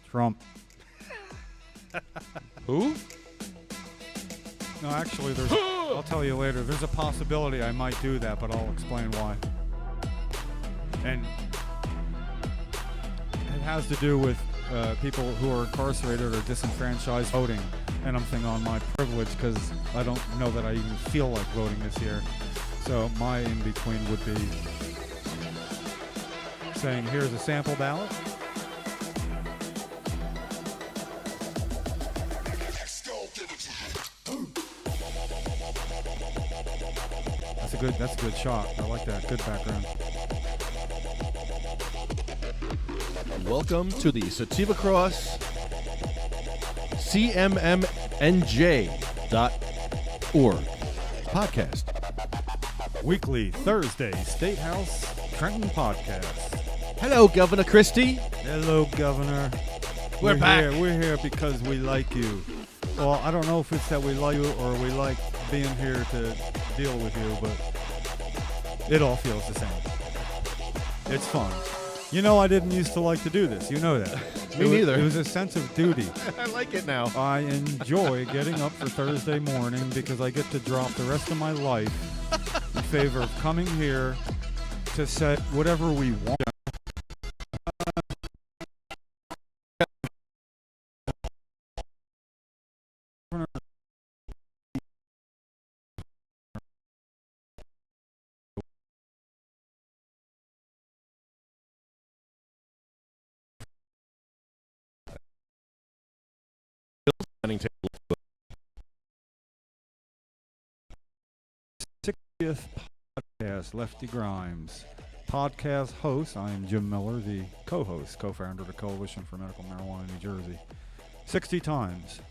Trump. Who? No, actually, I'll tell you later. There's a possibility I might do that, but I'll explain why. And it has to do with people who are incarcerated or disenfranchised voting. And I'm thinking on my privilege because I don't know that I even feel like voting this year. So my in-between would be saying, here's a sample ballot. That's a good shot. I like that. Good background. Welcome to the Sativa Cross CMMNJ.org podcast. Weekly Thursday Statehouse Trenton Podcast. Hello, Governor Christie. Hello, Governor. We're back. We're here because we like you. Well, I don't know if it's that we like you or we like being here to deal with you, but it all feels the same. It's fun. You know, I didn't used to like to do this. You know that. Me neither. It was a sense of duty. I like it now. I enjoy getting up for Thursday morning because I get to drop the rest of my life in favor of coming here to say whatever we want. Podcast, Lefty Grimes. Podcast host, I am Jim Miller, the co-host, co-founder of the Coalition for Medical Marijuana in New Jersey. 60 times.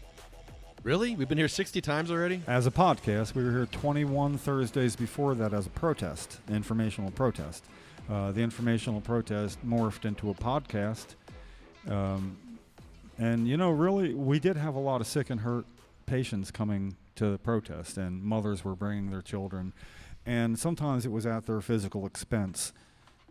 Really? We've been here 60 times already? As a podcast, we were here 21 Thursdays before that as a protest, informational protest. The informational protest morphed into a podcast. And, you know, really, we did have a lot of sick and hurt patients coming to the protest, and mothers were bringing their children. And sometimes it was at their physical expense.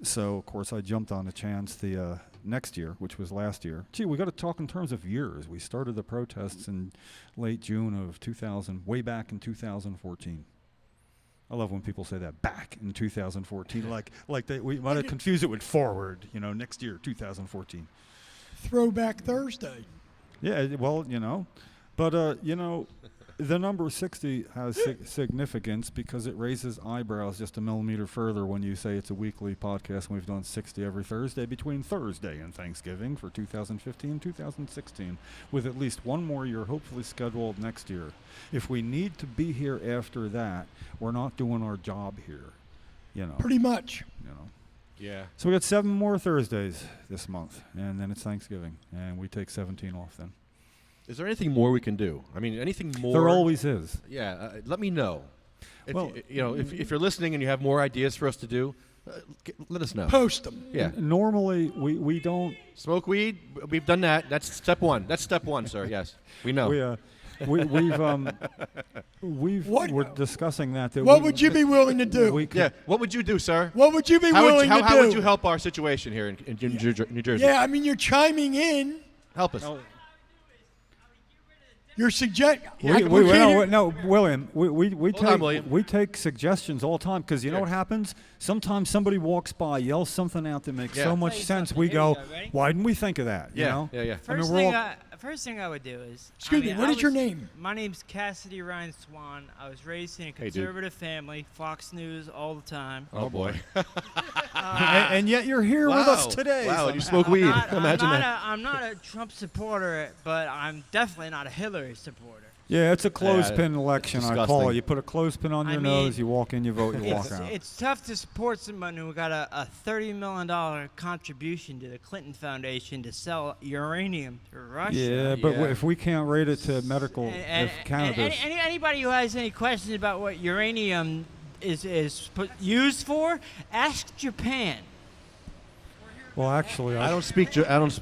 So, of course, I jumped on the chance the next year, which was last year. Gee, we got to talk in terms of years. We started the protests in late June of 2000, way back in 2014. I love when people say that, back in 2014. We might have confused it with forward, you know, next year, 2014. Throwback Thursday. Yeah, well, you know. But, you know, the number 60 has significance because it raises eyebrows just a millimeter further when you say it's a weekly podcast, and we've done 60 every Thursday between Thursday and Thanksgiving for 2015-2016, with at least one more year hopefully scheduled next year. If we need to be here after that, we're not doing our job here, you know. Pretty much. You know. Yeah. So we got 7 more Thursdays this month, and then it's Thanksgiving, and we take 17 off then. Is there anything more we can do? I mean, anything more? There always is. Yeah, let me know. If, Well, if you're listening and you have more ideas for us to do, let us know. Post them. Yeah. Normally, we don't. Smoke weed. We've done that. That's step one. That's step one, sir. Yes, we know. We're discussing that. What would you be willing to do? Yeah. What would you do, sir? What would you be willing to do? How would you help our situation here in New Jersey? Yeah, I mean, you're chiming in. Help us. You're suggesting. No, William. William. We take suggestions all the time because you know what happens? Sometimes somebody walks by, yells something out that makes so much sense. We go, why didn't we think of that? You know? Yeah. First thing I would do is... Excuse me, what is your name? My name's Cassidy Ryan Swan. I was raised in a conservative family, Fox News all the time. Oh, boy. And yet you're here with us today. Wow, you smoke weed. Imagine that. I'm not a Trump supporter, but I'm definitely not a Hillary supporter. Yeah, it's a clothespin election, I call it. You put a clothespin on your nose, you walk in, you vote, you walk out. It's tough to support someone who got a $30 million contribution to the Clinton Foundation to sell uranium to Russia. Yeah, but if we can't rate it to medical, cannabis. Anybody who has any questions about what uranium is used for, ask Japan. Well, actually, I don't speak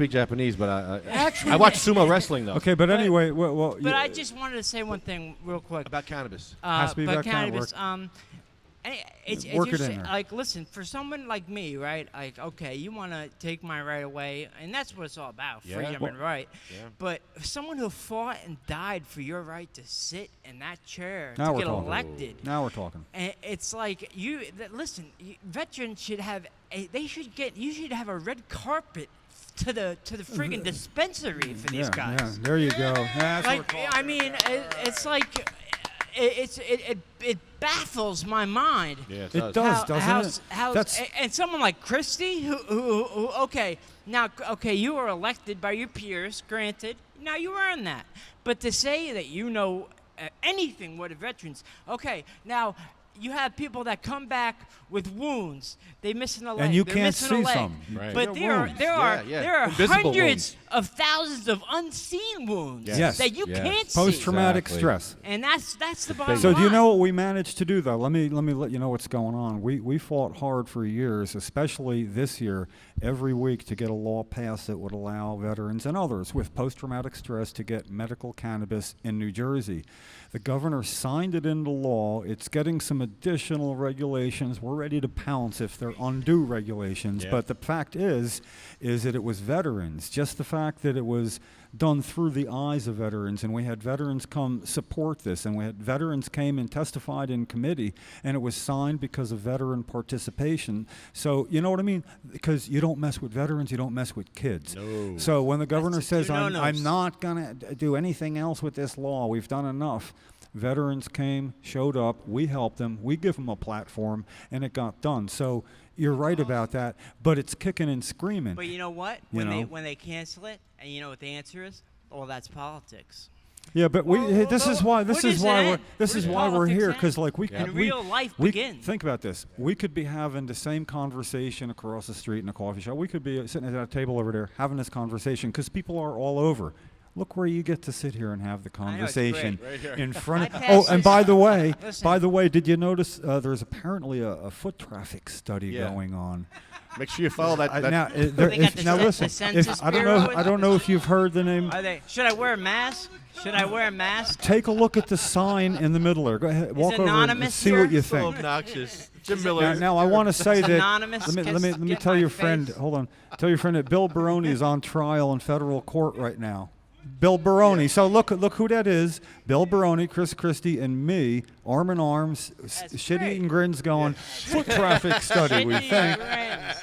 Japanese, but I watch sumo wrestling though. Okay, but anyway, but I just wanted to say one thing real quick about cannabis. Has to be about cannabis. Work just, it in there. like, listen, for someone like me, right? Like, okay, you want to take my right away, and that's what it's all about, freedom and right. Yeah. But someone who fought and died for your right to sit in that chair Now to we're get talking. elected, Now we're talking. and it's like listen, veterans should have you should have a red carpet to the friggin' dispensary for these guys. Yeah, there you go. That's what we're Like, talking. I mean, it's like it baffles my mind. Yeah, It does, doesn't it? That's And someone like Christie, who okay, you were elected by your peers, granted, now you earned that. But to say that you know anything with the veterans, okay, now you have people that come back with wounds. They missing a leg. and you they're can't missing see a leg. some. Right. But They're there wounds. are Invisible hundreds of thousands of unseen wounds Yes. that you Yes. can't see. Post-traumatic Exactly. stress. And that's the bottom So line. do you know what we managed to do, though? Let me let you know what's going on. We fought hard for years, especially this year, every week to get a law passed that would allow veterans and others with post-traumatic stress to get medical cannabis in New Jersey. The governor signed it into law. It's getting some additional regulations. We're ready to pounce if they're undue regulations. Yeah. But the fact is that it was veterans. Just the fact that it was done through the eyes of veterans, and we had veterans come support this, and we had veterans came and testified in committee, and it was signed because of veteran participation. So you know what I mean? Because you don't mess with veterans, you don't mess with kids. No. So when the governor That's the says, two I'm no-nos. not going to do anything else with this law, we've done enough. Veterans came, showed up, we helped them, we give them a platform, and it got done. So you're right about that, but it's kicking and screaming. But you know what? You know? When they cancel it, and you know what the answer is? Well, that's politics. Yeah, but this is why Where does we're here, politics because like we Yeah. And real life we begins. think about this. We could be having the same conversation across the street in a coffee shop. We could be sitting at a table over there having this conversation because people are all over. Look where you get to sit here and have the I know, it's conversation great. Right here. in front I of. pass Oh, and this- by Listen. the way, did you notice there's apparently a foot traffic study Yeah. going on? Make sure you follow that. that Now, They got the now cen- listen. the Census I don't Bureau know. with I don't know if you've heard the name. Should I wear a mask? Should I wear a mask? Take a look at the sign in the middle there. Go ahead, walk over and anonymous see here? what you so think. obnoxious. Jim Miller. Now I want to say that. anonymous. Let me Get tell my your friend. face. Hold on. Tell your friend that Bill Baroni is on trial in federal court right now. Bill Baroni. So look who that is. Bill Baroni, Chris Christie, and me, arm in arms, shit-eating grins, going foot traffic study. We Shitty think. grins.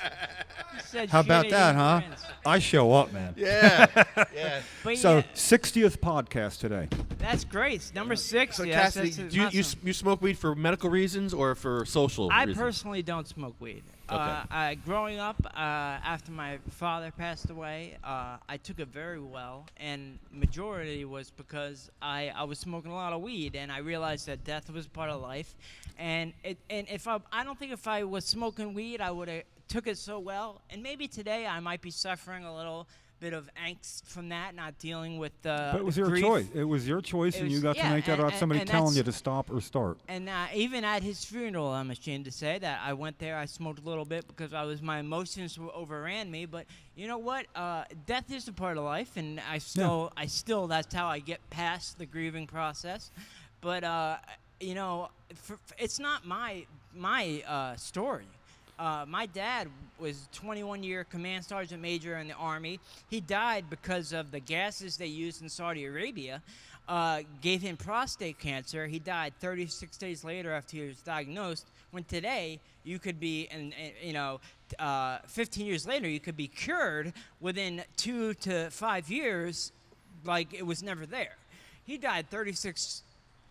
You said How about shitty that, huh? grins. I show up, man. Yeah. Yeah. But So yeah, 60th podcast today. that's great. It's number 6. So Yes, Cassidy, that's do you awesome. you smoke weed for medical reasons or for social I reasons? personally don't smoke weed. Okay. Growing up, after my father passed away, I took it very well, and majority was because I was smoking a lot of weed, and I realized that death was part of life, and I don't think if I was smoking weed, I would have took it so well, and maybe today I might be suffering a little bit of angst from that, not dealing with But it was your grief. choice. It was your choice, It and you was- got yeah, to make that and- out somebody and telling that's- you to stop or start. And even at his funeral, I'm ashamed to say that I went there. I smoked a little bit because my emotions overran me. But you know what? Death is a part of life, and I still that's how I get past the grieving process. But it's not my story. My dad was 21-year command sergeant major in the Army. He died because of the gases they used in Saudi Arabia. Gave him prostate cancer. He died 36 days later after he was diagnosed. When today you could be, 15 years later you could be cured within 2 to 5 years, like it was never there. He died 36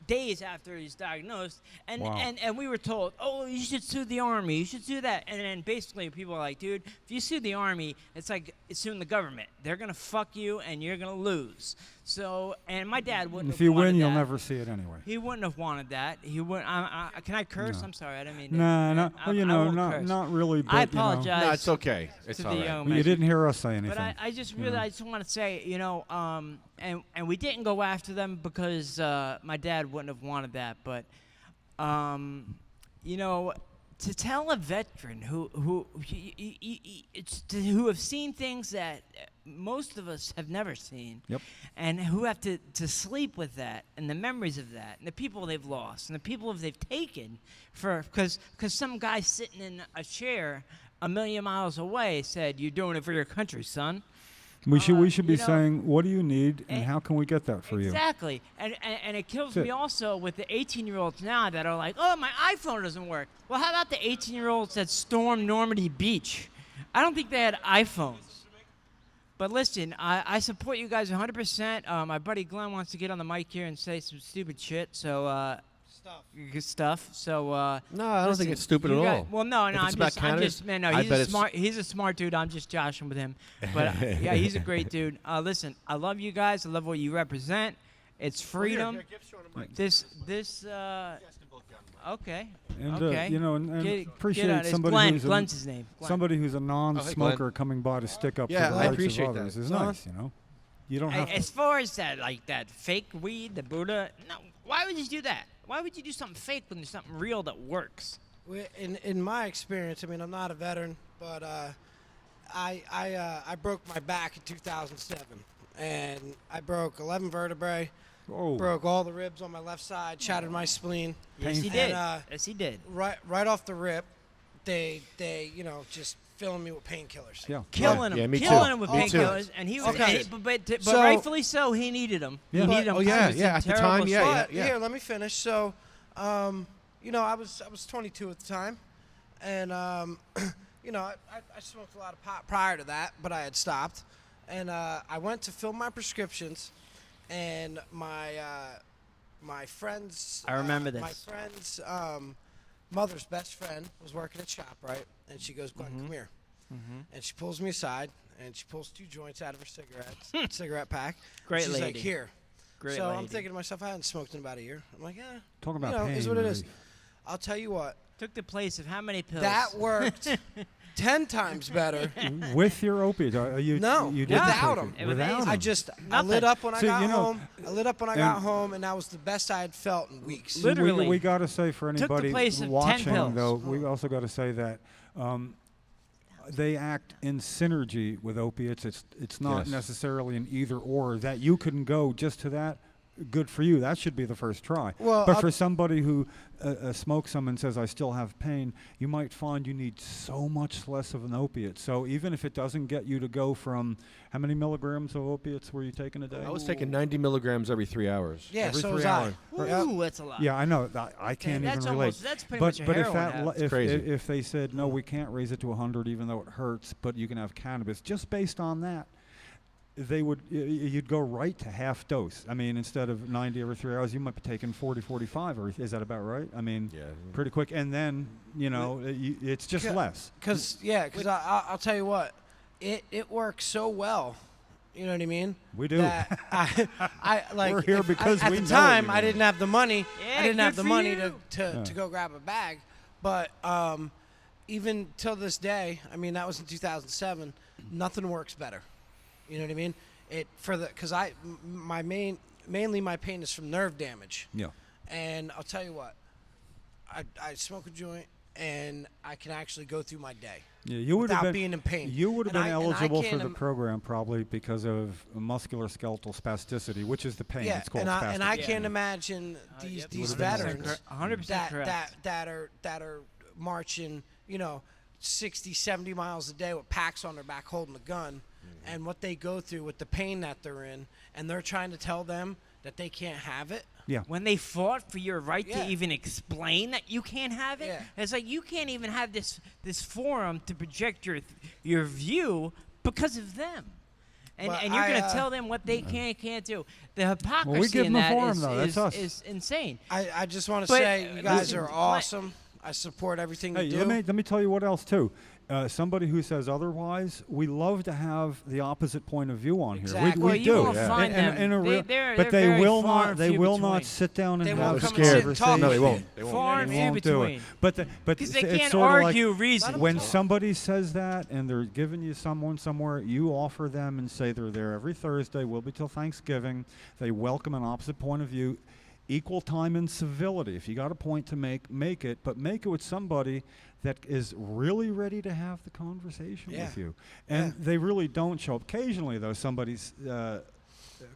days after he's diagnosed, and, Wow. and we were told, oh, you should sue the Army, you should sue that. And then basically people are like, dude, if you sue the Army, it's like suing the government. They're going to fuck you, and you're going to lose. So, and my dad wouldn't If have you wanted win, you'll that. never see it anyway. He wouldn't have wanted that. He wouldn't. Can I curse? No. I'm sorry, I didn't mean to. No, I- well, you I know, won't curse. not really. But, I you know. apologize. No, it's okay. It's to all the right. young Well, you didn't hear us say anything. But I just you really, know. I just want to say, and we didn't go after them because my dad wouldn't have wanted that. But, to tell a veteran who have seen things that most of us have never seen. Yep. And who have to sleep with that and the memories of that and the people they've lost and the people they've taken because some guy sitting in a chair a million miles away said, "You're doing it for your country, son." We should be you know, saying, what do you need and and- how can we get that for you? Exactly. And it kills That's me it. also with the 18-year-olds now that are like, "Oh, my iPhone doesn't work." Well, how about the 18-year-olds that stormed Normandy Beach? I don't think they had iPhones. But listen, I support you guys 100%. My buddy Glenn wants to get on the mic here and say some stupid shit. So good stuff. So No, I don't think listen, it's stupid you at guys- all. well, no, If I'm it's about just cannabis, man. No, I bet it's- he's a smart dude. I'm just joshing with him. But yeah, he's a great dude. Listen, I love you guys. I love what you represent. It's freedom. This okay. And okay. and Get appreciate on. It's somebody Glenn. who's Glenn's his name. Glenn. somebody who's a non-smoker Glenn. coming by to stick up Yeah, for the I rights appreciate of that. others is Son. nice. You don't have As to. far as that, like that fake weed, the Buddha. No, why would you do that? Why would you do something fake when there's something real that works? In my experience, I mean, I'm not a veteran, but I broke my back in 2007, and I broke 11 vertebrae, Oh, broke all the ribs on my left side, shattered my spleen. Yes, he Painful. did. And, Yes, he did. Right off the rip, they just filling me with painkillers. yeah. Killing him, Yeah, me too. killing him with Me too. painkillers, and he was, Okay. but So- rightfully so, he needed them. Yeah. He needed them. Oh, yeah, He was in yeah, at the terrible time, yeah, shape. But here, let me finish. So, I was 22 at the time, and I smoked a lot of pot prior to that, but I had stopped, and I went to fill my prescriptions, and my friend's I remember my this. friend's mother's best friend was working at ShopRite, and she goes, "Glenn, come here," and she pulls me aside, and she pulls 2 joints out of her cigarette pack. Great She's lady. like, "Here." Great so I'm lady. thinking to myself, I hadn't smoked in about a year. I'm like, yeah. Talk about Is pain, what it is. really. I'll tell you what, Took the place of how many pills? that worked 10 times better. With your opiate, you No, you didn't without take them. it. Without I them. just, I Nothing. lit up when I See, got you know, home. I lit up when I got home, and that was the best I had felt in weeks. Literally. We got to say for Took the anybody place of 10 watching, pills. though, we also got to say that they act in synergy with opiates. It's not Yes. necessarily an either or. That you can go just to that. Good for you. That should be the first try. Well, but for somebody who smokes some and says, "I still have pain," you might find you need so much less of an opiate. So even if it doesn't get you to go from how many milligrams of opiates were you taking a day? I was taking 90 milligrams every 3 hours. Yeah, every so 3 was hours. I. Ooh, that's a lot. Yeah, I know. I can't that's even relate. almost- that's pretty but much a but if heroin that habit. if crazy. if they said no, we can't raise it to 100, even though it hurts, but you can have cannabis, just based on that, they would you'd go right to half dose. I mean, instead of 90 every 3 hours, you might be taking 40, 45. Or is that about right? I mean, Yeah. pretty quick, and then it's just Yeah. less. Because I'll tell you what, it works so well. You know what I mean? We do. That I like. We're here if- because at we the know time you I know. didn't have the money. Yeah, I didn't good have the for money you. to go grab a bag, but even till this day, I mean that was in 2007. Nothing works better. You know what I mean? Because mainly my pain is from nerve damage. Yeah. And I'll tell you what, I smoke a joint and I can actually go through my day Yeah, you would have without been being in pain. You would have And been I eligible for can't the im- program probably because of muscular skeletal spasticity, which is the pain. Yeah, It's called and I spasticity. can't imagine these Yep. these Would've been veterans 100% correct. that are marching, 60, 70 miles a day with packs on their back holding a gun, and what they go through with the pain that they're in, and they're trying to tell them that they can't have it. Yeah. When they fought for your right Yeah. to even explain that you can't have it, Yeah. it's like you can't even have this forum to project your view because of them. And But you're going to I, tell them what they can and can't do. The hypocrisy we give in them a that forum, though. is, That's us. is insane. I just want to But, say you guys listen, are awesome. I support everything Hey, you do. let me tell you what else too. Somebody who says otherwise, we love to have the opposite point of view on Exactly. here. Well, We you do. won't find them. In a real- They're but they very will far not. and They few will between. not sit down and They have won't a come and sit and talk conversation. to No, they you. won't. They won't. Far and They few won't do it. between. But Because they it's can't sorta argue like reason. when somebody says that and they're giving you someone somewhere, you offer them and say they're there every Thursday. We'll be till Thanksgiving. They welcome an opposite point of view. equal time and civility. If you got a point to make it, but make it with somebody that is really ready to have the conversation with you. And they really don't show up. Occasionally, though, somebody's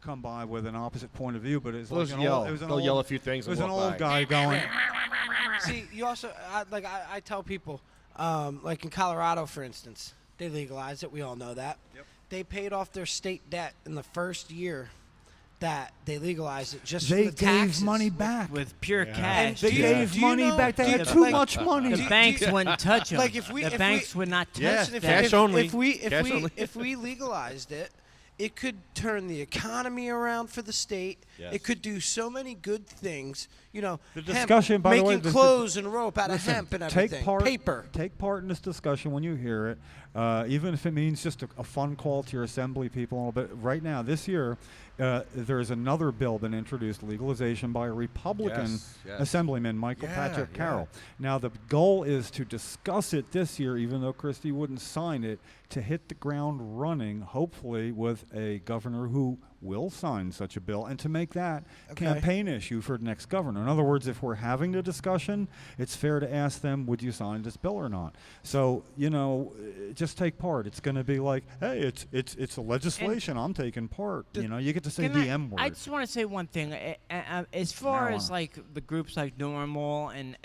come by with an opposite point of view, but it's like They'll yell a few things. It was and an walk old by. guy going. See, you also I tell people, like in Colorado, for instance, they legalized it. We all know that. Yep. They paid off their state debt in the first year that they legalized it. Just They from the taxes. gave money back. with pure cash. They Do you- gave do you money know- back. They do you- had too like- much money. The banks wouldn't touch them. Like if we- the if we- banks would not touch Yeah, them. cash only. If we legalized it, it could turn the economy around for the state. Yes. It could do so many good things. You know, The hemp, discussion, by the way, making clothes and rope out of Listen, hemp and everything. Paper. Take part in this discussion when you hear it, even if it means just a phone call to your assembly people a little bit. Right now, this year, there's another bill been introduced, legalization by a Republican Yes. assemblyman, Michael Yeah, Patrick yeah. Carroll. Now, the goal is to discuss it this year, even though Christie wouldn't sign it, to hit the ground running, hopefully with a governor who will sign such a bill, and to make that campaign issue for the next governor. In other words, if we're having the discussion, it's fair to ask them, would you sign this bill or not? So, just take part. It's going to be like, hey, it's a legislation. I'm taking part. You get to say the M word. I just want to say one thing. As far as Marijuana. like the groups like Normal and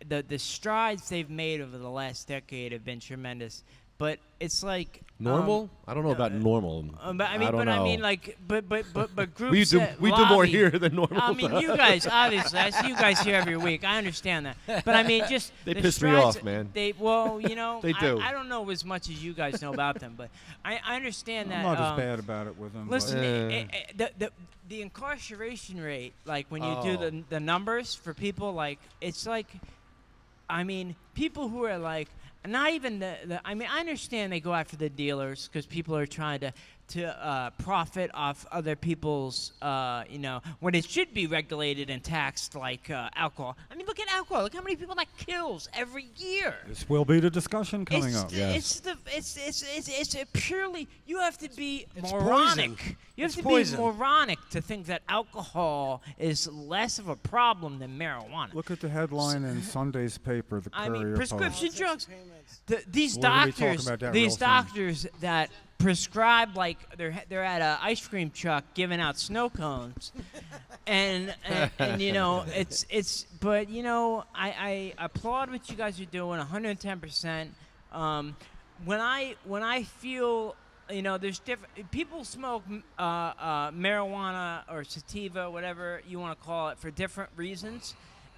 the strides they've made over the last decade have been tremendous. But it's like Normal? I don't know about normal. But I mean, but groups we do that we do more lobby- here than normal. I mean, you guys, obviously, I see you guys here every week. I understand that, but I mean, just They the piss me strides- off, man. They They do. I don't know as much as you guys know about them, but I understand that. I'm not as bad about it with them. Listen, but- the incarceration rate, like when you do the numbers for people, like it's like, I mean, people who are like. Not even I mean, I understand they go after the dealers because people are trying to profit off other people's, when it should be regulated and taxed like alcohol. I mean, look at alcohol. Look how many people that kills every year. This will be the discussion coming up. It's a purely. You have to be It's moronic. poison. You have It's to poison. be moronic to think that alcohol is less of a problem than marijuana. Look at the headline in Sunday's paper, the I Courier mean, prescription Post. drugs. These We're gonna be talking doctors, about that these real soon. doctors that prescribe like they're at a ice cream truck giving out snow cones, and it's but I applaud what you guys are doing 110%. When I feel there's different people smoke marijuana or sativa, whatever you want to call it, for different reasons,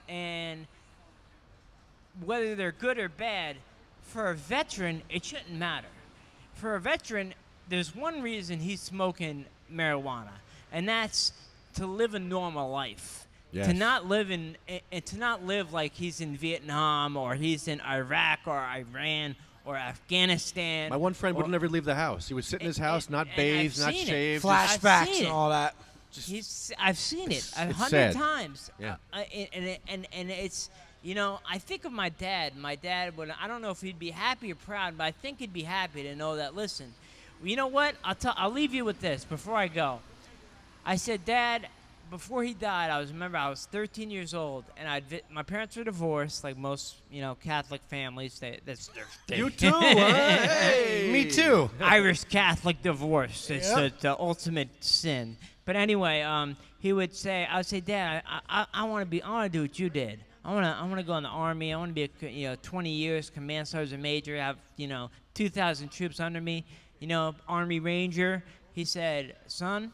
and whether they're good or bad, for a veteran, it shouldn't matter. For a veteran, there's one reason he's smoking marijuana, and that's to live a normal life. Yes. To not live like he's in Vietnam or he's in Iraq or Iran or Afghanistan. My one friend would never leave the house. He would sit in his house, not and bathe, I've not seen it. shave. I've Flashbacks seen and it. all that. I've seen it It's 100 sad. times. Yeah. And it's I think of my dad. My dad would. I don't know if he'd be happy or proud, but I think he'd be happy to know that. Listen, you know what? I'll leave you with this before I go. I said, Dad, before he died, I was 13 years old, and my parents were divorced, like most Catholic families. That's their You too. Hey. Me too. Irish Catholic divorce. It's the ultimate sin. But anyway, he would say, I would say, Dad, I want to do what you did. I want to go in the Army. I want to be 20 years, command sergeant major, have 2,000 troops under me, Army Ranger. He said, son,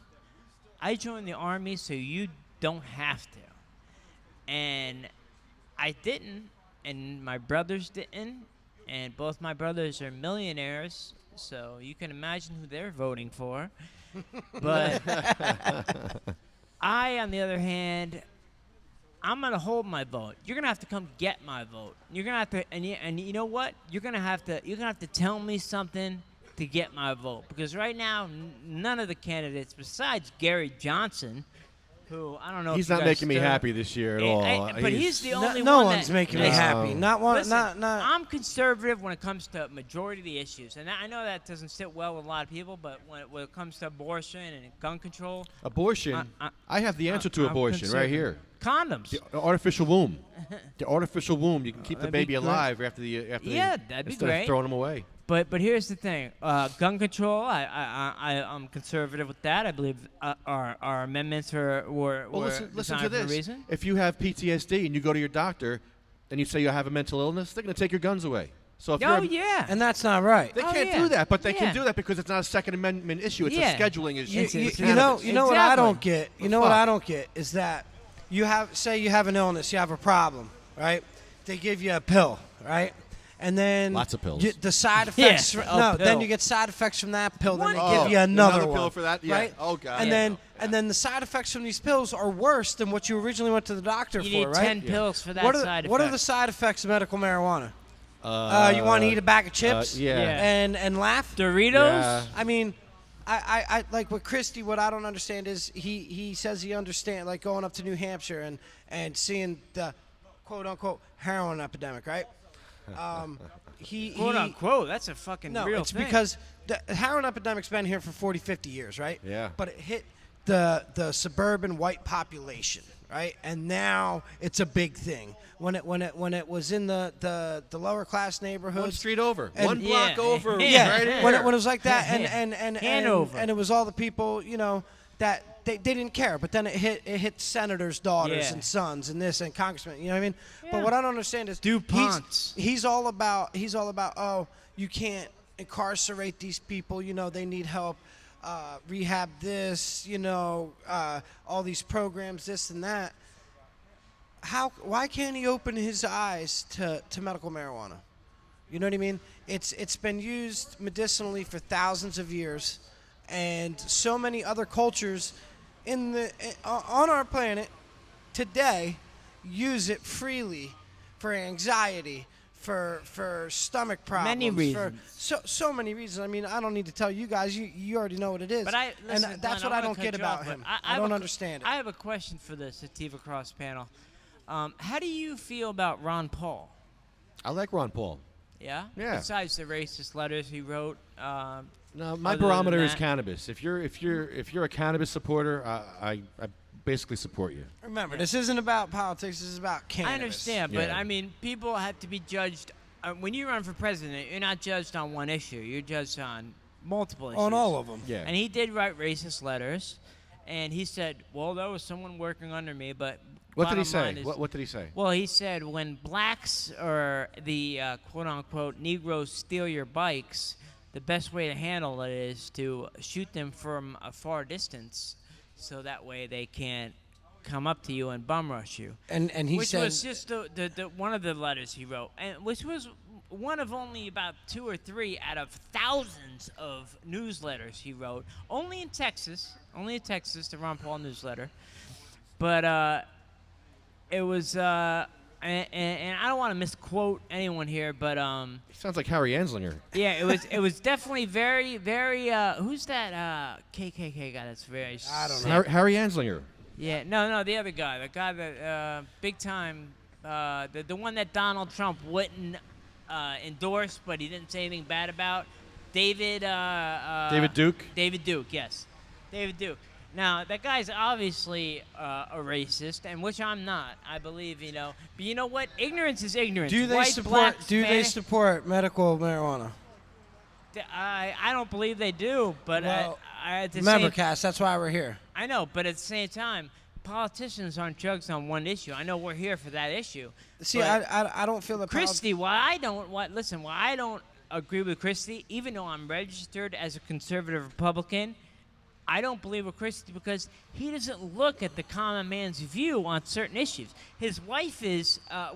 I joined the Army so you don't have to. And I didn't, and my brothers didn't, and both my brothers are millionaires, so you can imagine who they're voting for. But I, on the other hand, I'm gonna hold my vote. You're gonna have to come get my vote. You're gonna have to, and you know what? You're gonna have to tell me something to get my vote, because right now none of the candidates besides Gary Johnson who I don't know. He's if you not guys making me still- happy this year at all. But he's the only no one one's that making me makes- happy. Not one. Listen, not. I'm conservative when it comes to majority of the issues, and I know that doesn't sit well with a lot of people. But when it comes to abortion and gun control, Abortion. I have the answer to I'm abortion right here. condoms. The artificial womb. The artificial womb. You can keep the that'd be baby great. alive after Yeah, that'd be instead great. of throwing them away. But here's the thing: gun control. I'm conservative with that. I believe our amendments were Well, listen designed to for a this. reason. If you have PTSD and you go to your doctor and you say you have a mental illness, they're going to take your guns away. So if Oh you're yeah. And that's not right. they Oh, can't yeah. do that, but they Yeah. can do that because it's not a Second Amendment issue. It's Yeah. a scheduling issue. It's You know what I don't Exactly. get. You The know what fuck? I don't get is that you have an illness, you have a problem, right? They give you a pill, right? And then Lots of pills. The side effects. Yeah, no, a then pill. you get side effects from that pill. Then they Oh, give you another another one, pill for that? Yeah. right? Oh, God. And Yeah. then the side effects from these pills are worse than what you originally went to the doctor You for, need right? 10 pills for that what are, side effect. What are the side effects of medical marijuana? You want to eat a bag of chips yeah. Yeah. and laugh? Doritos? Yeah. I mean, I like with Christie. What I don't understand is he says he understand like going up to New Hampshire and seeing the quote unquote heroin epidemic, right? Quote unquote. That's a fucking No, real it's thing. because the heroin epidemic's been here for 40, 50 years, right? Yeah. But it hit the suburban white population, right? And now it's a big thing. When it was in the lower class neighborhoods, One street over. And- One block Yeah. over. Yeah. Right here. when it was like that, and Hanover. and it was all the people, that they didn't care. But then it hit senators' daughters Yeah. and sons and this and congressmen. You know what I mean? Yeah. But what I don't understand is DuPonts. He's all about oh, you can't incarcerate these people. They need help. Rehab this. All these programs, this and that. Why can't he open his eyes to medical marijuana? You know what I mean? It's been used medicinally for thousands of years, and so many other cultures on our planet today use it freely for anxiety, for stomach problems, Many reasons. for so many reasons. I mean, I don't need to tell you guys. You already know what it is. But listen, and that's Glenn, what I wanna don't cut get you about off, him. but I don't understand it. I have a question for the Sativa Cross panel. How do you feel about Ron Paul? I like Ron Paul. Yeah. Yeah. Besides the racist letters he wrote. No, my Other than barometer is that- cannabis. If you're a cannabis supporter, I basically support you. Remember, this isn't about politics. This is about cannabis. I understand, but Yeah. I mean, people have to be judged. When you run for president, you're not judged on one issue. You're judged on multiple issues. On all of them. Yeah. And he did write racist letters, and he said, "Well, there was someone working under me, but." What did he bottom say? line is- What did he say? Well, he said when blacks or the quote-unquote Negroes steal your bikes, the best way to handle it is to shoot them from a far distance, so that way they can't come up to you and bum rush you. And he Which said, was just the one of the letters he wrote, and which was one of only about 2 or 3 out of thousands of newsletters he wrote, only in Texas, the Ron Paul newsletter. But it was, and I don't want to misquote anyone here, but He sounds like Harry Anslinger. yeah, it was definitely very, very. Who's that KKK guy? That's very. I don't know. Harry Anslinger. Yeah, no, the other guy, the guy that big time, the one that Donald Trump wouldn't endorse, but he didn't say anything bad about. David Duke. David Duke, yes, David Duke. Now that guy's obviously a racist, and which I'm not. I believe, but you know what? Ignorance is ignorance. do they White, support? black, Do they Spanish, support medical marijuana? I don't believe they do, but Well, at the Remember, same Cass, that's why we're here. I know, but at the same time, politicians aren't judged on one issue. I know we're here for that issue. See, but I don't feel the Christie, why I don't agree with Christie, even though I'm registered as a conservative Republican, I don't believe with Christie because he doesn't look at the common man's view on certain issues. His wife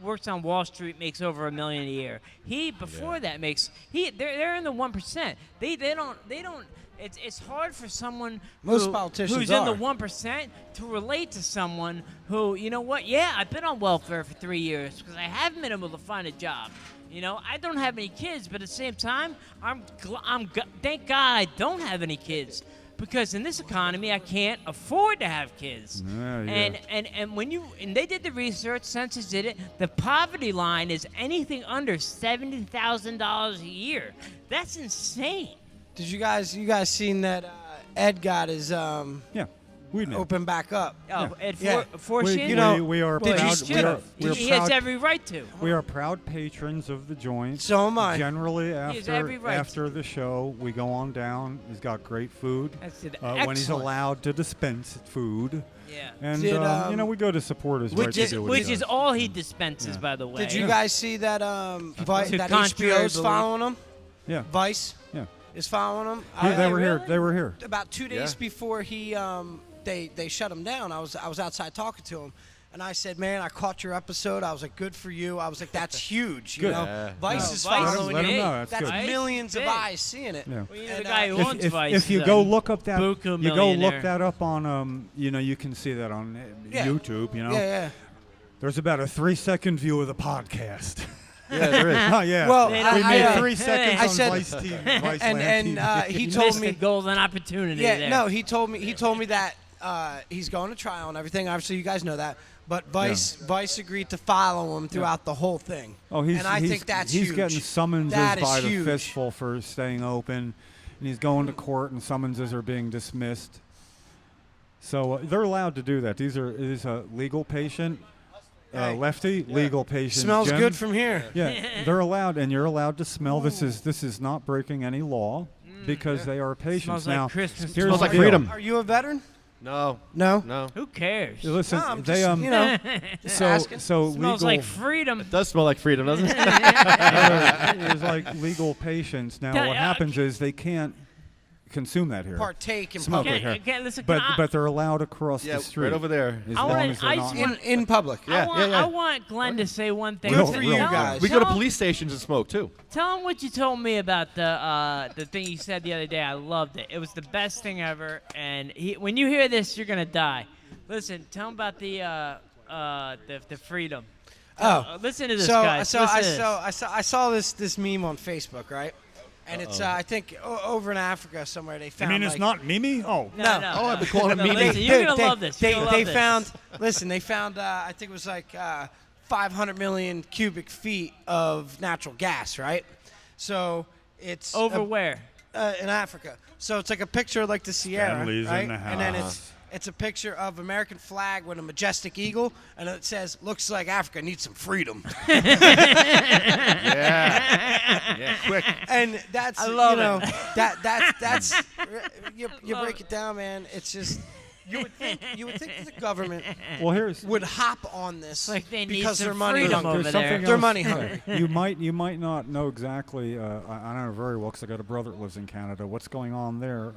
works on Wall Street, makes over $1 million a year. He before that makes they're in the 1%. They don't. It's hard for someone Most politicians who's in the are. 1% to relate to someone who, you know what? Yeah, I've been on welfare for 3 years because I haven't been able to find a job. I don't have any kids, but at the same time, thank God I don't have any kids. because in this economy I can't afford to have kids. Yeah, yeah. And when they did the research, census did it, the poverty line is anything under $70,000 a year. That's insane. Did you guys seen that Ed got his Yeah, we know. open back up? Oh, Ed Yeah. Fortune? You know, we are did you proud. skip- We are, we are he has proud. every right to. We are proud patrons of the joint. So am I. Generally, has every right after the show, we go on down. He's got great food. That's it. When he's Excellent. allowed to dispense food. Yeah. And Did, we go to support his right which to is- do what Which he is does. all he dispenses, Yeah. by the way. Did you guys see that To that contrary HBO's belief. following him? Yeah, Vice yeah. is following him. They were here. really? They were here. About 2 days Yeah. before they shut him down. I was outside talking to him, and I said, "Man, I caught your episode." I was like, "Good for you." I was like, "That's huge." You Good. know, Yeah. Vice No, is Vice following Let him it. know. That's That's good. millions of Big. eyes seeing it. Yeah. Well, you know, And, the guy who owns Vice. If you is go a look up that, buku you go look millionaire. that up on, you can see that on Yeah. YouTube. You know, Yeah, there's about a 3-second view of the podcast. Yeah, there is. Oh yeah. Well, we I- made I, 3 seconds I on said- Vice TV. Vice and Land TV. he You told missed me a golden opportunity Yeah, there. no, he told me that he's going to trial and everything. Obviously, you guys know that. But Vice agreed to follow him throughout the whole thing. Oh, and I think that's he's huge. getting summonses That is by the huge. fistful for staying open, and he's going to court, and summonses are being dismissed. So they're allowed to do that. It is a legal patient, Hey. lefty legal patient. Smells Jim. good from here. Yeah, they're allowed, and you're allowed to smell. This is not breaking any law because they are patients. Smells Now, like Christmas. here's Smells the like deal. freedom. Are you a veteran? No. No. No. Who cares? Listen, No, I'm they just, you know, just so asking. so Smells legal. like freedom. It does smell like freedom, doesn't it? There's like legal patients. Now, Can I- what happens is they can't consume that here. Partake in Smoke public. it here. Okay, listen, But can I- but they're allowed across Yeah, the street. right over there. As I long wanna- as they're I not. just In public. Yeah, I want Glenn to say one thing. Real- Good for real you quick. guys. We go to Tell him- police stations and smoke too. Tell him what you told me about the thing you said the other day. I loved it. It was the best thing ever. And when you hear this, you're gonna die. Listen, tell him about the freedom. Listen to this, guys. I saw this meme on Facebook, right? And it's I think over in Africa somewhere they I found. mean, it's like, not Mimi. Oh, No. No. Oh, I've been calling him No, Mimi. listen, you're Dude, gonna love this. They, You're gonna they love this. found. Listen, they found. I think it was like 500 million cubic feet of natural gas, right? So it's Over where? in Africa. So it's like a picture of like the Sierra, Stanley's in right? the And then house. it's a picture of American flag with a majestic eagle, and it says, "Looks like Africa needs some freedom." Yeah, quick. And that's I love you know it. that's you Love break it down, man. It's just you would think that the government well, here's would hop on this Like they need because some they're money freedom hungry. over there's there. something They're else. money hungry. You might not know exactly. I don't know very well because I got a brother that lives in Canada. What's going on there?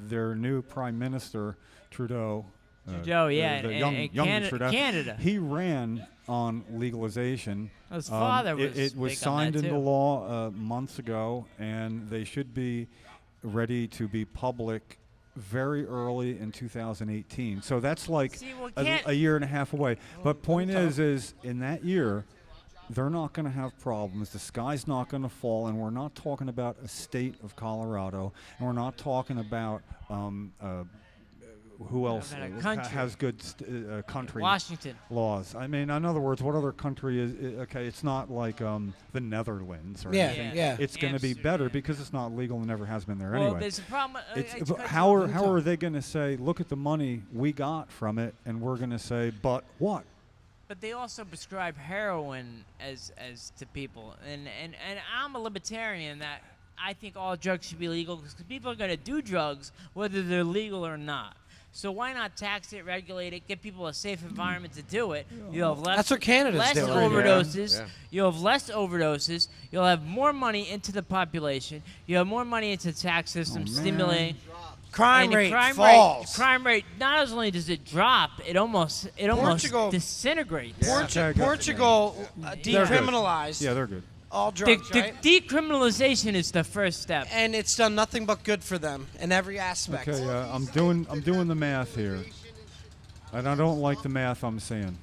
Their new Prime Minister Trudeau. Trudeau, yeah, the and young Canada- Trudeau. Canada. He ran on legalization. His father was It was big on signed that, into too. law months ago, and they should be ready to be public very early in 2018. So that's like See, well, a year and a half away. But point is in that year, they're not going to have problems. The sky's not going to fall, and we're not talking about a state of Colorado, and we're not talking about who else About a country. has good country Washington. laws. I mean, in other words, what other country is okay? It's not like the Netherlands or Yeah, anything. yeah. It's going to be better because it's not legal and never has been there Well, anyway. there's a problem. But how are they going to say, look at the money we got from it, and we're going to say, but what? But they also prescribe heroin as to people, and I'm a libertarian that I think all drugs should be legal because people are going to do drugs whether they're legal or not. So why not tax it, regulate it, give people a safe environment to do it? You'll have less. That's what Canada's less doing. overdoses. Yeah. You'll have less overdoses. You'll have more money into the population. You have more money into the tax system, stimulating. Crime And the rate crime falls. Crime rate. Not only does it drop, it almost Portugal- disintegrates. Portugal decriminalized Yeah, they're good. all The, drugs, the right? decriminalization is the first step. And it's done nothing but good for them in every aspect. Okay, I'm doing the math here, and I don't like the math I'm seeing.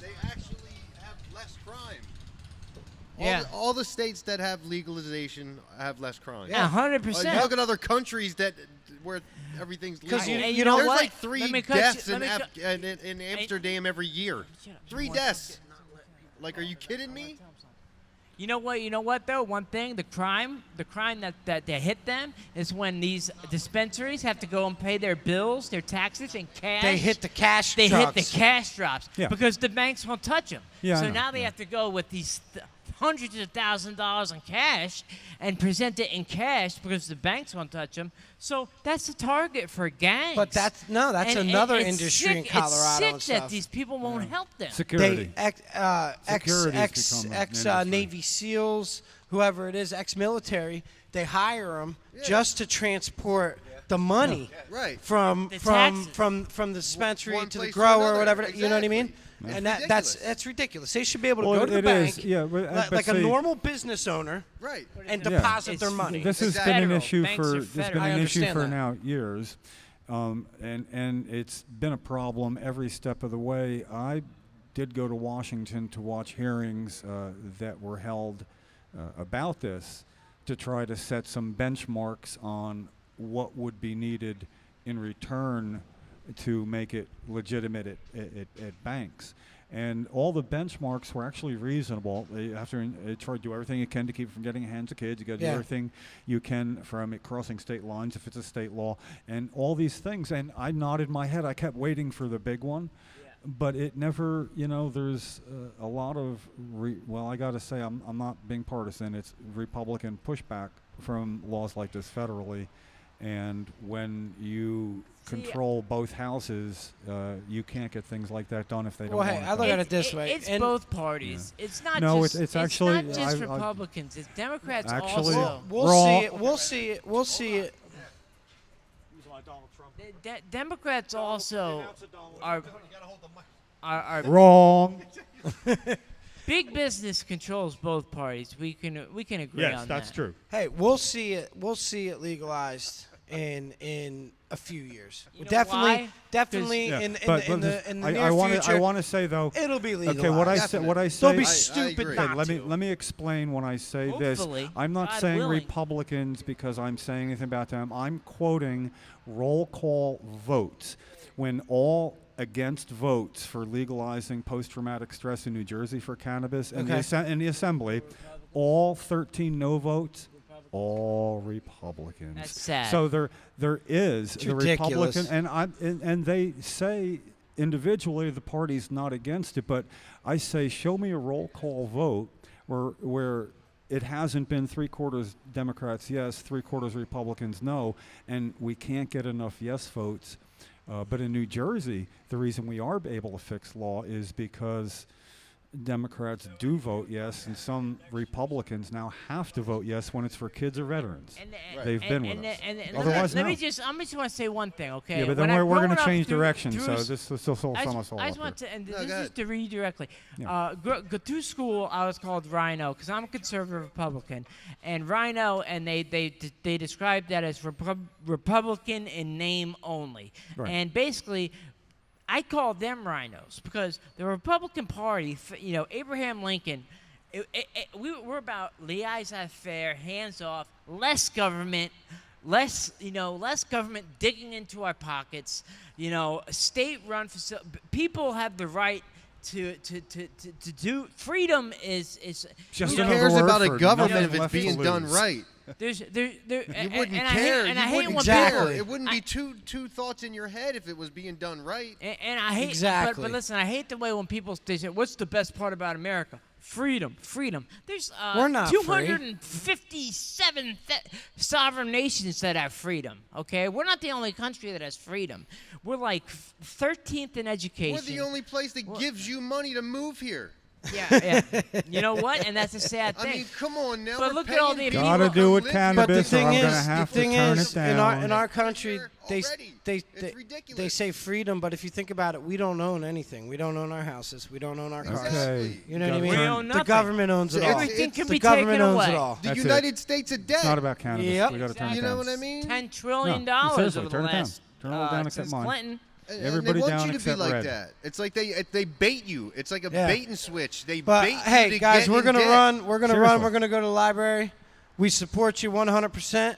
They actually have less crime. Yeah. All the states that have legalization have less crime. Yeah, 100%. You look at other countries that where everything's legal. Because And you know There's what? like 3 Let me cut deaths you- in, let me in Amsterdam every year. 3 deaths. Like, are you kidding me? You know what? You know what though? One thing, the crime that hit them is when these dispensaries have to go and pay their bills, their taxes in cash. They hit the cash They trucks. hit the cash drops Yeah. because the banks won't touch them. Yeah, I so know, now they yeah. have to go with these hundreds of $1,000s in cash and present it in cash because the banks won't touch them. So that's the target for gangs. But that's And another it's industry in sick- Colorado and It's sick that stuff. these people won't help them. Security. Security's become an issue. Navy SEALs, whoever it is, ex-military, they hire them just to transport the money Right. from The from taxes. from the dispensary One to the place to grower or another. whatever. You know what I mean? Exactly. And Ridiculous. that's ridiculous. They should be able to Well, go to the it bank, is, yeah, but like a see, normal business owner, Right. and Yeah. deposit their It's- money. This has Exactly. been an Federal. issue Banks for are it's been federal. I an issue understand for that. now years, and it's been a problem every step of the way. I did go to Washington to watch hearings that were held about this to try to set some benchmarks on what would be needed in return to make it legitimate at banks. And all the benchmarks were actually reasonable. They have to try to do everything you can to keep it from getting in the hands of kids. You got to do Yeah. everything you can from it crossing state lines if it's a state law, and all these things. And I nodded my head. I kept waiting for the big one, but it never. You know, there's a lot of. Well, I got to say, I'm not being partisan. It's Republican pushback from laws like this federally, and when you control both houses, you can't get things like that done if they don't Well, hey, want it I look done. at it this way, It's and- both parties. It's not No, just, it's actually- not just I- Republicans. It's Democrats Actually- also. We'll Wrong. see it. We'll see it. We'll see it. Democrats also are Wrong. big business controls both parties. We can agree on that. true. Hey, we'll see it. We'll see it legalized in a few years. You know Definitely, why? definitely Yeah, in the but near wanna, future. I want to say though. It'll be legalized. Okay, what I Definitely. say. Don't be I stupid agree. not Okay, let to. me explain when I say Hopefully, this. I'm not God saying willing. Republicans because I'm saying anything about them. I'm quoting roll call votes when all against votes for legalizing post-traumatic stress in New Jersey for cannabis and Okay. in the assembly, all 13 no votes. All Republicans. That's sad. So there is It's the ridiculous. Republican, and they say individually the party's not against it, but I say show me a roll call vote where it hasn't been 3/4 Democrats yes, 3/4 Republicans no, and we can't get enough yes votes. But in New Jersey, the reason we are able to fix law is because Democrats do vote yes, and some Republicans now have to vote yes when it's for kids or veterans. They've been with us. Otherwise, let me no. just want to say one thing, okay? Yeah, but When then I'm we're going growing to up change through- direction, through so s- this will still sum us all I up just want here. to, and No, this go is ahead. to read directly. Yeah. Go through school, I was called Rhino because I'm a conservative Republican, and Rhino, and they described that as Republican in name only, Right. and basically. I call them rhinos because the Republican Party, Abraham Lincoln, we're about laissez-faire, hands off, less government, less government digging into our pockets. State-run facilities. People have the right to do. Freedom is Just Who another cares word about a for government nothing if it's left to being done lose. right? You You wouldn't care. And I You hate wouldn't when care. Exactly. It wouldn't be two thoughts in your head if it was being done right. And I hate, Exactly. but listen, I hate the way when people they say, "What's the best part about America?" Freedom. There's We're not free. 257 sovereign nations that have freedom. Okay, we're not the only country that has freedom. We're like 13th in education. We're the only place that gives you money to move here. Yeah. You know what? And that's a sad I thing. mean, come on now. But we're look at all paying the people Gotta to do with live cannabis. But the here. thing I'm is, gonna have the thing to turn is, it in down. our country, they Already. they It's they, ridiculous. they say freedom, but if you think about it, we don't own anything. We don't own our houses. We don't own our cars. Okay. You know what I Gotta mean? turn- own The nothing. government owns it all. Everything can the be government taken owns away. it all. The That's United States of debt. It's not about cannabis. Yep. We got to turn it You down. know what I mean? $10 trillion No, seriously, over the turn it down. last Turn it all down except since mine. Clinton. And Everybody they want down you to be except like red. that. It's like they bait you. It's like a Yeah. bait and switch. They But bait you hey, to guys, get we're in gonna debt. run. We're gonna run. Seriously. We're gonna go to the library. We support you 100%.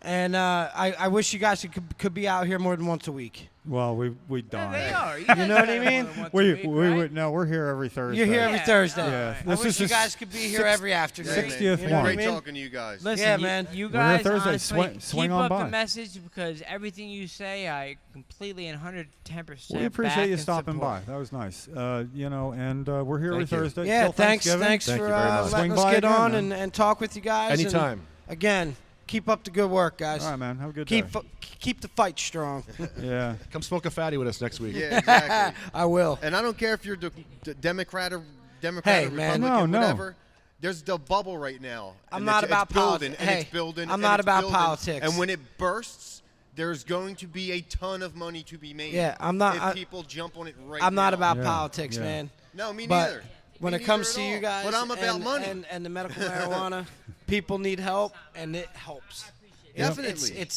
And I wish you guys could be out here more than once a week. Well, we Yeah, die. they are. You know what I mean? No, we're here every Thursday. You're here every Thursday. Yeah. I This wish is you the guys could be here every afternoon. 60th You know what I one. Great mean? talking to you guys. Listen, Yeah, man. You We're here guys Thursday. honestly Swing keep on up by. the message because everything you say, I completely and 110% We appreciate back you and stopping by. support. That was nice. And we're here every Thank you. Thursday. Yeah, till thanks Thanksgiving. for Thank you very much. letting Swing us by get again, on man. and talk with you guys. and Anytime. again, keep up the good work, guys. All right, man. Have a good Keep day. keep the fight strong. Yeah. Come smoke a fatty with us next week. Yeah, exactly. I will. And I don't care if you're Democrat or Hey, Republican, man. No. whatever. There's the bubble right now. I'm and not it's about building, politi- and hey, it's building. I'm and not it's about building. politics. And when it bursts, there's going to be a ton of money to be made. Yeah, I'm not- If people jump on it right I'm not now. about Yeah, politics, yeah. man. No, me But neither. when Me it comes neither to at you all. guys, But I'm about and, money. and the medical marijuana, people need help, and it helps. Definitely.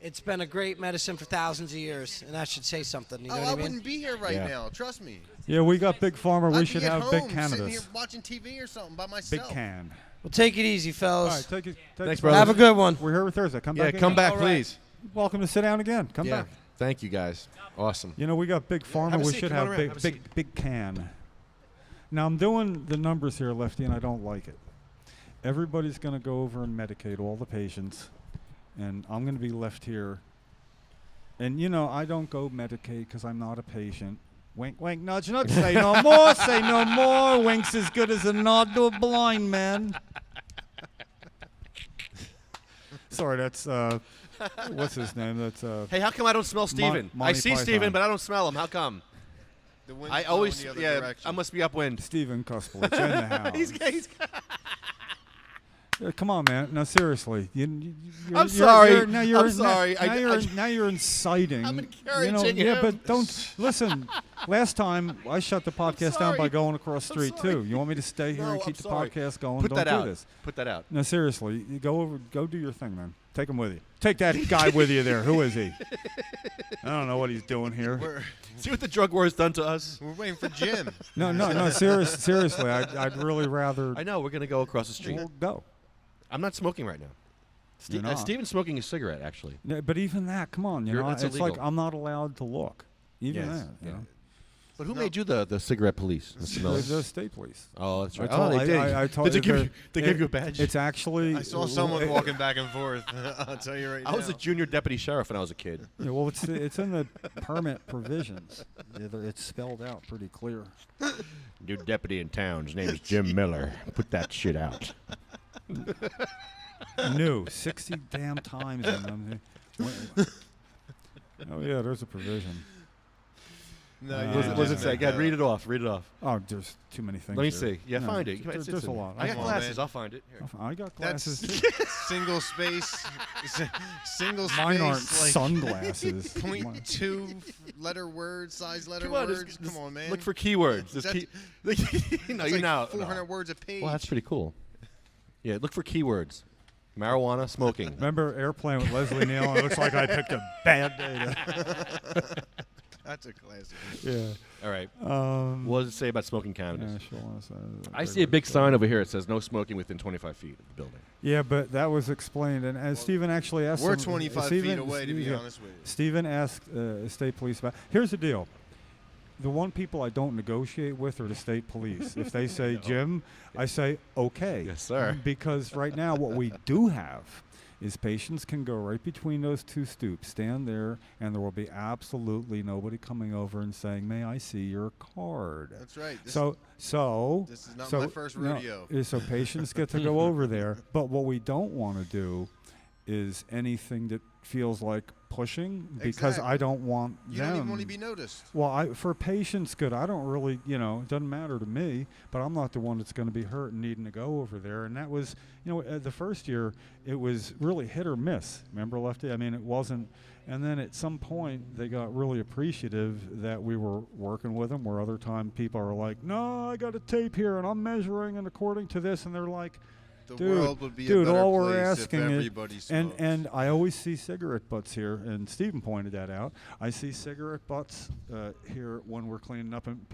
It's been a great medicine for thousands of years, and that should say something. You know Oh, what I I mean? wouldn't be here right Yeah. now. Trust me. Yeah, we got Big Pharma. We I'd should be at have home, Big sitting here Cannabis. watching TV or something by Big myself. Can. Well, take it easy, All fellas. right, take it. Thanks, it- brother. Have a good one. We're here every Thursday. Come Yeah, back. come again. back, All right. please. Welcome to sit down again. Come Yeah. back. Thank you, guys. Awesome. You know, we got Big Pharma. Have a We seat. should Come on have around. Have a big can. Now I'm doing the numbers here, Lefty, and I don't like it. Everybody's going to go over and medicate all the patients, and I'm going to be left here. And you know, I don't go medicate because I'm not a patient. Wink, wink, nudge, nudge. Say no more. Say no more. Wink's as good as a nod to a blind man. Sorry, that's what's his name? That's Hey, how come I don't smell Steven? I Monty see Python. Steven, but I don't smell him. How come? The wind's I blowing always, the other yeah, direction. I must be upwind. Steven Kusplich in the house. He's Come on, man. No, seriously. I'm sorry. Now you're, I'm sorry. Now you're inciting. I'm you know, encouraging yeah, him. but don't listen. Last time I shut the podcast down by sorry. going across the I'm street sorry. too. You want me to stay here No, and I'm keep the sorry. podcast going? Put Don't that do out. this. Put that out. No, seriously. You go do your thing, man. Take him with you. Take that guy with you there. Who is he? I don't know what he's doing here. We're, See what the drug war has done to us? we're waiting for Jim. No. Seriously, I'd really rather I know. We're going to go across the street. well, go. I'm not smoking right now. You're not. Steven's smoking a cigarette, actually. No, but even that, come on, you know, That's it's like illegal. I'm not allowed to look. Even Yes, that, you yeah. know. But who No. made you the cigarette police, Mr. Miller? The state police. Oh, that's right. I told- oh, they did. I told did they you give you, they gave you a badge? It's actually. I saw someone walking back and forth. I'll tell you right now. I was a junior deputy sheriff when I was a kid. Yeah, well, it's in the permit provisions. It's spelled out pretty clear. New deputy in town. His name is Jim Miller. Put that shit out. New 60 damn times in them. Oh yeah, there's a provision. No, What you does it- just what does it made say? that read up. it off. Read it off. Oh, there's too many things. Let me here. see. Yeah, No, find it. There's a lot. I got Come on, glasses. man. I'll find it. Here. I got That's glasses too. single space. Single space. Mine aren't like sunglasses. Point two letter word, size letter Come on, words. just Come on, man. Look for keywords. Just That's- no, It's you like know. 400 words a page. Well, that's pretty cool. Yeah, look for keywords. Marijuana, smoking. Remember Airplane with Leslie Neal? It looks like I picked a bad day. That's a classic. Yeah. All right. What What does it say about smoking cannabis? I see a regular big stuff. sign over here. It says no smoking within 25 feet of the building. Yeah, but that was explained, and as Stephen actually asked, We're some- 25 Stephen- feet away, to be yeah, honest with you. Stephen asked state police about. Here's the deal: the one people I don't negotiate with are the state police. If they say Jim, I say okay. Yes, sir. Because right now, what we do have is patients can go right between those two stoops, stand there, and there will be absolutely nobody coming over and saying, "May I see your card?" That's right. This, So this is not so my first no, rodeo. so patients get to go over there. But what we don't want to do is anything that feels like pushing, because I Exactly. don't want You them. don't even want to be noticed. Well, for patients, good. I don't really, it doesn't matter to me, but I'm not the one that's going to be hurt and needing to go over there. And that was, the first year, it was really hit or miss. Remember, Lefty? I mean, it wasn't. And then at some point, they got really appreciative that we were working with them, where other time people are like, no, I got a tape here, and I'm measuring, and according to this, and they're like, The Dude, world would be a dude, better all we're place asking if is, everybody smoked. and I always see cigarette butts here, and Stephen pointed that out. I see cigarette butts here when we're cleaning up, and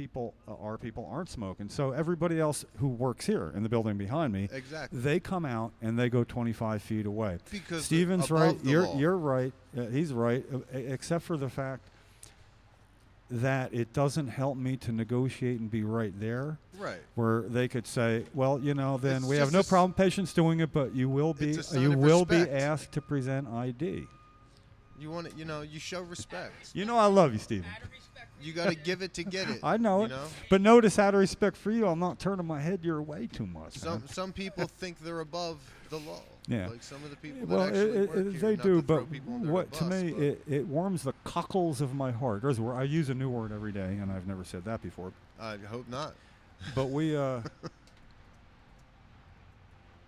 our people aren't smoking. So everybody else who works here in the building behind me, Exactly. they come out and they go 25 feet away. Because Stephen's above right. the You're law. you're right. He's right, except for the fact that it doesn't help me to negotiate and be right there. Right. Where they could say, well, then It's we have just no a s- problem patients doing it, but you will be It's a sign you of will be respect. asked to present ID. You want it, you show respect. I love you, Stephen. You got to give it to get it. I know you it. know? But notice, out of respect for you, I'm not turning my head your way too much. man. Some people think they're above the law. Yeah. Like some of the people Well, that actually work here, they not do, to throw but people under what the to bus, me but it warms the cockles of my heart. There's a word, I use a new word every day, and I've never said that before. I hope not. But we, I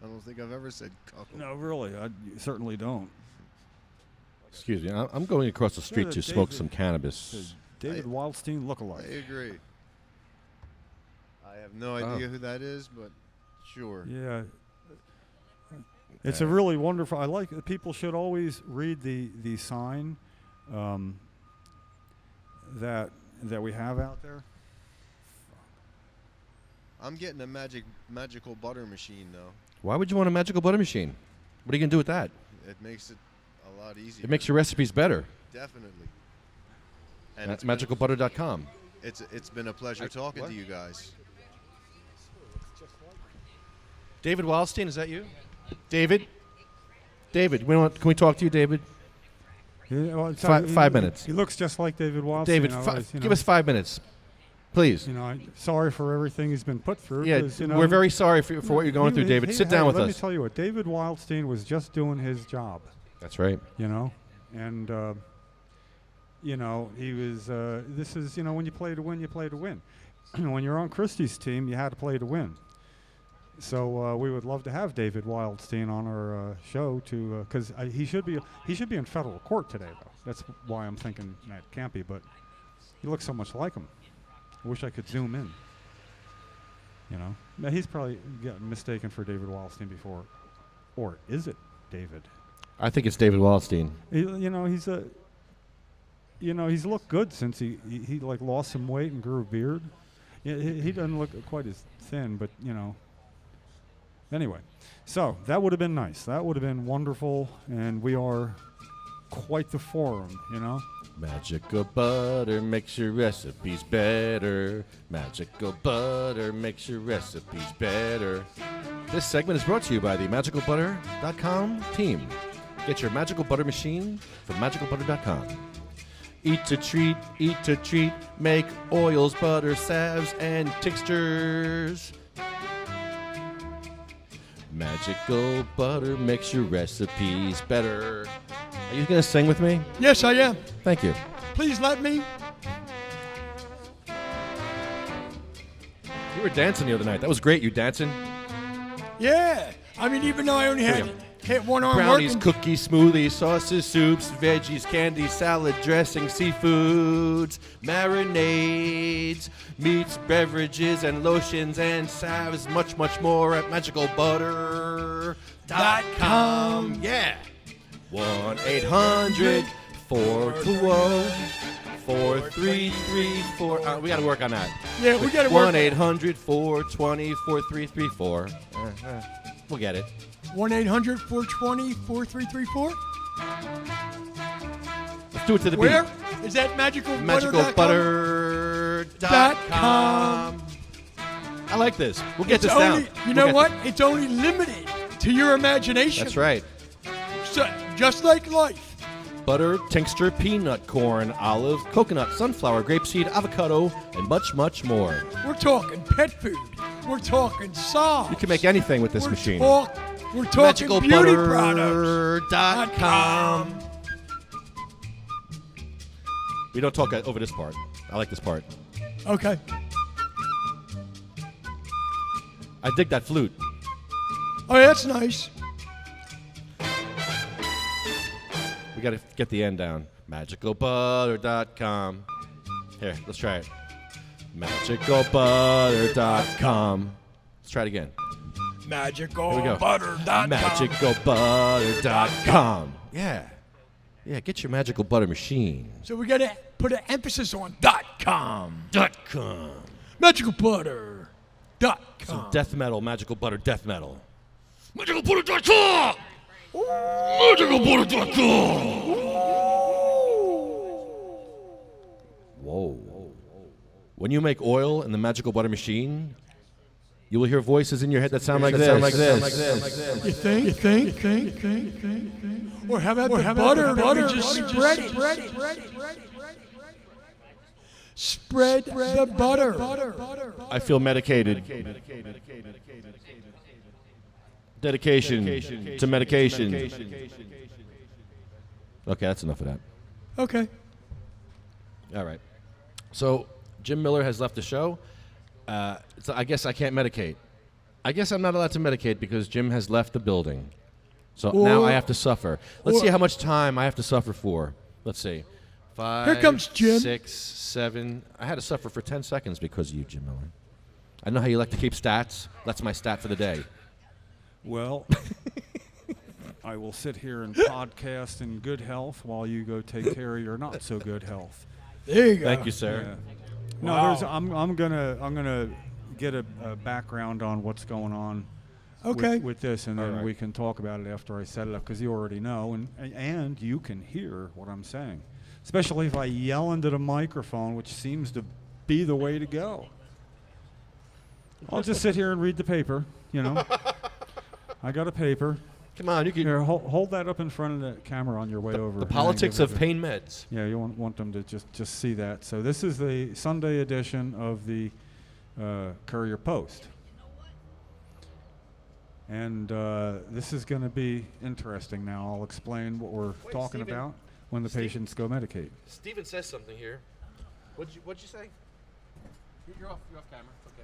don't think I've ever said cockle. no, really, I certainly don't. Excuse me. I'm going across the street Yeah, to smoke David- some cannabis. David Wildstein I lookalike. agree. I have no idea who that is, but sure. Yeah. It's a really wonderful. I like people should always read the sign that we have out there. I'm getting a magical butter machine though. Why would you want a magical butter machine? What are you going to do with that? It makes it a lot easier. It makes your recipes better. Definitely. And That's it's been- magicalbutter.com. It's been a pleasure talking to you guys. David Wildstein, is that you? David? David, can we talk to you, David? Yeah, well, Five minutes. He looks just like David Wildstein. David, give us 5 minutes, please. Sorry for everything he's been put through. Yeah, 'cause, we're very sorry for what you're going through, David. Sit down with let me us. tell you what, David Wildstein was just doing his job. That's right. And he was. This is when you play to win, you play to win. When you're on Christie's team, you had to play to win. So we would love to have David Wildstein on our show because he should be in federal court today though. That's why I'm thinking that can't be. But he looks so much like him. I wish I could zoom in. Now, he's probably gotten mistaken for David Wildstein before, or is it David? I think it's David Wildstein. He's looked good since he like lost some weight and grew a beard. Yeah, he doesn't look quite as thin, but Anyway, so that would have been nice. That would have been wonderful, and we are quite the forum, Magical butter makes your recipes better. Magical butter makes your recipes better. This segment is brought to you by the magicalbutter.com team. Get your magical butter machine from magicalbutter.com. Eat to treat, make oils, butter, salves, and tinctures. Magical butter makes your recipes better. Are you going to sing with me? Yes, I am. Thank you. Please let me. You were dancing the other night. That was great, you dancing. Yeah. I mean, even though I only had one arm Brownies, working. cookies, smoothies, sauces, soups, veggies, candy, salad, dressing, seafoods, marinades, meats, beverages, and lotions, and salves, much, much more at magicalbutter.com. Yeah. 1-800-420-4334. We got to work on that. Yeah, we got to work. 1-800-420-4334. We'll get it. 1-800-420-4334. Let's do it to the Where? beat. Is that magicalbutter.com? Magicalbutter.com. I like this. We'll get this down. You know what? It's only limited to your imagination. That's right. So, just like life. Butter, tincture, peanut, corn, olive, coconut, sunflower, grapeseed, avocado, and much, much more. We're talking pet food. We're talking sauce. You can make anything with this machine. We're talking beauty products. Magicalbutter.com. We don't talk over this part. I like this part. Okay. I dig that flute. Oh, that's nice. We got to get the end down. Magicalbutter.com. Here, let's try it. Magicalbutter.com. Let's try it again. MagicalButter.com. MagicalButter.com. Yeah. Yeah, get your magical butter machine. So we got to put an emphasis on .com. .com. MagicalButter.com. Some death metal, magical butter death metal. MagicalButter.com. MagicalButter.com. Whoa. When you make oil in the magical butter machine, you will hear voices in your head that sound like this. You think? Or how about the butter? Just spread it. Spread the butter. I feel medicated. Dedication to medication. Okay, that's enough of that. Okay. All right. So Jim Miller has left the show. So I guess I can't medicate. I guess I'm not allowed to medicate because Jim has left the building. So now I have to suffer. Let's see how much time I have to suffer for. Let's see. 5, Here comes Jim. 6, 7. I had to suffer for 10 seconds because of you, Jim Miller. I know how you like to keep stats. That's my stat for the day. Well, I will sit here and podcast in good health while you go take care of your not so good health. There you go. Thank you, sir. Yeah. No, Wow. I'm gonna get a background on what's going on. Okay. With this, and then All right. we can talk about it after I set it up because you already know, and you can hear what I'm saying, especially if I yell into the microphone, which seems to be the way to go. I'll just sit here and read the paper, you know. I got a paper. Come on, you can. Here, hold that up in front of the camera on your way over. The and then politics give of it pain meds. Yeah, you want them to just see that. So this is the Sunday edition of the Courier Post. And this is going to be interesting now. I'll explain what we're talking Stephen. about when the patients go medicate. Steven says something here. What'd you say? You're off camera. It's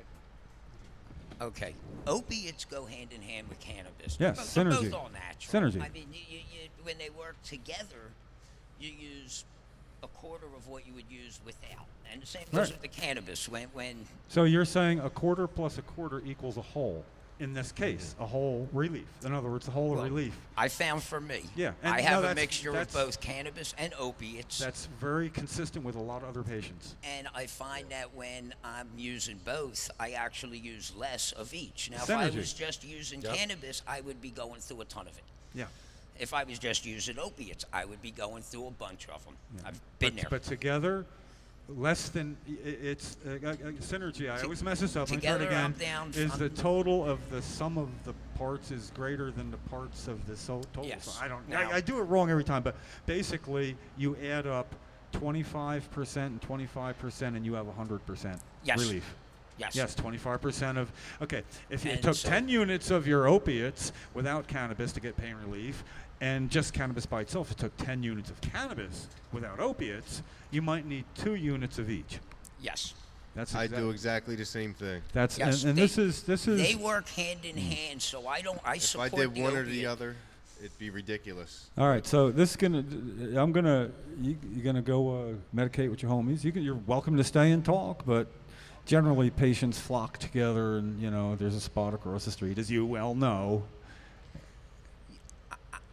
okay. Okay. Opiates go hand in hand with cannabis. Yes, They're synergy. both all natural. Synergy. I mean, you, when they work together, you use a quarter of what you would use without. And the same goes Right. with the cannabis. When So you're saying a quarter plus a quarter equals a whole. In this case, a whole relief. In other words, a whole Well, relief. I found for me, Yeah, and I no, have a that's- mixture of that's- both cannabis and opiates. That's very consistent with a lot of other patients. And I find that when I'm using both, I actually use less of each. Now, if I Synergy. was just using cannabis, I would be going through a ton of it. Yeah. If I was just using opiates, I would be going through a bunch of them. I've been there. But together, less than it's synergy. I always mess this up. Let me try it together, I'm again. down Is from- the total of the sum of the parts is greater than the parts of the total? Yes. So I don't. Now- I do it wrong every time. But basically, you add up 25% and 25%, and you have 100% Yes. relief. Yes. Yes, 25% of. Okay, if you And took so- 10 units of your opiates without cannabis to get pain relief, and just cannabis by itself, it took 10 units of cannabis without opiates, you might need 2 units of each. Yes. That's I do exactly the same thing. That's Yes, and they- this is They work hand in hand, so I If support I did the one or the opiate. other, it'd be ridiculous. all right. So this is gonna. I'm gonna. You're gonna go medicate with your homies. You're welcome to stay and talk, but generally patients flock together, and there's a spot across the street, as you well know.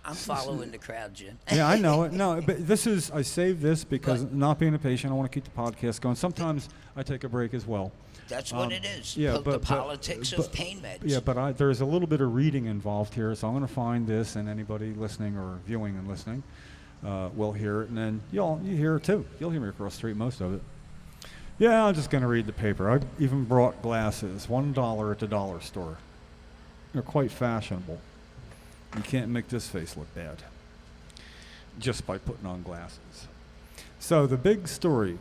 I'm following the crowd, Jim. Yeah, I know it. No, but I saved this because not being a patient, I want to keep the podcast going. Sometimes I take a break as well. That's what it is. Yeah, the but politics of pain meds. Yeah, but there's a little bit of reading involved here, so I'm going to find this, and anybody listening or viewing and listening will hear it, and then you hear it too. You'll hear me across the street, most of it. Yeah, I'm just going to read the paper. I even brought glasses, $1 at the dollar store. They're quite fashionable. You can't make this face look bad just by putting on glasses. So the big story,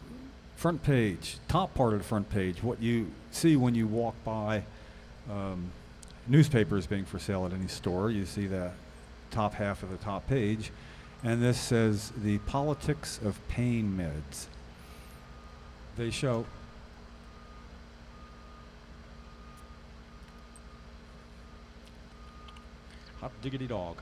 front page, top part of the front page, what you see when you walk by newspapers being for sale at any store, you see that top half of the top page, and this says the politics of pain meds. They show hot diggity dog.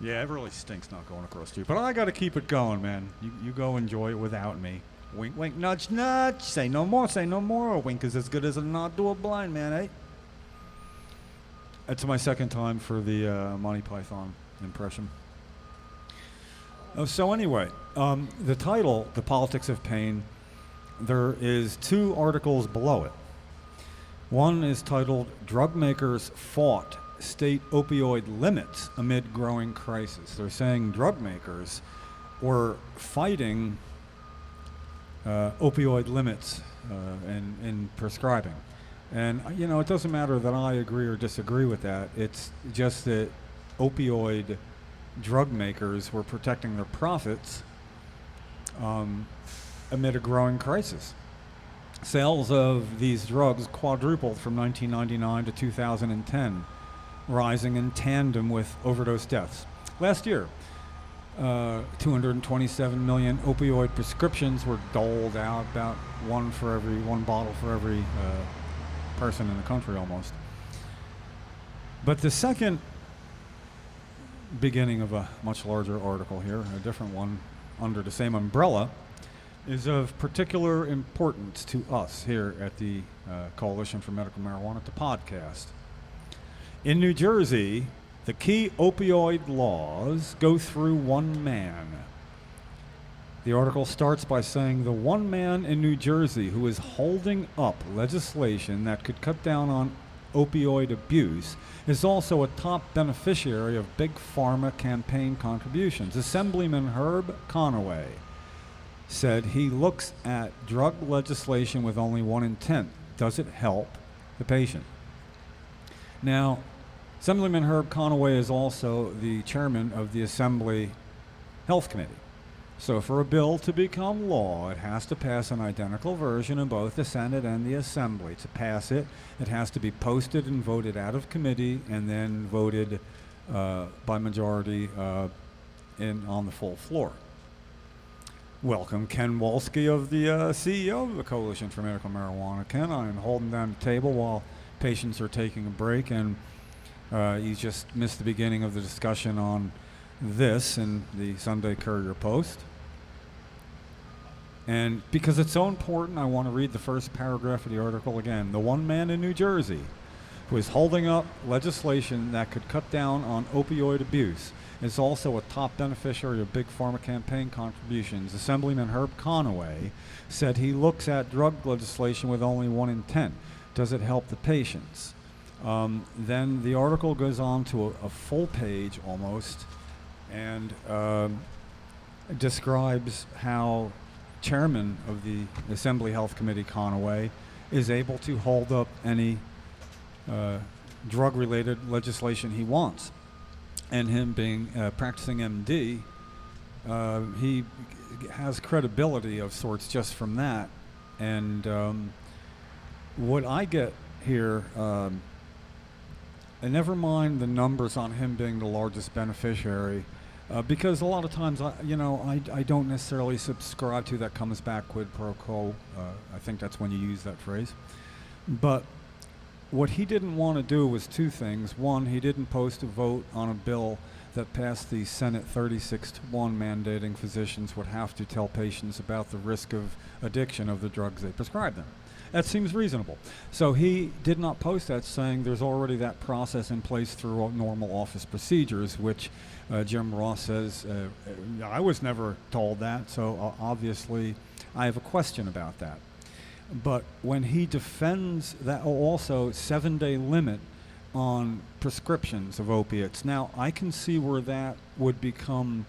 Yeah, it really stinks not going across the street. But I got to keep it going, man. You go enjoy it without me. Wink, wink, nudge, nudge. Say no more, say no more. A wink is as good as a nod to a blind man, eh? It's my second time for the Monty Python impression. So anyway, the title, The Politics of Pain, there is 2 articles below it. One is titled, Drug Makers Fought State Opioid Limits Amid Growing Crisis. They're saying drug makers were fighting opioid limits in prescribing. And, it doesn't matter that I agree or disagree with that. It's just that opioid drug makers were protecting their profits amid a growing crisis. Sales of these drugs quadrupled from 1999 to 2010, rising in tandem with overdose deaths. Last year, 227 million opioid prescriptions were doled out, about one bottle for every person in the country almost. But the second beginning of a much larger article here, a different one under the same umbrella, is of particular importance to us here at the Coalition for Medical Marijuana, the podcast. In New Jersey, the key opioid laws go through one man. The article starts by saying the one man in New Jersey who is holding up legislation that could cut down on opioid abuse is also a top beneficiary of big pharma campaign contributions. Assemblyman Herb Conaway said he looks at drug legislation with only one intent. Does it help the patient? Now, Assemblyman Herb Conaway is also the chairman of the Assembly Health Committee. So for a bill to become law, it has to pass an identical version in both the Senate and the Assembly. To pass it, it has to be posted and voted out of committee and then voted by majority on the full floor. Welcome, Ken Wolski, of the CEO of the Coalition for Medical Marijuana. Ken, I'm holding down the table while patients are taking a break, and you just missed the beginning of the discussion on this in the Sunday Courier Post. And because it's so important, I want to read the first paragraph of the article again. The one man in New Jersey who is holding up legislation that could cut down on opioid abuse is also a top beneficiary of big pharma campaign contributions. Assemblyman Herb Conaway said he looks at drug legislation with only one intent. Does it help the patients? Then the article goes on to a full page almost and describes how chairman of the Assembly Health Committee, Conaway, is able to hold up any drug-related legislation he wants. And him being practicing MD, he has credibility of sorts just from that. And what I get here, and never mind the numbers on him being the largest beneficiary, because a lot of times, I don't necessarily subscribe to that comes back quid pro quo. I think that's when you use that phrase. But what he didn't want to do was two things. One, he didn't post a vote on a bill that passed the Senate 36-1, mandating physicians would have to tell patients about the risk of addiction of the drugs they prescribe them. That seems reasonable. So he did not post that, saying there's already that process in place through normal office procedures, which Jim Ross says, I was never told that, so obviously I have a question about that. But when he defends that also 7-day limit on prescriptions of opiates, now I can see where that would become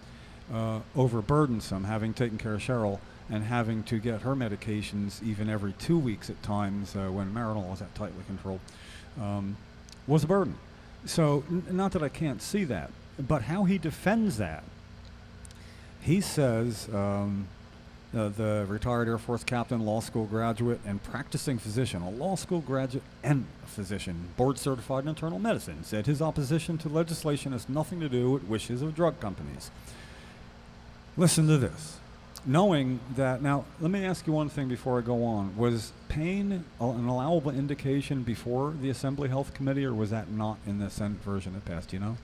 overburdensome, having taken care of Cheryl and having to get her medications even every 2 weeks at times when Marinol was that tightly controlled, was a burden. So not that I can't see that, but how he defends that, he says the retired Air Force captain, law school graduate, and practicing physician, a law school graduate and a physician, board certified in internal medicine, said his opposition to legislation has nothing to do with wishes of drug companies. Listen to this. Knowing that, now let me ask you one thing before I go on. Was pain an allowable indication before the Assembly Health Committee, or was that not in the Senate version that passed, you know?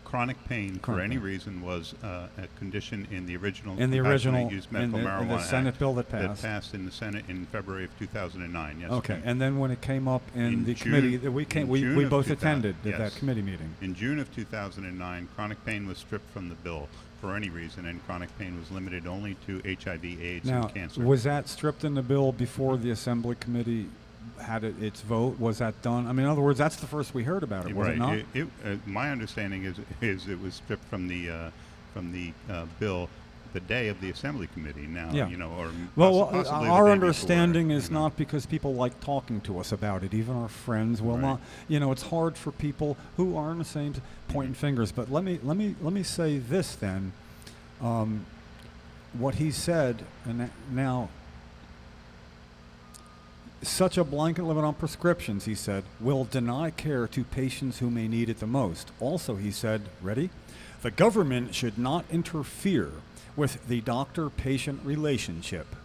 chronic pain for Chronic any pain. reason was a condition in the original In the original, Compassionate Use Medical in the Marijuana Senate Act bill that passed. in the Senate in February of 2009. Yes. Okay, Tim. and then when it came up in the June- committee, that we in June we of both 2000 attended yes. that committee meeting. In June of 2009, chronic pain was stripped from the bill for any reason, and chronic pain was limited only to HIV, AIDS, Now, and cancer. was that stripped in the bill before the Assembly Committee had its vote? Was that done? I mean, in other words, that's the first we heard about it, was it not? My understanding is it was stripped from the bill the day of the Assembly Committee. Now, Yeah. or Well, possibly the our day understanding before, is not because people like talking to us about it. Even our friends will Right. not. It's hard for people who are in the same pointing fingers. But let me say this then. What he said, and now, such a blanket limit on prescriptions, he said, will deny care to patients who may need it the most. Also, he said, ready? The government should not interfere with the doctor-patient relationship.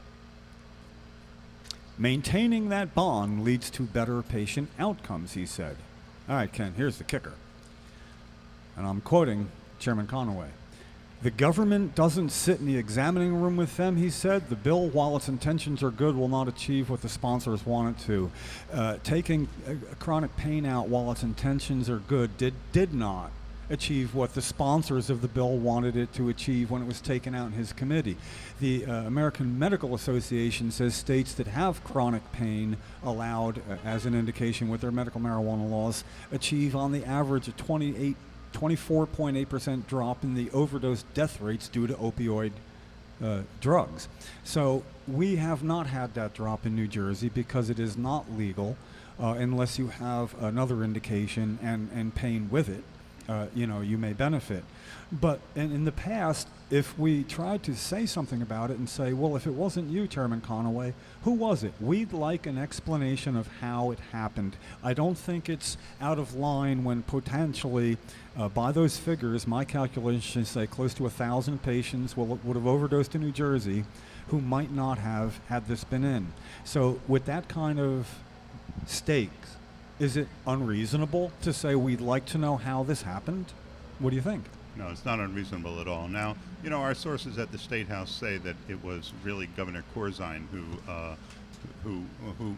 Maintaining that bond leads to better patient outcomes, he said. All right, Ken, here's the kicker. And I'm quoting Chairman Conaway. The government doesn't sit in the examining room with them, he said. The bill, while its intentions are good, will not achieve what the sponsors want it to. Taking chronic pain out while its intentions are good did not achieve what the sponsors of the bill wanted it to achieve when it was taken out in his committee. The American Medical Association says states that have chronic pain allowed as an indication with their medical marijuana laws achieve on the average a 24.8% drop in the overdose death rates due to opioid drugs. So we have not had that drop in New Jersey because it is not legal unless you have another indication and pain with it. You may benefit. But in the past, if we tried to say something about it and say, well, if it wasn't you, Chairman Conaway, who was it? We'd like an explanation of how it happened. I don't think it's out of line when potentially, by those figures, my calculations say close to 1,000 patients would have overdosed in New Jersey who might not have had this been in. So with that kind of stakes, is it unreasonable to say we'd like to know how this happened? What do you think? No, it's not unreasonable at all. Now, our sources at the State House say that it was really Governor Corzine who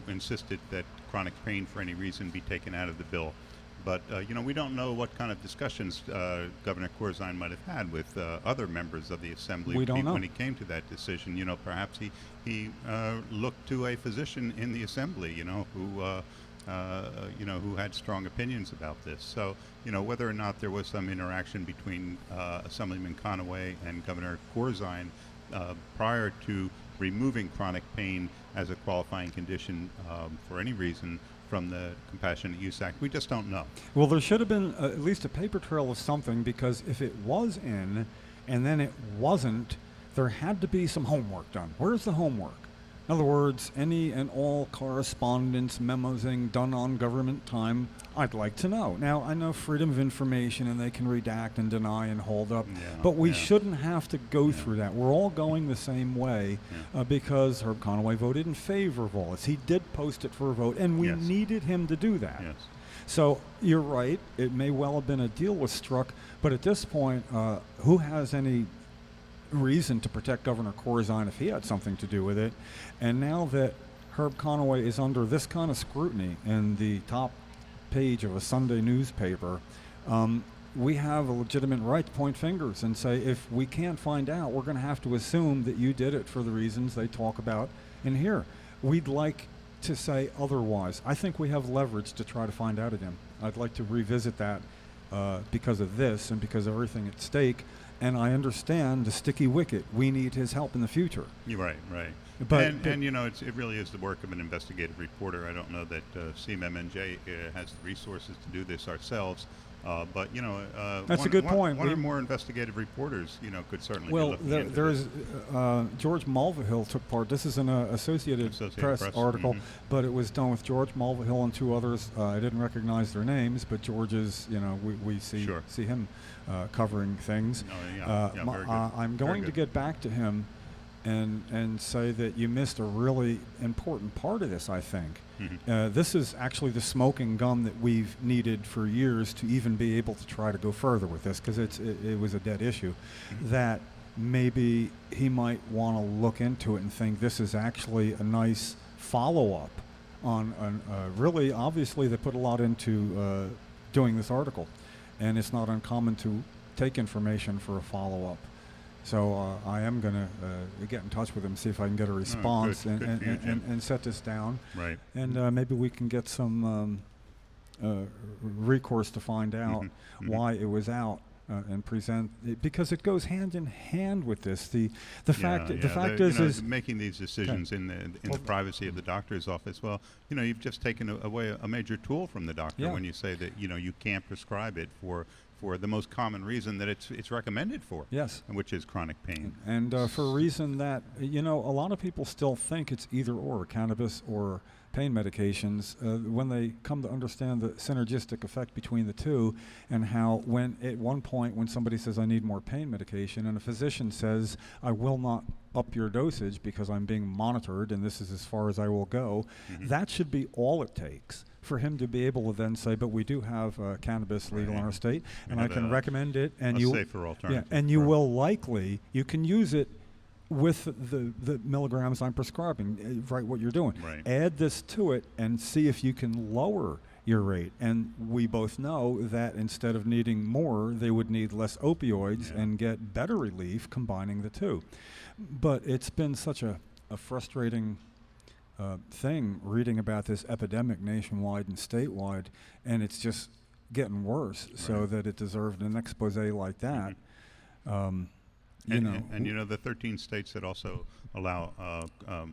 insisted that chronic pain for any reason be taken out of the bill. But we don't know what kind of discussions Governor Corzine might have had with other members of the Assembly We don't know. when he came to that decision. Perhaps he looked to a physician in the Assembly, who had strong opinions about this. So, whether or not there was some interaction between Assemblyman Conaway and Governor Corzine prior to removing chronic pain as a qualifying condition for any reason from the Compassionate Use Act, we just don't know. Well, there should have been at least a paper trail of something, because if it was in and then it wasn't, there had to be some homework done. Where's the homework? In other words, any and all correspondence, memosing done on government time, I'd like to know. Now, I know freedom of information and they can redact and deny and hold up, but we shouldn't have to go through that. We're all going the same way because Herb Conaway voted in favor of all this. He did post it for a vote, and we needed him to do that. Yes. So you're right. It may well have been a deal was struck, but at this point, who has any reason to protect Governor Corzine if he had something to do with it? And now that Herb Conaway is under this kind of scrutiny in the top page of a Sunday newspaper, we have a legitimate right to point fingers and say, if we can't find out, we're going to have to assume that you did it for the reasons they talk about in here. We'd like to say otherwise. I think we have leverage to try to find out again. I'd like to revisit that because of this and because of everything at stake. And I understand the sticky wicket. We need his help in the future. You're right. But it really is the work of an investigative reporter. I don't know that CMMNJ has the resources to do this ourselves. But that's a good point. One or more investigative reporters, could certainly be well, looking into there's this. George Mulvihill took part. This is an Associated Press article, but it was done with George Mulvihill and two others. I didn't recognize their names, but George's, we see him covering things. Very good. I'm going to get back to him and say that you missed a really important part of this, I think. This is actually the smoking gun that we've needed for years to even be able to try to go further with this, because it was a dead issue. That maybe he might want to look into it and think this is actually a nice follow-up on really, obviously they put a lot into doing this article, and it's not uncommon to take information for a follow-up. So I am going to get in touch with him, see if I can get a response, good for you, Jim. and set this down. Right. And maybe we can get some recourse to find out why it was out and present it, because it goes hand in hand with this. The fact is making these decisions in the privacy of the doctor's office. Well, you've just taken away a major tool from the doctor when you say that you can't prescribe it for the most common reason that it's recommended for. Yes. Which is chronic pain. And for a reason that, a lot of people still think it's either or, cannabis or pain medications, when they come to understand the synergistic effect between the two, and how when at one point when somebody says, I need more pain medication, and a physician says, I will not up your dosage because I'm being monitored and this is as far as I will go, that should be all it takes for him to be able to then say, but we do have cannabis legal in our state, and I can recommend it, and safer alternative. Yeah, and you will likely, you can use it with the milligrams I'm prescribing, right, what you're doing. Right. Add this to it and see if you can lower your rate. And we both know that instead of needing more, they would need less opioids and get better relief combining the two. But it's been such a frustrating thing reading about this epidemic nationwide and statewide, and it's just getting worse, so that it deserved an expose like that. The 13 states that also allow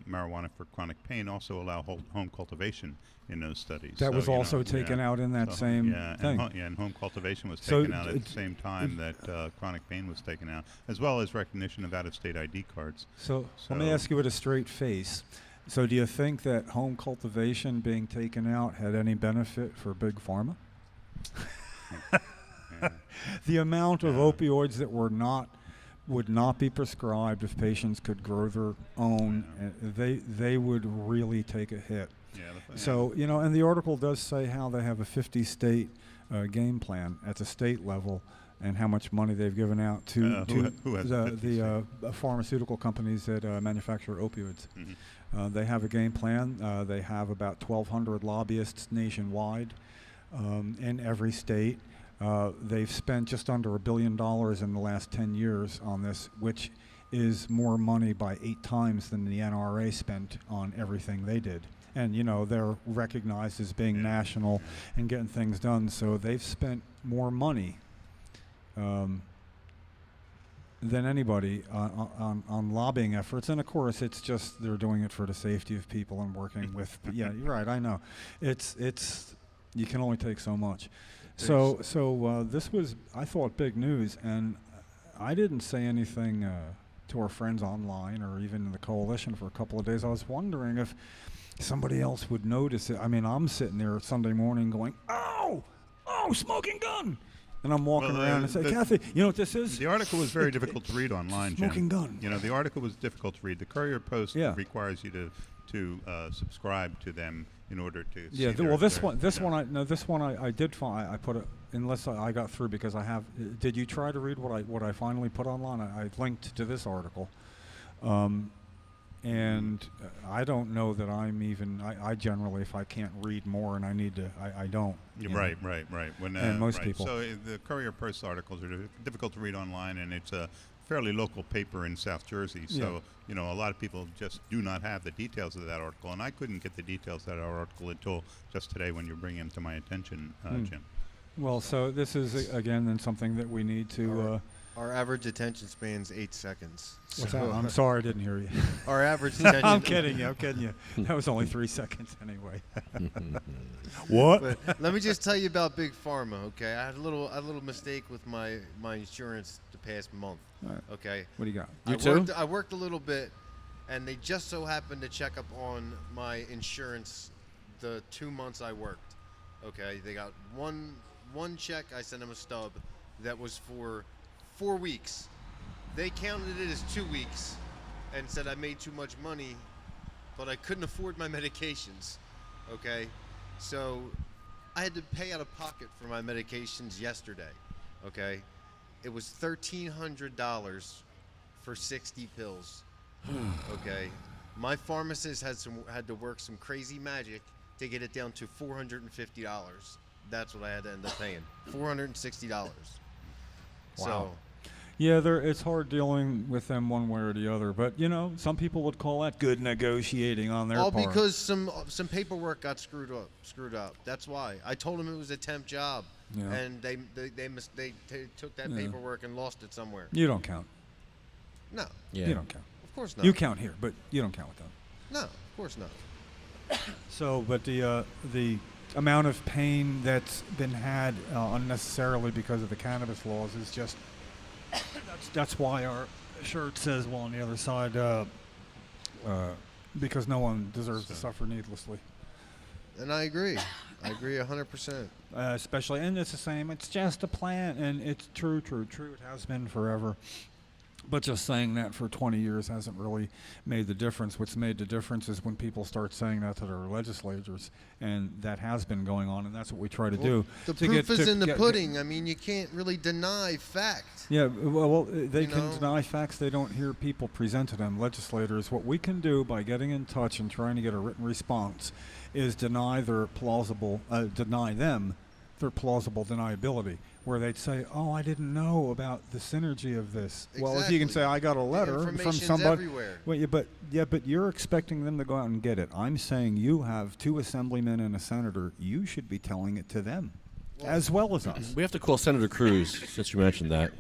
marijuana for chronic pain also allow home cultivation in those studies. That was also taken out in that same thing. And home cultivation was taken out at the same time that chronic pain was taken out, as well as recognition of out-of-state ID cards. So let me ask you with a straight face. So do you think that home cultivation being taken out had any benefit for Big Pharma? The amount of opioids that would not be prescribed if patients could grow their own, they would really take a hit. So, and the article does say how they have a 50-state game plan at the state level, and how much money they've given out to the pharmaceutical companies that manufacture opioids. They have a game plan. They have about 1,200 lobbyists nationwide in every state. They've spent just under $1 billion in the last 10 years on this, which is more money by 8 times than the NRA spent on everything they did. And, they're recognized as being national and getting things done, so they've spent more money than anybody on lobbying efforts. And, of course, it's just they're doing it for the safety of people and working with... Yeah, you're right, I know. It's you can only take so much. So this was, I thought, big news, and I didn't say anything to our friends online or even in the coalition for a couple of days. I was wondering if somebody else would notice it. I mean, I'm sitting there Sunday morning going, oh, smoking gun! And I'm walking around and say, Kathy, you know what this is? The article was very difficult to read online, Jim. Smoking gun. The article was difficult to read. The Courier Post requires you to subscribe to them in order to see this one I did find. I put it, unless I got through, because I have. Did you try to read what I finally put online? I linked to this article, and I don't know that I'm even. I generally, if I can't read more and I need to, I don't. Right. When, and most people. So the Courier Post articles are difficult to read online, and it's a fairly local paper in South Jersey. So a lot of people just do not have the details of that article, and I couldn't get the details of that article until just today when you're bringing them to my attention, Jim. Well, so this is again then something that we need to. Our average attention span's 8 seconds. What's that? I'm sorry, I didn't hear you. Our average attention. I'm kidding you. That was only 3 seconds anyway. What? But let me just tell you about Big Pharma. Okay, I had a little mistake with my insurance the past month. All right. Okay. What do you got? I worked a little bit, and they just so happened to check up on my insurance the 2 months I worked. Okay, they got one check. I sent them a stub that was for 4 weeks. They counted it as 2 weeks, and said I made too much money, but I couldn't afford my medications. Okay, so I had to pay out of pocket for my medications yesterday. Okay, it was $1,300 for 60 pills. Okay, my pharmacist had to work some crazy magic to get it down to $450. That's what I had to end up paying. $460. Wow. So, Yeah, it's hard dealing with them one way or the other. But, some people would call that good negotiating on their all part. because some paperwork got screwed up. That's why. I told them it was a temp job, Yeah. and they took that paperwork and lost it somewhere. You don't count. No, Yeah. You don't count. of course not. You count here, but you don't count with them. No, of course not. So, but the amount of pain that's been had unnecessarily because of the cannabis laws is just that's why our shirt says, well, on the other side, because no one deserves to suffer needlessly. And I agree. I agree 100%. Especially, and it's the same. It's just a plant, and it's true. It has been forever. But just saying that for 20 years hasn't really made the difference. What's made the difference is when people start saying that to their legislators, and that has been going on, and that's what we try to do. The to proof get- is to in the get- pudding. I mean, you can't really deny fact. Yeah, well, they You can know? deny facts. They don't hear people present to them. Legislators, what we can do by getting in touch and trying to get a written response is deny them their plausible deniability, where they'd say, "Oh, I didn't know about the synergy of this." Well, if you can say, Exactly. "I got a letter from Information's somebody," everywhere. well, but you're expecting them to go out and get it. I'm saying you have 2 assemblymen and a senator. You should be telling it to them, as well as us. We have to call Senator Cruz, since you mentioned that.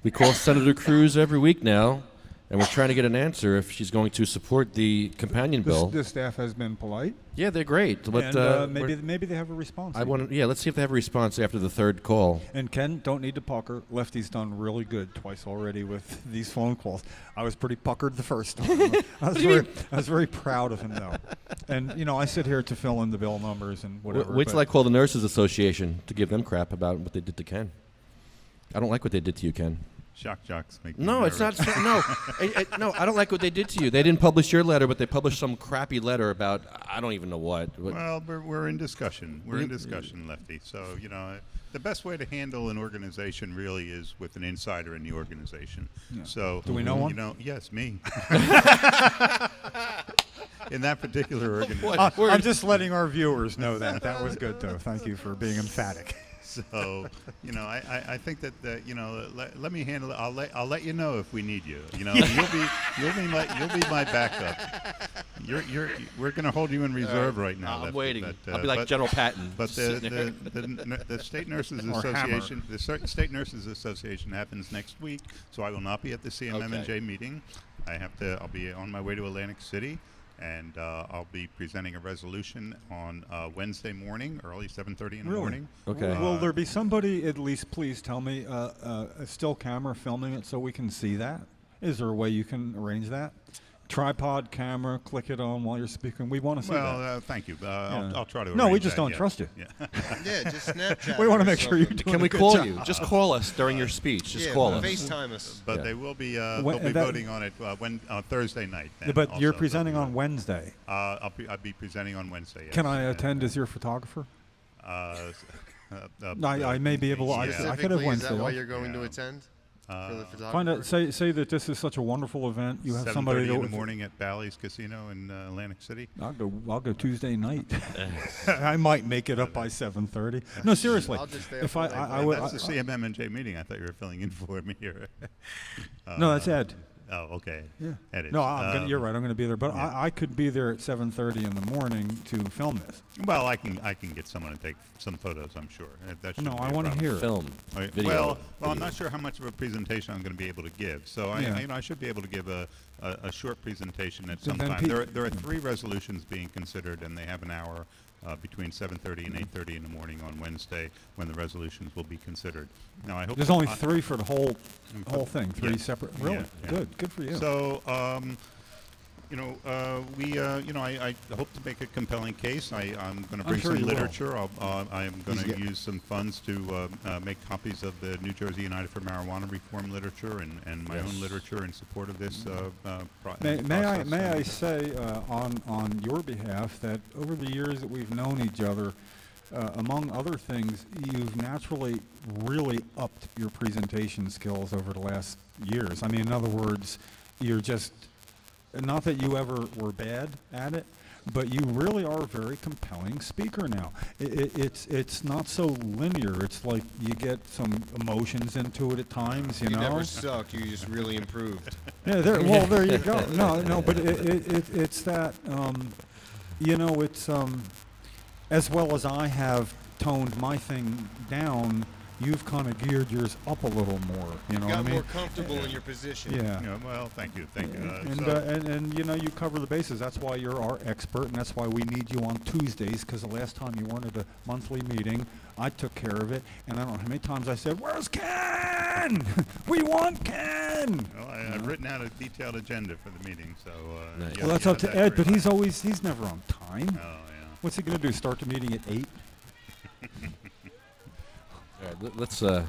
We call Senator Cruz every week now, and we're trying to get an answer if she's going to support the companion bill. The staff has been polite, Yeah, they're great. But and maybe they have a response. let's see if they have a response after the third call. And Ken, don't need to pucker. Lefty's done really good twice already with these phone calls. I was pretty puckered the first time. I was very proud of him, though. And, I sit here to fill in the bill numbers and whatever. Wait till I call the Nurses Association to give them crap about what they did to Ken. I don't like what they did to you, Ken. Shock jocks make me No, it's not. nervous. No, I don't like what they did to you. They didn't publish your letter, but they published some crappy letter about I don't even know what. Well, we're in discussion. We're in discussion, Lefty. So, the best way to handle an organization really is with an insider in the organization. Yeah. So, Do we know one? Yes, me. In that particular organization. I'm just letting our viewers know that. That was good, though. Thank you for being emphatic. So, I think that let me handle it. I'll let you know if we need you. You'll be my backup. We're going to hold you in reserve right now. I'm Lefty, waiting. but, I'll be like General Patton. But sitting there. the State Nurses Or Hammer. Association, State Nurses Association happens next week, so I will not be at the CMMJ meeting. I'll be on my way to Atlantic City. And I'll be presenting a resolution on Wednesday morning, early 7:30 in the morning. Okay. Will there be somebody, at least please tell me, a still camera filming it so we can see that? Is there a way you can arrange that? Tripod camera, click it on while you're speaking. We want to see that. Well, thank you. I'll try to. No, we arrange just that, don't yeah. trust you. Yeah. Yeah, just Snapchat. We want to or make sure you're something. doing Can we a good call job. you? Just call us during your speech. Just call us. FaceTime us. But Yeah. they will be. When- They'll be that- voting on it on Thursday night. then But you're also. presenting They'll on be Wednesday. I'll be presenting on Wednesday. Yes. Can I attend as your photographer? I may be able. I could have Specifically, Wednesday. is that why off. you're going to Yeah. attend? For the photographer? Find out. Say that this is such a wonderful event. You have somebody 7:30 to in the morning at Bally's Casino in Atlantic City. I'll go Tuesday night. I might make it up by 7:30. No, seriously. I'll just stay If up all night. I would. That's the CMMJ meeting. I thought you were filling in for me here. No, that's Ed. Oh, okay. Yeah. Ed is. No, you're right. I'm going to be there, but yeah. I could be there at 7:30 in the morning to film this. Well, I can get someone to take some photos. I'm sure. That No, shouldn't I be a want to problem. hear it. Film. Right. Video. Well, I'm Video. not sure how much of a presentation I'm going to be able to give. So Yeah. I should be able to give a short presentation at So some then time. pe- There are 3 resolutions being considered, and they have an hour between 7:30 and 8:30 in the morning on Wednesday when the resolutions will be considered. Now, I hope There's only 3 for the whole thing. 3 Yeah. separate. Really Yeah, yeah. good for you. So, I hope to make a compelling case. I'm going to bring sure some you will. literature. I am going to use some funds to make copies of the New Jersey United for Marijuana Reform literature and my own literature in support of this process. May I say on your behalf that over the years that we've known each other, among other things, you've naturally really upped your presentation skills over the last years. I mean, in other words, you're just, not that you ever were bad at it, but you really are a very compelling speaker now. It's not so linear. It's like you get some emotions into it at times, you know? never sucked. You just really improved. Yeah, there you go. No, but it's that, it's, as well as I have toned my thing down, you've kind of geared yours up a little more. You know what I Got mean? more comfortable in your position. Yeah. Well, thank you. And you cover the bases. That's why you're our expert, and that's why we need you on Tuesdays, because the last time you weren't at a monthly meeting, I took care of it, and I don't know how many times I said, "Where's Ken? We want Ken!" Well, I've written out a detailed agenda for the meeting, so... Nice. Well, that's up to Ed, but he's never on time. Oh, yeah. What's he going to do, start the meeting at 8? All right, let's Okay,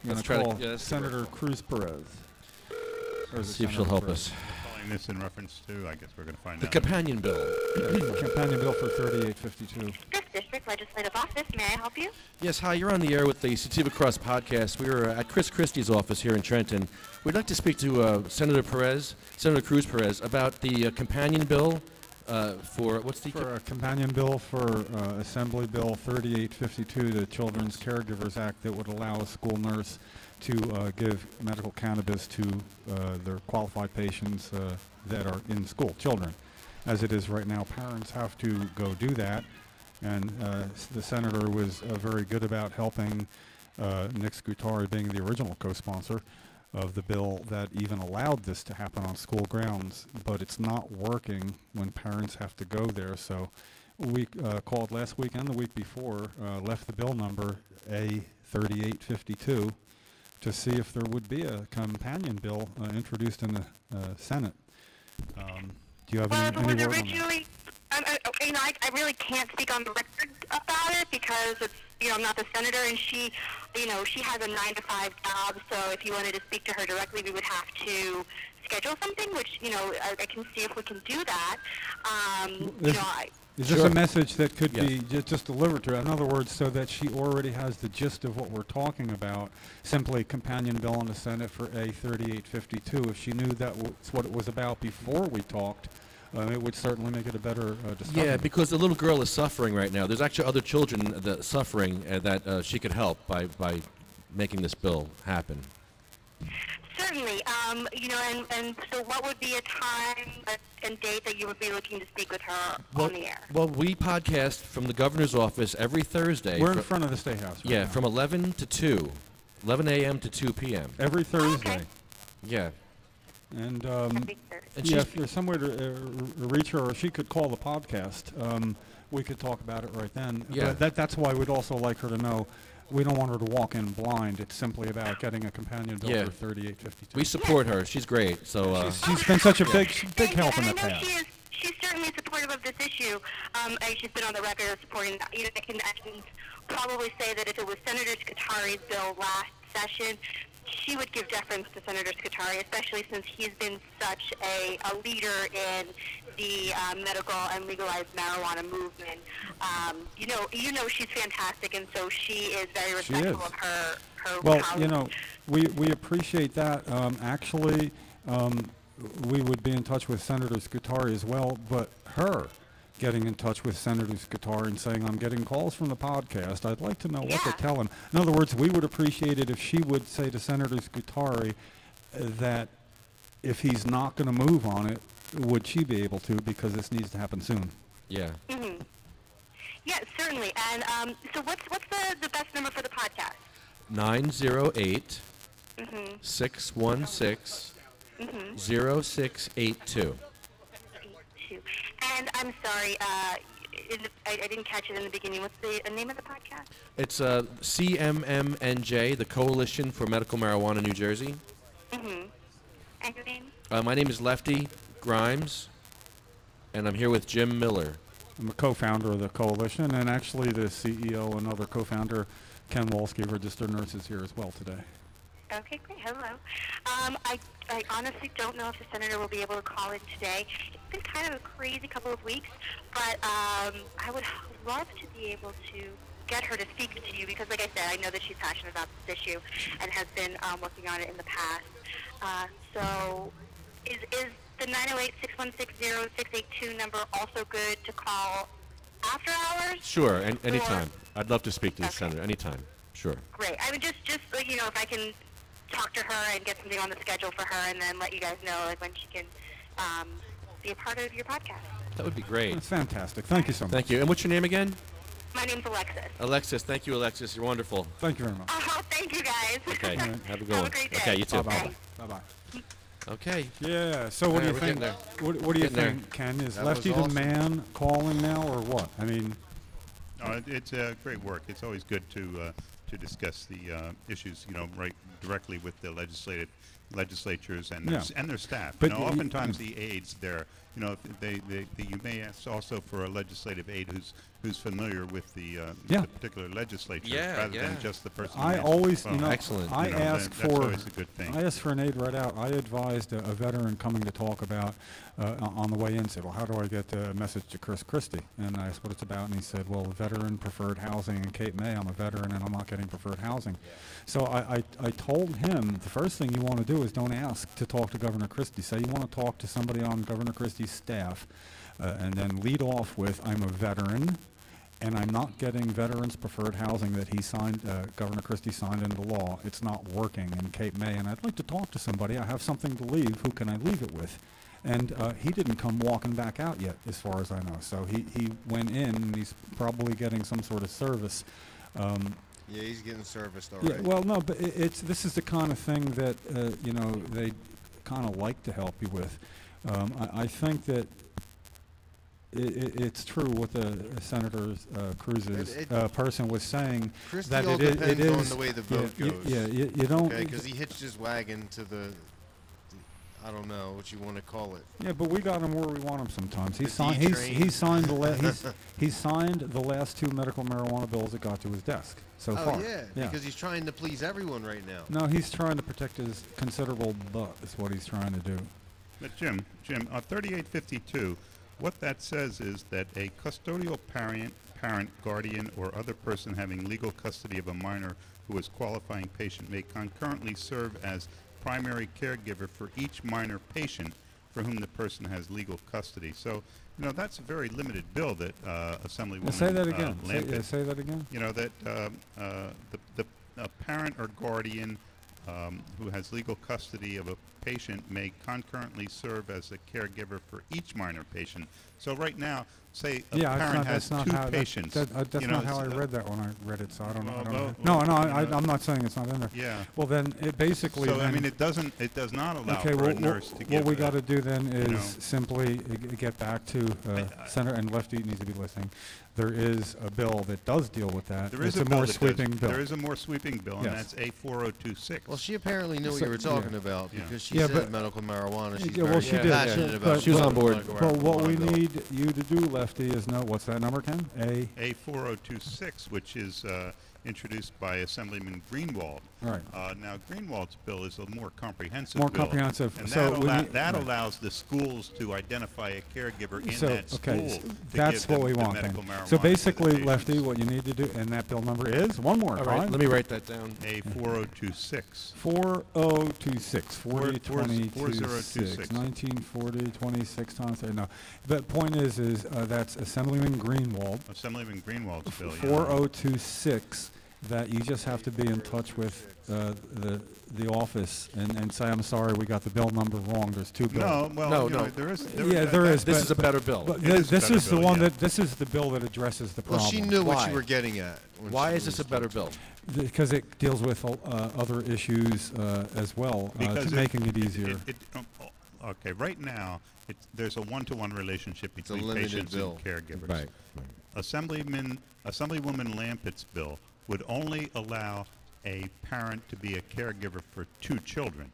you're Let's going try to to- call yeah, let's Senator Cruz Perez. Or is it see if she'll Senator help Perez? us. Calling this in reference to, I guess we're going to find The out. companion bill. Companion bill for 3852. Fifth District Legislative Office, may I help you? Yes, hi, you're on the air with the Sativa Cross podcast. We were at Chris Christie's office here in Trenton. We'd like to speak to Senator Cruz Perez, about the companion bill for, what's the... For a companion bill for Assembly Bill 3852, the Children's Caregivers Act, that would allow a school nurse to give medical cannabis to their qualified patients that are in school, children. As it is right now, parents have to go do that, and the senator was very good about helping Nick Scutari, being the original co-sponsor of the bill that even allowed this to happen on school grounds, but it's not working when parents have to go there. So we called last week and the week before, left the bill number A3852 to see if there would be a companion bill introduced in the Senate. Do you have Well, any it was word on that? originally, I really can't speak on the record about it because it's, I'm not the senator, and she has a 9-to-5 job. So if you wanted to speak to her directly, we would have to schedule something, which I can see if we can do that. Is this a message that could Yes. be just delivered to her? In other words, so that she already has the gist of what we're talking about, simply a companion bill in the Senate for A3852. If she knew that was what it was about before we talked, it would certainly make it a better discussion. Yeah, because the little girl is suffering right now. There's actually other children that suffering that she could help by making this bill happen. Certainly, and so what would be a time and date that you would be looking to speak with her on the air? Well, we podcast from the governor's office every Thursday. We're in front of the State House right Yeah, now. from 11 to 2, 11 a.m. to 2 p.m. Every Thursday. Okay. Yeah. And Every Thursday. And yeah, she's, if there's somewhere to reach her, or she could call the podcast. We could talk about it right then. Yeah. But that's why we'd also like her to know we don't want her to walk in blind. It's simply about getting a companion bill Yeah. for 3852. we support her. She's great. So She's been such a big Thank you, help in and the I know past. she's certainly supportive of this issue. And she's been on the record of supporting that. I can probably say that if it was Senator Scutari's bill last session, she would give deference to Senator Scutari, especially since he's been such a leader in the medical and legalized marijuana movement. She's fantastic, and so she is very respectful of her Well, colleagues. we appreciate that. Actually, we would be in touch with Senator Scutari as well, but her getting in touch with Senator Scutari and saying, I'm getting calls from the podcast. I'd like to know what to Yeah. tell him. In other words, we would appreciate it if she would say to Senator Scutari that if he's not going to move on it, would she be able to, because this needs to happen soon. yeah. Mm-hmm. Yeah, certainly. And so what's the best number for the podcast? 908 Mm-hmm. 616 Mm-hmm. 0682. And I'm sorry, I didn't catch it in the beginning. What's the name of the podcast? It's CMMNJ, the Coalition for Medical Marijuana New Jersey. Mm-hmm. And your name? My name is Lefty Grimes. And I'm here with Jim Miller. I'm a co-founder of the coalition, and actually the CEO and other co-founder, Ken Walsky, registered nurse, is here as well today. Okay, great. Hello. I honestly don't know if the senator will be able to call in today. It's been kind of a crazy couple of weeks, but I would love to be able to get her to speak to you because, like I said, I know that she's passionate about this issue and has been working on it in the past. So is the 908-616-0682 number also good to call after hours? Sure, and anytime. I'd love to speak to the senator anytime. Sure. Great. I would just you know, if I can talk to her and get something on the schedule for her, and then let you guys know like when she can be a part of your podcast. That would be great. That's fantastic. Thank you so much. Thank you. And what's your name again? My name's Alexis. Alexis. Thank you, Alexis. You're wonderful. Thank you very much. Oh, thank you guys. Okay. Have a good Have one. a great day. Okay, you too. Bye-bye. Bye-bye. Okay. Yeah, so what do you We're think? getting What do you Getting there. think, Ken? Is That Lefty was the awesome. man calling now, or what? I mean, It's great work. It's always good to discuss the issues, right directly with the legislatures and their staff. But Oftentimes the aides there, if you may ask also for a legislative aide who's familiar with the particular legislature rather than just the person. I who answers always, the phone. Excellent. I ask that's for. always a good thing. I asked for an aide right out. I advised a veteran coming to talk about on the way in. Said, "Well, how do I get a message to Chris Christie?" And I asked what it's about, and he said, "Well, veteran preferred housing in Cape May. I'm a veteran, and I'm not getting preferred housing." So I told him the first thing you want to do is don't ask to talk to Governor Christie. Say you want to talk to somebody on Governor Christie's staff, and then lead off with, "I'm a veteran, and I'm not getting veterans preferred housing that he signed, Governor Christie signed into law. It's not working in Cape May, and I'd like to talk to somebody. I have something to leave. Who can I leave it with?" And he didn't come walking back out yet, as far as I know. So he went in, and he's probably getting some sort of service. Yeah, he's getting serviced Yeah, already. well, no, but this is the kind of thing that they kind of like to help you with. I think that it's true what the Senator Cruz's person was saying. Christie that all it depends is on the way the vote goes. You don't. Because he hitched his wagon to the I don't know what you want to call it. Yeah, but we got him where we want him sometimes. He The signed. D-train. He signed he signed the last two medical marijuana bills that got to his desk so far. Oh yeah, because he's trying to please everyone right now. No, he's trying to protect his considerable butt. Is what he's trying to do. But Jim, 3852, what that says is that a custodial parent, guardian, or other person having legal custody of a minor who is qualifying patient may concurrently serve as primary caregiver for each minor patient for whom the person has legal custody. So, that's a very limited bill that Assemblywoman Say that again. Lampett, Say that again. that the parent or guardian who has legal custody of a patient may concurrently serve as a caregiver for each minor patient. So right now, say a parent has two patients. That's not how I read that when I read it, so I don't know. I'm not saying it's not in there. Yeah. Well, then it basically. So then, it does not allow okay, for a nurse to give. What we got to do then is know. simply get back to Senator, and Lefty needs to be listening. There is a bill that does deal with that. There is it's a more bill that sweeping does. bill. There is a more sweeping bill, and Yes. that's A4026. Well, she apparently knew what So- you were talking yeah. about Yeah. because she Yeah, said but- medical marijuana. She's Yeah, well, very she did. passionate Yeah, about. She was on board. medical But what marijuana we bill. need you to do, Lefty, is know what's that number, Ken? A4026, which is introduced by Assemblyman Greenwald. Right. Now, Greenwald's bill is a more comprehensive More bill. comprehensive. And So that, we allow- need- that right. allows the schools to identify a caregiver in So, that school. okay, to that's give what them we the want medical then. marijuana So for the basically, patients. Lefty, what you need to do, and that bill number is, one more All time. right, let me write that down. A4026. 4026, 4026, 4026. 1940, 26 times 30. No, the point is that's Assemblyman Greenwald, Assemblyman Greenwald's bill. 4026, that you just have to be in touch with the office and say, I'm sorry, we got the bill number wrong. There's two bills. No, well, No, you know, no. there is. Yeah, there is. This but- is a better bill. But It is a this better is the bill, one yeah. this is the bill that addresses the Well, problem. she knew what Why? you were getting at. when Why she is this a was better talking. bill? Because it deals with other issues as well, Because making it easier. Okay, right now, there's a one-to-one relationship a between limited patients bill. and caregivers. Right. Assemblywoman Lampett's bill would only allow a parent to be a caregiver for two children.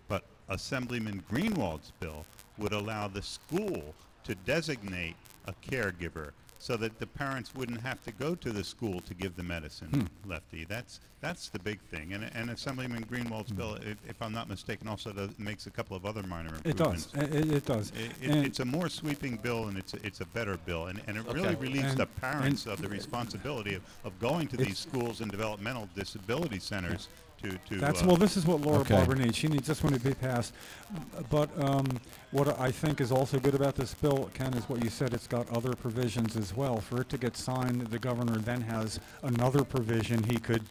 But Assemblyman Greenwald's bill would allow the school to designate a caregiver so that the parents wouldn't have to go to the school to give the medicine, Lefty. That's the big thing. And Assemblyman Greenwald's bill, if I'm not mistaken, also makes a couple of other minor improvements. It does. It's a more sweeping bill, and it's a better bill, and it really relieves the parents of the responsibility of going to these schools and developmental disability centers well, this is what Laura Okay. Barber needs. She needs this one to be passed. But what I think is also good about this bill, Ken, is what you said. It's got other provisions as well. For it to get signed, the governor then has another provision he could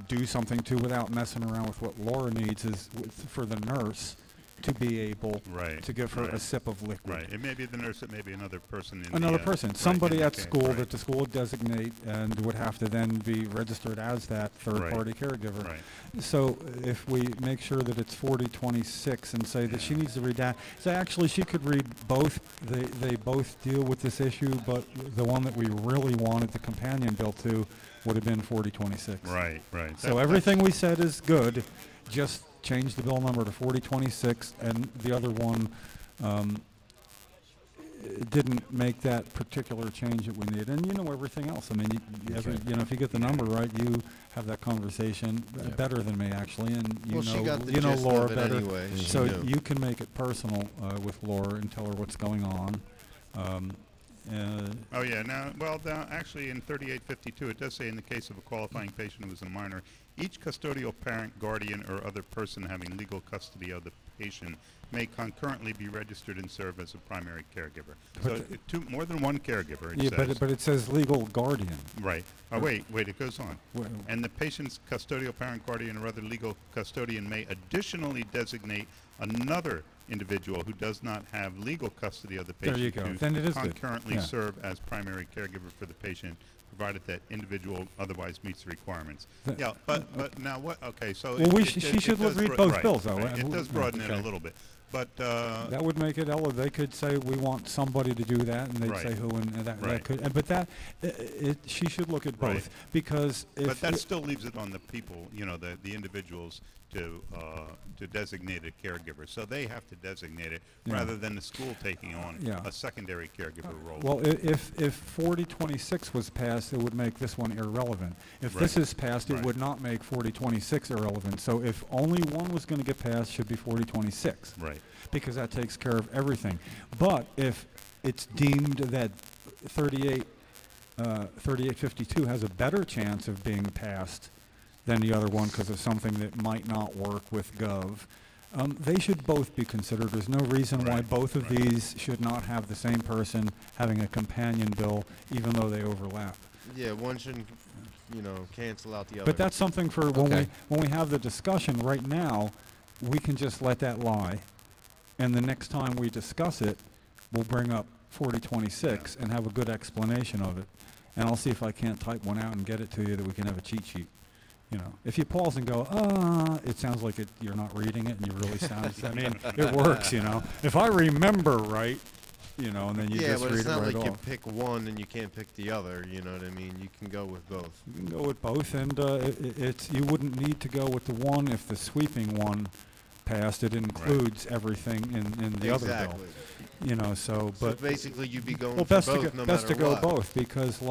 do something to without messing around with what Laura needs is for the nurse to be able to give her a sip of liquid. Right. It may be the nurse, it may be another person. Somebody at school that the school would designate and would have to then be registered as that third-party caregiver. Right. So if we make sure that it's 4026 and say that she needs to read that, so actually she could read both. They both deal with this issue, but the one that we really wanted the companion bill to would have been 4026. Right. So everything we said is good, just change the bill number to 4026, and the other one didn't make that particular change that we need. And everything else. I mean, if you get the number right, you have that conversation better than me actually, and she got the you know gist Laura of it better. anyway. She So knew. you can make it personal with Laura and tell her what's going on. Actually in 3852 it does say in the case of a qualifying patient who is a minor, each custodial parent, guardian, or other person having legal custody of the patient may concurrently be registered and serve as a primary caregiver. More than one caregiver, it says. But it says legal guardian. Right. Oh, wait, it goes on. Well- And the patient's custodial parent, guardian, or other legal custodian may additionally designate another individual who does not have legal custody of the There patient you go. to Then it is good. concurrently Yeah. serve as primary caregiver for the patient, provided that individual otherwise meets the requirements. But now what? Okay, so Well, it she should does read bro- both right, bills, though. right. It does broaden it a Okay. little bit, but That would make it they could say we want somebody to do that, and they'd Right. say who, and that Right. could. But she should look at both Right. because but that still leaves it on the people, the individuals to designate a caregiver. So they have to designate it rather than the school taking on a secondary caregiver role. Well, if 4026 was passed, it would make this one irrelevant. If this is passed, it would not make 4026 irrelevant. So if only one was going to get passed, it should be 4026. Right. Because that takes care of everything. But if it's deemed that 3852 has a better chance of being passed than the other one because of something that might not work with Gov, they should both be considered. There's no reason why both of these should not have the same person having a companion bill, even though they overlap. Yeah, one shouldn't, cancel out the other. But that's something for when we have the discussion. Right now, we can just let that lie, and the next time we discuss it, we'll bring up 4026 and have a good explanation of it. And I'll see if I can't type one out and get it to you that we can have a cheat sheet. If you pause and go, it sounds like you're not reading it, and you really sound. I mean, it works. If I remember right, and then you just but read it's it not right like you off. pick one and you can't pick the other. You know what I mean? You can go with both. You can go with both, and you wouldn't need to go with the one if the sweeping one passed. It includes everything in the other bill. So basically you'd be going well, for best both to go, no best matter to go what. both because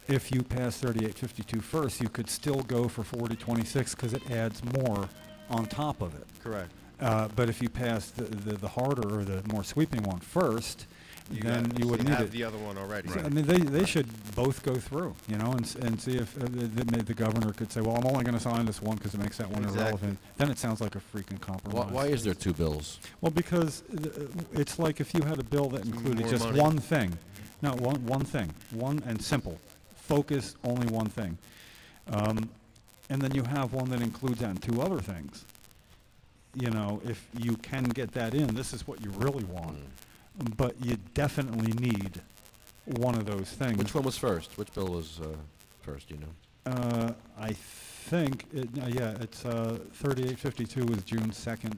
if you pass 3852 first, you could still go for 4026 because it adds more on top of it. Correct. But if you pass the harder or the more sweeping one first, then you wouldn't need have it. the other one already. So, I mean, they should both go through, and see if the governor could say, well, I'm only going to sign this one because it makes that one irrelevant. Then it sounds like a freaking compromise. Why is there two bills? Well, because it's like if you had a bill that included More just money. one thing. No, one thing. One and simple. Focus, only one thing. And then you have one that includes that and two other things. If you can get that in, this is what you really want. But you definitely need one of those things. Which one was first? Which bill was first, I think, it's 3852 was June 2nd.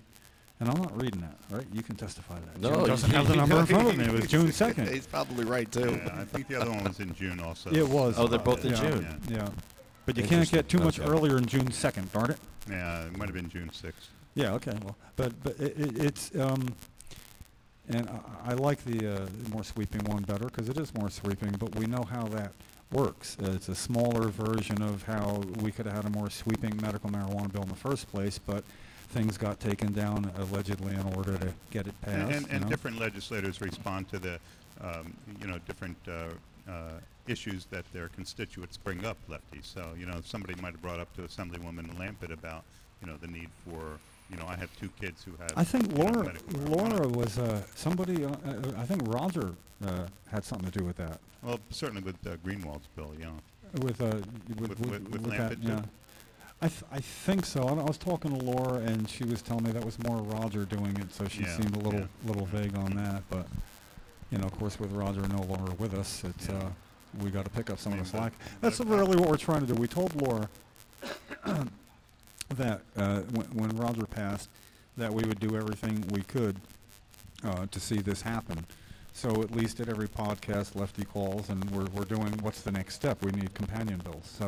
And I'm not reading that, right? You can testify to that. No, June doesn't have the number in front of me. It was June 2nd. He's probably right, too. Yeah, I think the other one was in June also. It was. Oh, they're both in yeah, June. Yeah. But you can't get too much Okay. earlier than June 2nd, darn it. Yeah, it might have been June 6th. Yeah, okay. Well, but it's And I like the more sweeping one better because it is more sweeping, but we know how that works. It's a smaller version of how we could have had a more sweeping medical marijuana bill in the first place, but things got taken down allegedly in order to get it passed. And different legislators respond to the, different issues that their constituents bring up, lefties. So, somebody might have brought up to Assemblywoman Lampett about, the need for, I have 2 kids who have. I think Laura medical marijuana. was somebody. I think Roger had something to do with that. Well, certainly with Greenwald's bill, yeah. With that, Lampett, too? yeah. I think so. I was talking to Laura, and she was telling me that was more Roger doing it, so she Yeah, seemed a little yeah. vague on that. But of course, with Roger no longer with us, it's we got to pick up some of the slack. That's really what we're trying to do. We told Laura that when Roger passed, that we would do everything we could to see this happen. So at least at every podcast, Lefty calls, and we're doing what's the next step. We need companion bills. So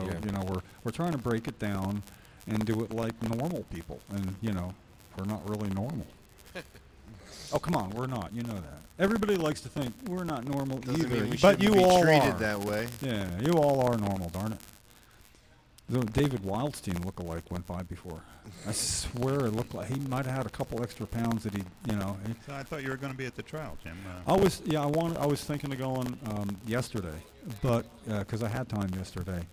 we're trying to break it down and do it like normal people, and we're not really normal. Oh, come on, we're not. You know that. Everybody likes to think we're not normal Doesn't either, mean we but shouldn't you be all treated are. that way. Yeah, you all are normal, darn it. The David Wildstein lookalike went by before. I swear it looked like he might have had a couple extra pounds that he. So I thought you were going to be at the trial, Jim. I was thinking of going yesterday, but because I had time yesterday.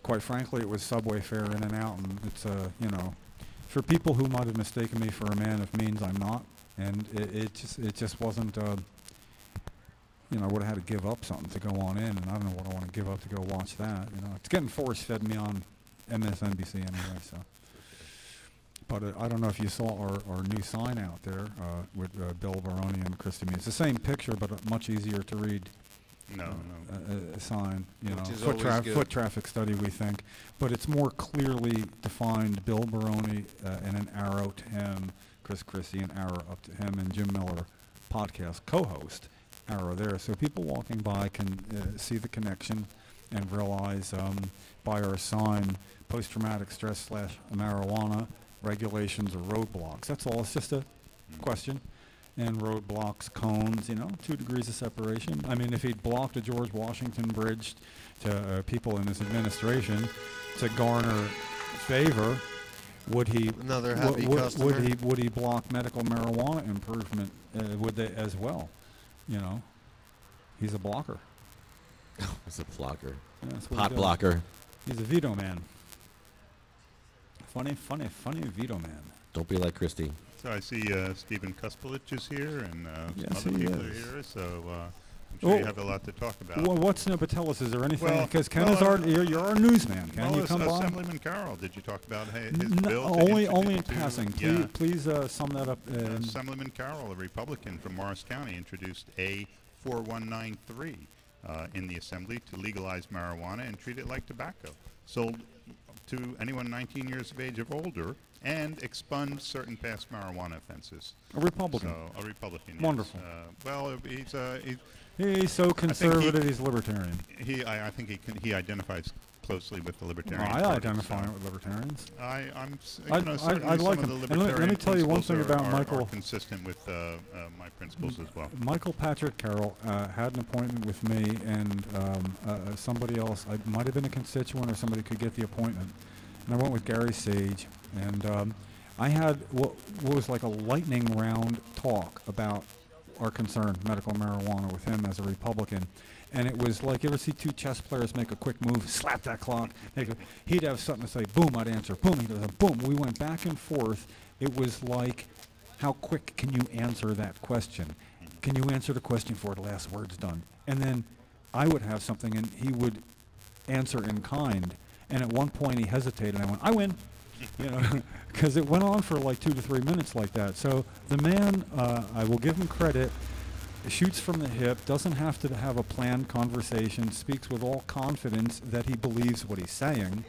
Quite frankly, it was subway fare in and out, and it's for people who might have mistaken me for a man of means, I'm not, and it just wasn't. I would have had to give up something to go on in, and I don't know what I want to give up to go watch that. It's getting force-fed me on MSNBC anyway. So, but I don't know if you saw our new sign out there with Bill Baroni and Christy Meade. It's the same picture, but much easier to read. No. A sign, Which is foot, always good. foot traffic study, we think, but it's more clearly defined. Bill Baroni and an arrow to him, Chris Christie an arrow up to him, and Jim Miller, podcast co-host, arrow there. So people walking by can see the connection and realize by our sign, post-traumatic stress / marijuana regulations or roadblocks. That's all. It's just a question. And roadblocks, cones, 2 degrees of separation. I mean, if he'd blocked a George Washington bridge to people in his administration to garner favor, would he? Another happy customer. Would he block medical marijuana improvement? Would they as well? He's a blocker. It's a blocker. Yeah, that's what Pot he does. blocker. He's a veto man. Funny veto man. Don't be like Christy. So I see Stephen Kuspelich is here, and Yes, some other he people are is. here. So I'm sure you have a lot to talk about. Well, but tell us, is there anything? Well, Because Ken well, is you're our newsman. Can you come by? Assemblyman Carroll, did you talk about his No, bill? only in passing. Please sum that up. Assemblyman Carroll, a Republican from Morris County, introduced A 4193 in the Assembly to legalize marijuana and treat it like tobacco, sold to anyone 19 years of age or older, and expunge certain past marijuana offenses. A Republican. So, a Republican. Yes. Wonderful. Well, He's so conservative. He's libertarian. I think he identifies closely with the Libertarian I Party, identify so with libertarians. certainly I like some him. of the And let me tell you one thing about are Michael. consistent with my principles as well. Michael Patrick Carroll had an appointment with me and somebody else. I might have been a constituent or somebody could get the appointment. And I went with Gary Sage. And I had what was like a lightning round talk about our concern, medical marijuana, with him as a Republican. And it was like, you ever see 2 chess players make a quick move, slap that clock, he'd have something to say, boom, I'd answer, boom, he'd have, boom. We went back and forth. It was like, how quick can you answer that question? Can you answer the question before the last word's done? And then I would have something, and he would answer in kind. And at one point, he hesitated, and I went, I win. Because it went on for like 2 to 3 minutes like that. So the man, I will give him credit, shoots from the hip, doesn't have to have a planned conversation, speaks with all confidence that he believes what he's saying.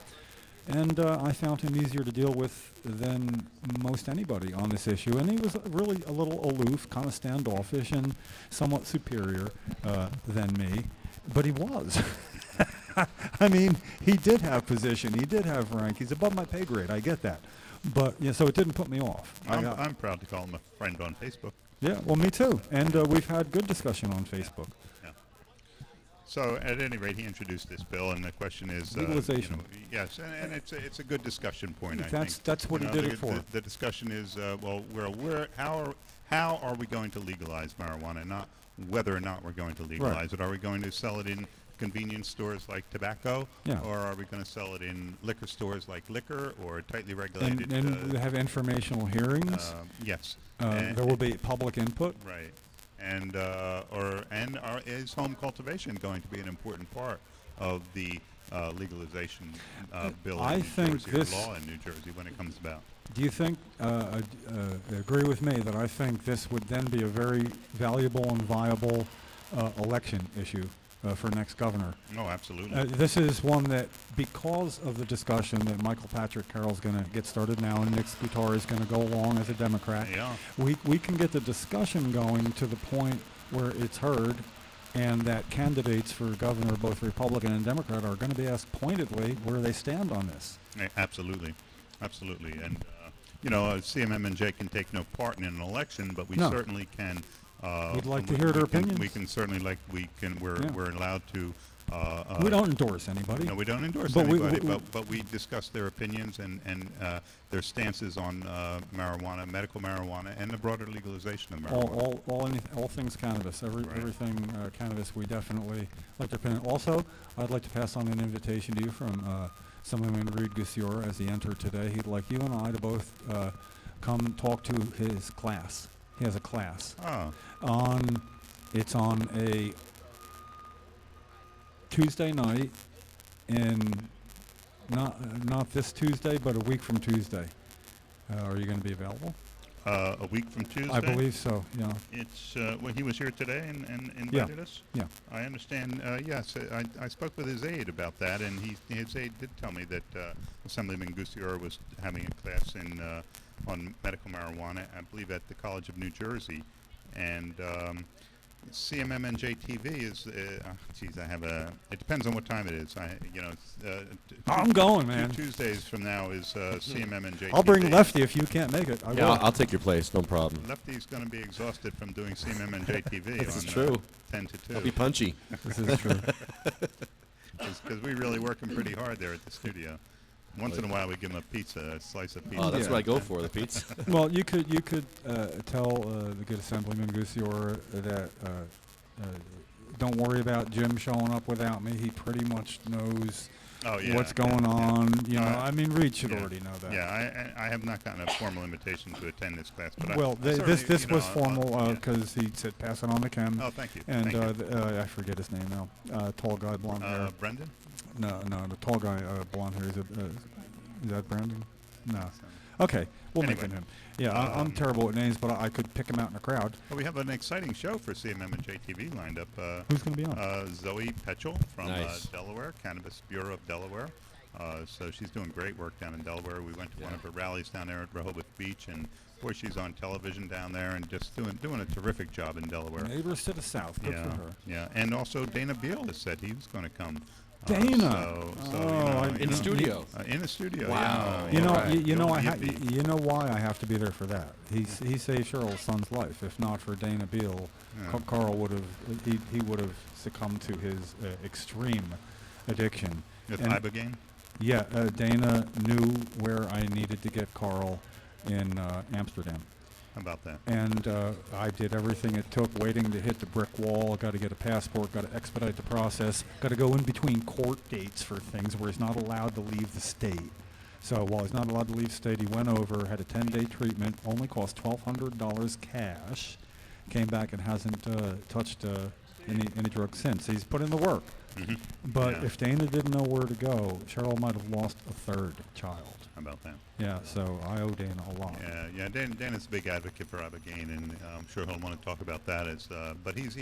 And I found him easier to deal with than most anybody on this issue. And he was really a little aloof, kind of standoffish, and somewhat superior than me. But he was. I mean, he did have position. He did have rank. He's above my pay grade. I get that. But, so it didn't put me off. I'm proud to call him a friend on Facebook. Yeah, well, me too. And we've had good discussion on Facebook. Yeah. So at any rate, he introduced this bill, and the question is Legalization. Yes, and it's a good discussion point. I That's think that's what he did it for. The discussion is how are we going to legalize marijuana? Not whether or not we're going to legalize it. Are we going to sell it in convenience stores like tobacco, Yeah. or are we going to sell it in liquor stores like liquor, or tightly regulated? And they have informational hearings. Yes. There will be public input. Right. And is home cultivation going to be an important part of the legalization bill I in New think Jersey, this- or law in New Jersey when it comes about? Do you think, agree with me that I think this would then be a very valuable and viable election issue for next governor? No, absolutely. This is one that, because of the discussion that Michael Patrick Carroll's going to get started now, and Nick Scutari is going to go along as a Democrat, Yeah. we can get the discussion going to the point where it's heard, and that candidates for governor, both Republican and Democrat, are going to be asked pointedly where they stand on this. Absolutely. Absolutely. And, CMM&J can take no part in an election, but we No. certainly can. We'd like to hear their opinions. We can certainly, we're allowed to. We don't endorse anybody. No, we don't endorse But anybody, but we discuss their opinions and their stances on marijuana, medical marijuana, and the broader legalization of marijuana. all things cannabis, Right. everything cannabis, we definitely like to opinion. Also, I'd like to pass on an invitation to you from Assemblyman Reed Gusior as he entered today. He'd like you and I to both come talk to his class. He has a class. Oh. It's on a Tuesday night, not this Tuesday, but a week from Tuesday. Are you going to be available? A week from Tuesday? I believe so, yeah. It's, he was here today and invited us? Yeah. I understand, yes. I spoke with his aide about that, and his aide did tell me that Assemblyman Gusior was having a class on medical marijuana, I believe at the College of New Jersey. And CMM&J TV is, it depends on what time it is. I'm going, man. 2 Tuesdays from now is CMM&J TV. I'll bring Lefty if you can't make it. I will. I'll take your place, no problem. Lefty's going to be exhausted from doing CMM&J TV This is on true. 10 to 2. I'll be punchy. This is true. Because we really work him pretty hard there at the studio. Once in a while we give him a slice of pizza. Oh, that's what I go for, the pizza. Well, you could tell the good Assemblyman Gusior that don't worry about Jim showing up without me. He pretty much knows what's going on. You know, I mean, Reed should already know that. Yeah, I have not gotten a formal invitation to attend this class, but this was formal because he said pass it on to Kim. Oh, thank you. And Thank you. I forget his name now. Tall guy, blonde hair. Brendan? No, the tall guy, blonde hair. Is that Brandon? No. Okay, we'll Anyway, mention him. Yeah, I'm terrible at names, but I could pick him out in a crowd. Well, we have an exciting show for CMM&J TV lined up. Who's going to be on? Zoe Petchel from Nice. Delaware, Cannabis Bureau of Delaware. So she's doing great work down in Delaware. We went to one of her rallies down there at Rehoboth Beach, and boy, she's on television down there and just doing a terrific job in Delaware. Neighbors to the south. Good for her. Yeah, and also Dana Beal has said he was going to come. Dana. In the studio. In the studio. Wow. Yeah. You know, Alright. you know, Yippee. you know why I have to be there for that. He saved Cheryl's son's life. If not for Dana Beal, Yeah. Carl would have he would have succumbed to his extreme addiction. With And- Ibogaine? Yeah, Dana knew where I needed to get Carl in Amsterdam. How about that? And I did everything it took, waiting to hit the brick wall. Got to get a passport, got to expedite the process, got to go in between court dates for things where he's not allowed to leave the state. So while he's not allowed to leave the state, he went over, had a 10-day treatment, only cost $1,200 cash, came back and hasn't touched any drugs since. He's put in the work. Mm-hmm. But Yeah. if Dana didn't know where to go, Cheryl might have lost a third child. How about that? Yeah, so I owe Dana a lot. Yeah. Dana's a big advocate for Ibogaine, and I'm sure he'll want to talk about that. But he's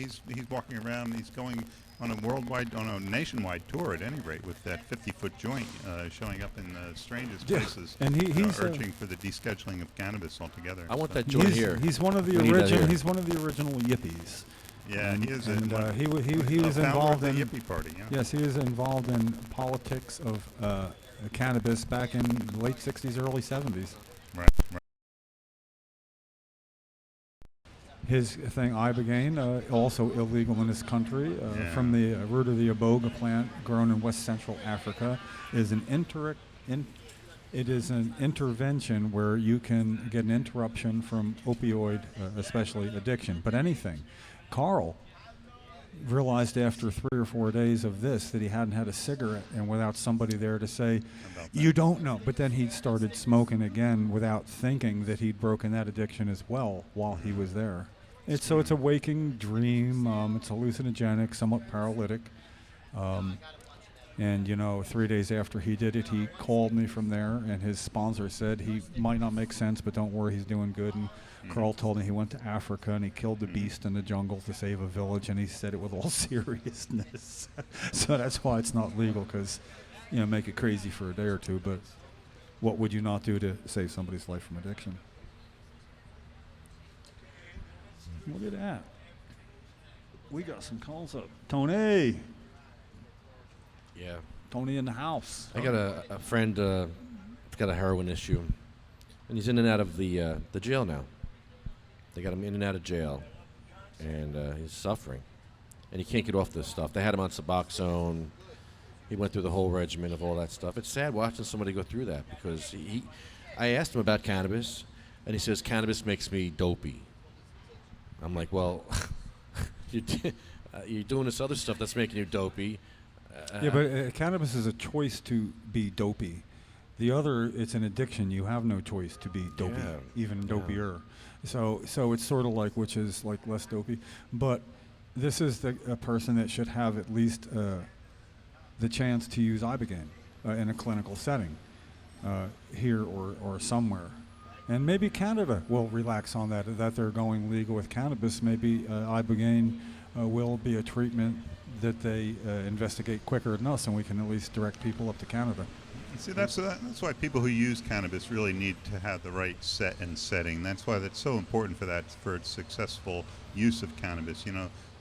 walking around. He's going on a nationwide tour at any rate with that 50-foot joint, showing up in the strangest Yeah. places. And he's urging for the descheduling of cannabis altogether. I want So- that joint here. He's one of the We need that original. here. He's one of the original yippies. Yeah, and, he is. And he a was founder involved of in the Yippie Party. Yeah. Yes, he was involved in politics of cannabis back in the late '60s, early '70s. Right. His thing, ibogaine, also illegal in this country, from the root of the iboga plant grown in West Central Africa, is an it is an intervention where you can get an interruption from opioid, especially addiction, but anything. Carl realized after 3 or 4 days of this that he hadn't had a cigarette, and without somebody there to say, you don't know. But then he started smoking again without thinking that he'd broken that addiction as well while he was there. It's a waking dream. It's hallucinogenic, somewhat paralytic. And, 3 days after he did it, he called me from there, and his sponsor said he might not make sense, but don't worry, he's doing good. And Carl told me he went to Africa, and he killed the beast in the jungle to save a village, and he said it with all seriousness. So that's why it's not legal, because, make it crazy for a day or two, but what would you not do to save somebody's life from addiction? Look at that. We got some calls up. Tony! Yeah. Tony in the house. I got a friend got a heroin issue, and he's in and out of the jail now. They got him in and out of jail, and he's suffering, and he can't get off this stuff. They had him on Suboxone. He went through the whole regimen of all that stuff. It's sad watching somebody go through that, because I asked him about cannabis, and he says, cannabis makes me dopey. I'm like, well, you're doing this other stuff that's making you dopey. Yeah, but cannabis is a choice to be dopey. The other, it's an addiction. You have no choice to be dopey, even dopier. So it's sort of like, which is like less dopey. But this is a person that should have at least the chance to use ibogaine in a clinical setting here or somewhere. And maybe Canada will relax on that they're going legal with cannabis. Maybe ibogaine will be a treatment that they investigate quicker than us, and we can at least direct people up to Canada. See, that's why people who use cannabis really need to have the right set and setting. That's why that's so important for its successful use of cannabis.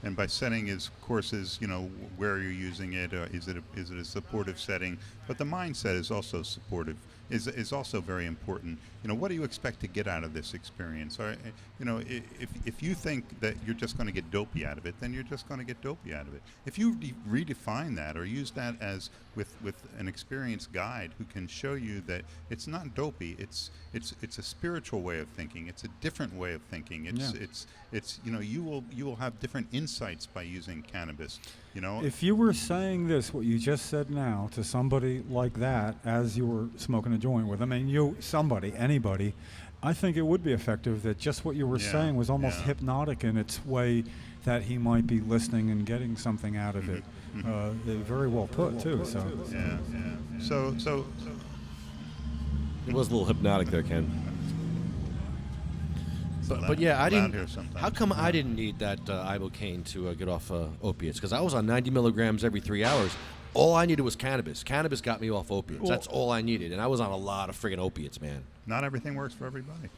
And by setting is where you're using it. Is it a supportive setting? But the mindset is also supportive. Is also very important. What do you expect to get out of this experience? Or, if you think that you're just going to get dopey out of it, then you're just going to get dopey out of it. If you redefine that or use that as with an experienced guide who can show you that it's not dopey, it's a spiritual way of thinking. It's a different way of thinking. You will have different insights by using cannabis. If you were saying this, what you just said now, to somebody like that as you were smoking a joint with them, and anybody, I think it would be effective. That just what you were saying was almost hypnotic in its way, that he might be listening and getting something out of it. Very well put, too. So it was a little hypnotic there, Ken. But yeah, I didn't. How come I didn't need that ibogaine to get off opiates? Because I was on 90 milligrams every 3 hours. All I needed was cannabis. Cannabis got me off opiates. Well, that's all I needed, and I was on a lot of friggin' opiates, man. Not everything works for everybody.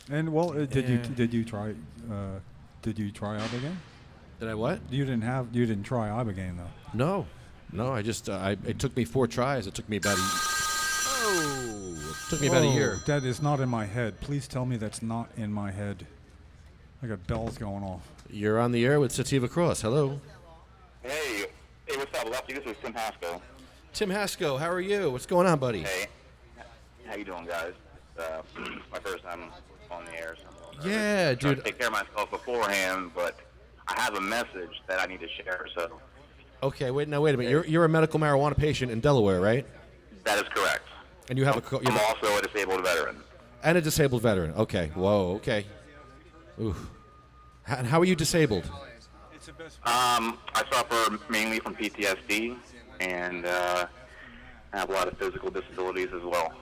And did you try ibogaine? Did I what? You didn't try ibogaine though. No. I just it took me 4 tries. It took me about a year. That is not in my head. Please tell me that's not in my head. I got bells going off. You're on the air with Sativa Cross. Hello. Hey, what's up, Lefty? This is Tim Haskell. Tim Haskell, how are you? What's going on, buddy? Hey, how you doing, guys? My first time on the air. So yeah, dude. Trying to take care of myself beforehand, but I have a message that I need to share. So. Okay, wait a minute. You're a medical marijuana patient in Delaware, right? That is correct. And you have I'm also a disabled veteran. And a disabled veteran. Okay. Whoa. Okay. Ooh. And how are you disabled? I suffer mainly from PTSD, and I have a lot of physical disabilities as well.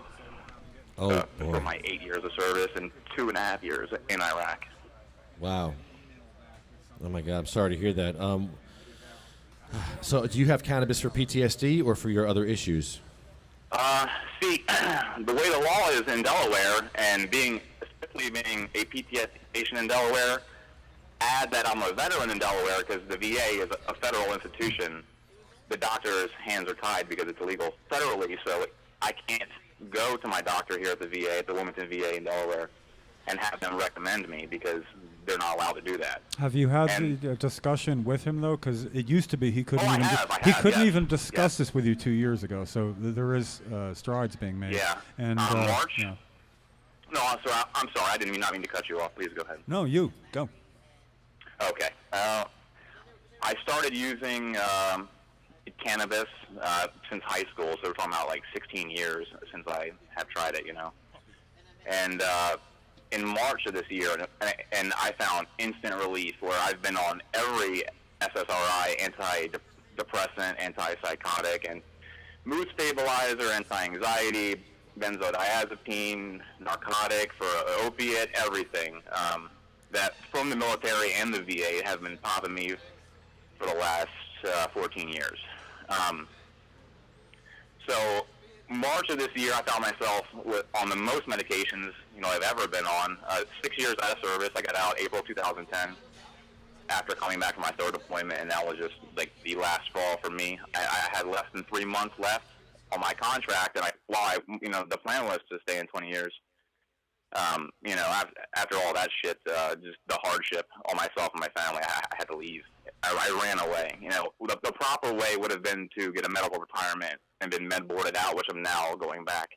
Oh, boy. For my 8 years of service and 2.5 years in Iraq. Wow. Oh my God, I'm sorry to hear that. So, do you have cannabis for PTSD or for your other issues? See, the way the law is in Delaware, and especially being a PTSD patient in Delaware, add that I'm a veteran in Delaware because the VA is a federal institution. The doctor's hands are tied because it's illegal federally, so I can't go to my doctor here at the VA, at the Wilmington VA in Delaware, and have them recommend me because they're not allowed to do that. Have you had And- the discussion with him though? Because it used to be he couldn't I even have, yes. even discuss Yes. this with you 2 years ago. So there is strides being made. Yeah. And March? yeah. No, I'm sorry. I didn't mean to cut you off. Please go ahead. No, you go. Okay. I started using cannabis since high school, so we're talking about like 16 years since I have tried it, And in March of this year, and I found instant relief where I've been on every SSRI, antidepressant, antipsychotic, and mood stabilizer, anti-anxiety, benzodiazepine, narcotic, for opiate, everything. That from the military and the VA have been popping me for the last 14 years. So March of this year, I found myself on the most medications I've ever been on. 6 years out of service. I got out April 2010 after coming back from my third deployment, and that was just like the last straw for me. I had less than 3 months left on my contract, and the plan was to stay in 20 years. After all that shit, just the hardship on myself and my family, I had to leave. I ran away. The proper way would have been to get a medical retirement and been med boarded out, which I'm now going back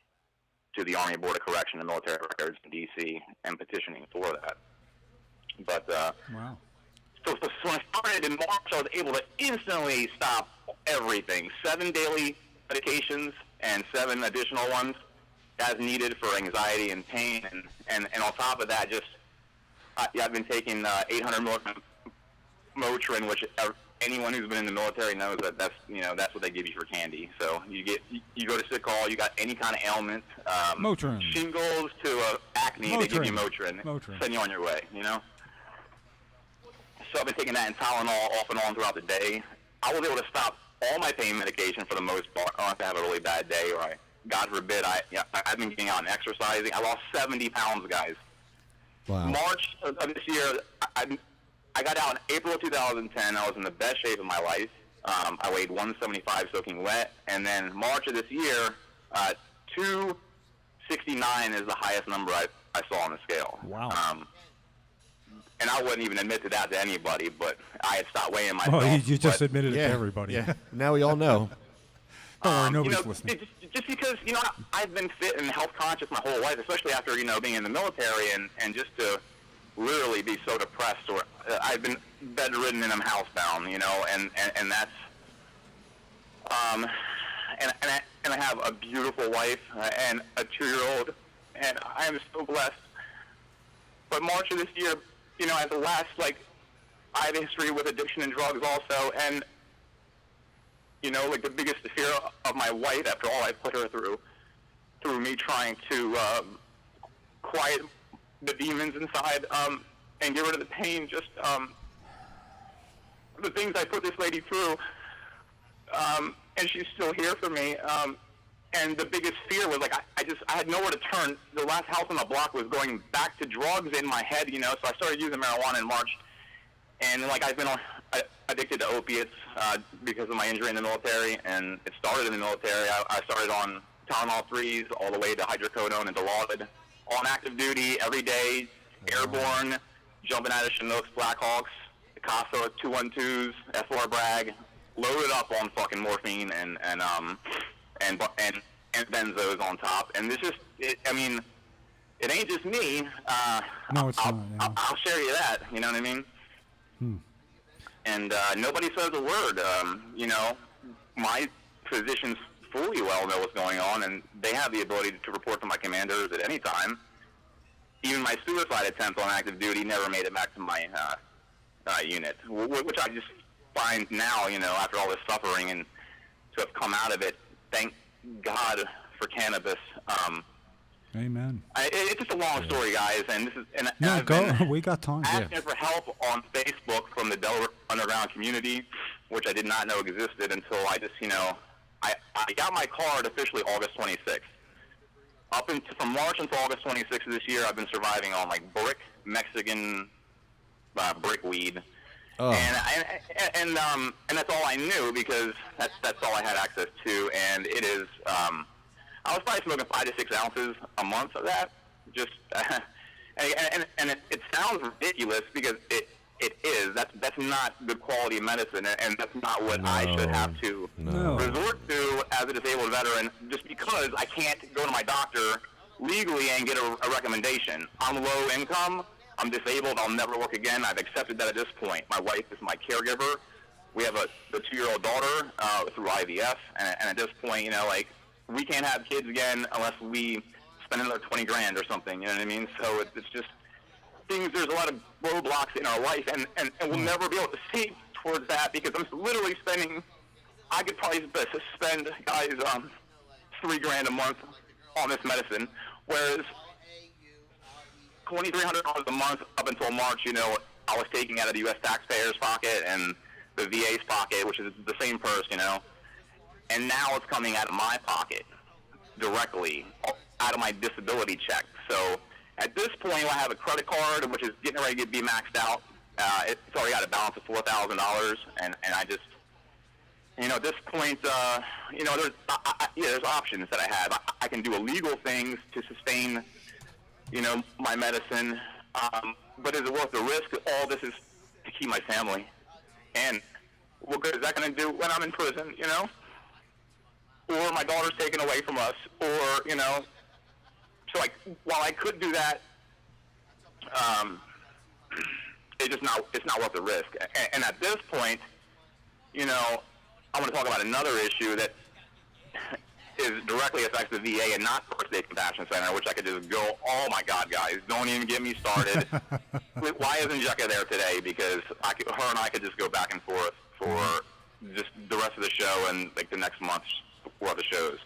to the Army Board of Correction and Military Records in D.C. and petitioning for that. But Wow. So when I started in March, I was able to instantly stop everything. 7 daily medications and 7 additional ones as needed for anxiety and pain, and on top of that, I've been taking 800 milligram Motrin, which anyone who's been in the military knows that's what they give you for candy. So you go to sick call, you got any kind of ailment, Motrin. shingles to acne, they give you Motrin, send you on your way. So I've been taking that and Tylenol off and on throughout the day. I was able to stop all my pain medication for the most part. I don't have to have a really bad day, or God forbid, I've been getting out and exercising. I lost 70 pounds, guys. Wow. March of this year, I got out in April of 2010. I was in the best shape of my life. I weighed 175 soaking wet. And then March of this year, 269 is the highest number I saw on the scale. Wow. And I wouldn't even admit to that to anybody, but I had stopped weighing myself. Oh, you just but- admitted it to everybody. Yeah. Now we all know. Don't worry, nobody's listening. Just because, I've been fit and health conscious my whole life, especially after, being in the military, and just to literally be so depressed, or I've been bedridden and I'm housebound, and that's, and I have a beautiful wife and a 2-year-old, and I am so blessed. But March of this year, as the last, I have a history with addiction and drugs also, and the biggest fear of my wife, after all I put her through me trying to quiet the demons inside and get rid of the pain, just the things I put this lady through, and she's still here for me. And the biggest fear was, I had nowhere to turn. The last house on the block was going back to drugs in my head, so I started using marijuana in March. And, I've been addicted to opiates because of my injury in the military, and it started in the military. I started on Tylenol 3s all the way to hydrocodone and Dilaudid, on active duty every day, airborne, jumping out of Chinooks, Blackhawks, Casa 212s, SLR Bragg, loaded up on fucking morphine and benzos on top. And this it ain't just me. No, it's not. Yeah. I'll share you that. You know what I mean? And nobody says a word. My physicians fully well know what's going on, and they have the ability to report to my commanders at any time. Even my suicide attempt on active duty never made it back to my unit, which I just find now, after all this suffering and to have come out of it, thank God for cannabis. Amen. It's just a long story, guys, and this is. And No, I've go. been We got time. asking for help on Facebook from the Delaware Underground community, which I did not know existed until I just, I got my card officially August 26th. From March until August 26th of this year, I've been surviving on brick Mexican brick weed. Oh. And that's all I knew because that's all I had access to, and it is. I was probably smoking 5 to 6 ounces a month of that. Just And it sounds ridiculous because it is. That's not good quality medicine, and that's not what I should have to resort to as a disabled veteran, just because I can't go to my doctor legally and get a recommendation. I'm low income. I'm disabled. I'll never work again. I've accepted that at this point. My wife is my caregiver. We have a 2-year-old daughter through IVF, and at this point, you know, like, we can't have kids again unless we spend another $20,000 or something. You know what I mean? So it's just things. There's a lot of roadblocks in our life, and we'll never be able to save towards that because I'm literally spending. I could probably spend, guys, $3,000 a month on this medicine, whereas $2,300 a month up until March, you know, I was taking out of the U.S. taxpayer's pocket and the VA's pocket, which is the same purse, you know, and now it's coming out of my pocket directly out of my disability check. So at this point, I have a credit card which is getting ready to be maxed out. It's already got a balance of $4,000, and I just, you know, at this point, you know, there's options that I have. I can do illegal things to sustain, you know, my medicine, but is it worth the risk? All this is to keep my family. And what good is that going to do when I'm in prison, you know? Or my daughter's taken away from us, or, you know. So, like, while I could do that, it's not worth the risk. And at this point, you know, I want to talk about another issue that is directly affects the VA and not First Aid Compassion Center, which I could just go, oh my God, guys, don't even get me started. Why isn't Jessica there today? Because her and I could just go back and forth for just the rest of the show and like the next month's for other shows.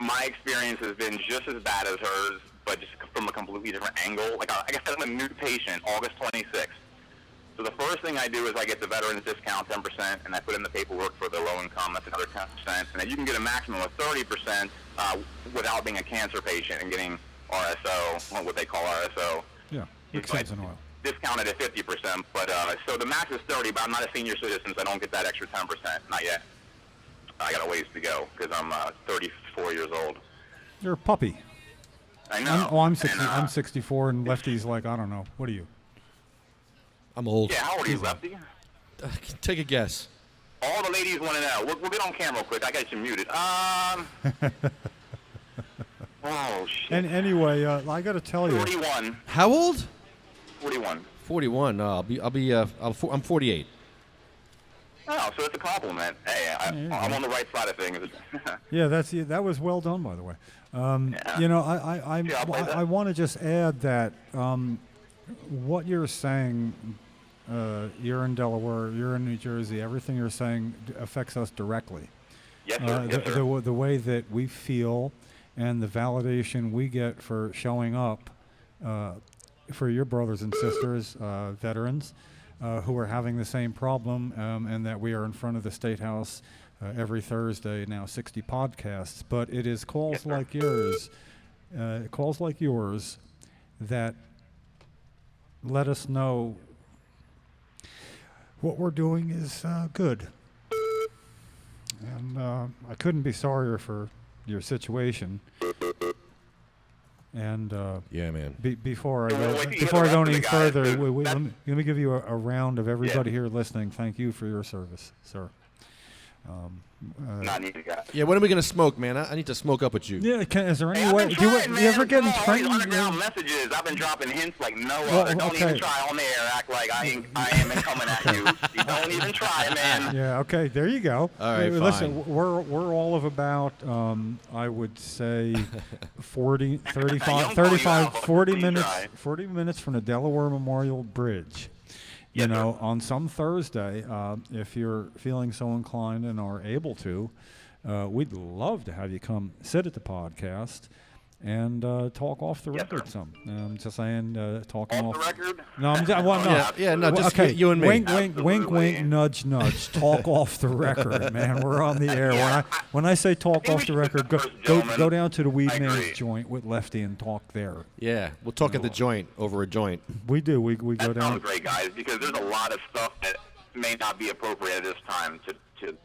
My experience has been just as bad as hers, but just from a completely different angle. Like I said, I'm a new patient, August 26th. So the first thing I do is I get the veterans discount 10%, and I put in the paperwork for the low income. That's another 10%, and then you can get a maximum of 30% without being a cancer patient and getting RSO, or what they call RSO. Yeah, makes sense in oil. Discounted at 50%, but so the max is 30. But I'm not a senior citizen, so I don't get that extra 10%. Not yet. I got a ways to go because I'm 34 years old. You're a puppy. I know. I'm 60. I'm 64, and Lefty's like, I don't know. What are you? I'm old. Yeah, how old are you, Lefty? Take a guess. All the ladies want to know. We'll get on camera quick. I got you muted. Oh shit. And anyway, I got to tell you. 41. How old? 41. 41. I'm 48. Oh, so it's a compliment. Hey, I'm on the right side of things. Yeah, that was well done, by the way. You know, I want to just add that what you're saying, you're in Delaware, you're in New Jersey, everything you're saying affects us directly. Yes, sir. Yes, sir. The way that we feel and the validation we get for showing up for your brothers and sisters, veterans, who are having the same problem, and that we are in front of the State House every Thursday, now 60 podcasts. But it is calls like yours, that let us know what we're doing is good. And I couldn't be sorrier for your situation. And yeah, man. Before I go any further, let me give you a round of everybody here listening. Thank you for your service, sir. Not needed, guys. Yeah, when are we gonna smoke, man? I need to smoke up with you. Yeah, is there any way? Do you ever get in training? Underground messages. I've been dropping hints like Noah. Don't even try on the air. Act like I am coming at you. You don't even try, man. Yeah. Okay. There you go. All right. Listen, fine. we're all of about I would say 40 minutes. 40 minutes from the Delaware Memorial Bridge. You know, on some Thursday, if you're feeling so inclined and are able to, we'd love to have you come sit at the podcast and talk off the record some. I'm just saying, talking off the record? No, I'm just, well, no. No, just okay. you and me. Wink, wink, nudge, nudge. Talk off the record, man. We're on the air. When I say talk off the record, go down to the Weed Man's joint with Lefty and talk there. Yeah, we'll talk at the joint over a joint. We do. We go down. That sounds great, guys, because there's a lot of stuff that may not be appropriate at this time to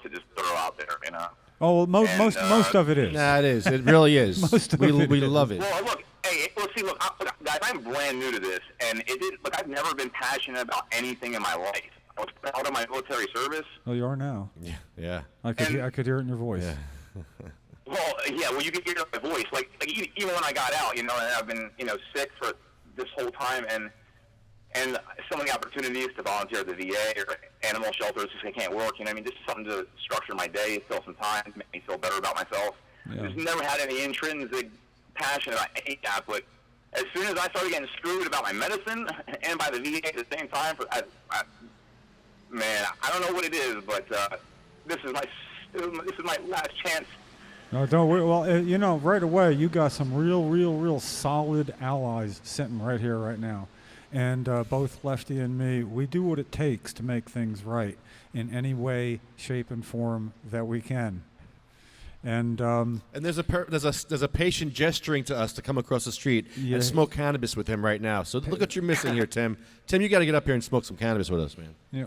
just throw out there, you know. Oh, well, most of it is. Nah, it is. It really is. Most of we it we is. love it. Well, look, hey, let's see. Look, guys, I'm brand new to this, and look, I've never been passionate about anything in my life. I was proud of my military service. Well, you are now. Yeah. I could hear it in your voice. Yeah. Well, yeah, well, you can hear my voice. Like even when I got out, and I've been, sick for this whole time, and so many opportunities to volunteer at the VA or animal shelters because I can't work. Just something to structure my day, fill some time, make me feel better about myself. Yeah. Just never had any intrinsic passion about any of that, but as soon as I started getting screwed about my medicine and by the VA at the same time, man, I don't know what it is, but this is my last chance. No, don't worry. Well, right away, you got some real solid allies sitting right here, right now. And both Lefty and me, we do what it takes to make things right in any way, shape, and form that we can. And there's a patient gesturing to us to come across the street and smoke cannabis with him right now. So look what you're missing here, Tim. Tim, you got to get up here and smoke some cannabis with us, man. Yeah,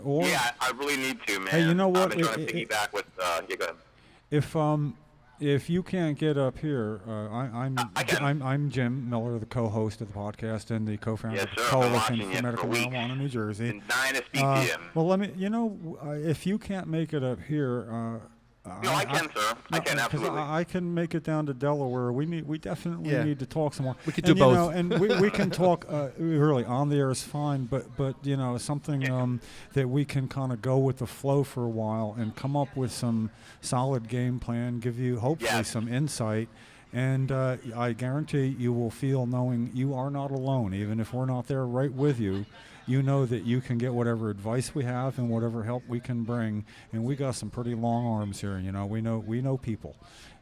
I really need to, man. Hey, you know what? I've been trying to piggyback with. Yeah, go ahead. If you can't get up here, I'm Jim Miller, the co-host of the podcast and the co-founder of the Coalition for Medical Marijuana, New Jersey. And dying to speak to him. Well, if you can't make it up here. No, I can, sir. I can, absolutely. I can make it down to Delaware. We definitely need to talk some more. We could do both. And we can talk really on the air is fine, but something that we can kind of go with the flow for a while and come up with some solid game plan, give you hopefully some insight. And I guarantee you will feel knowing you are not alone, even if we're not there right with you. You know that you can get whatever advice we have and whatever help we can bring, and we got some pretty long arms here. We know people,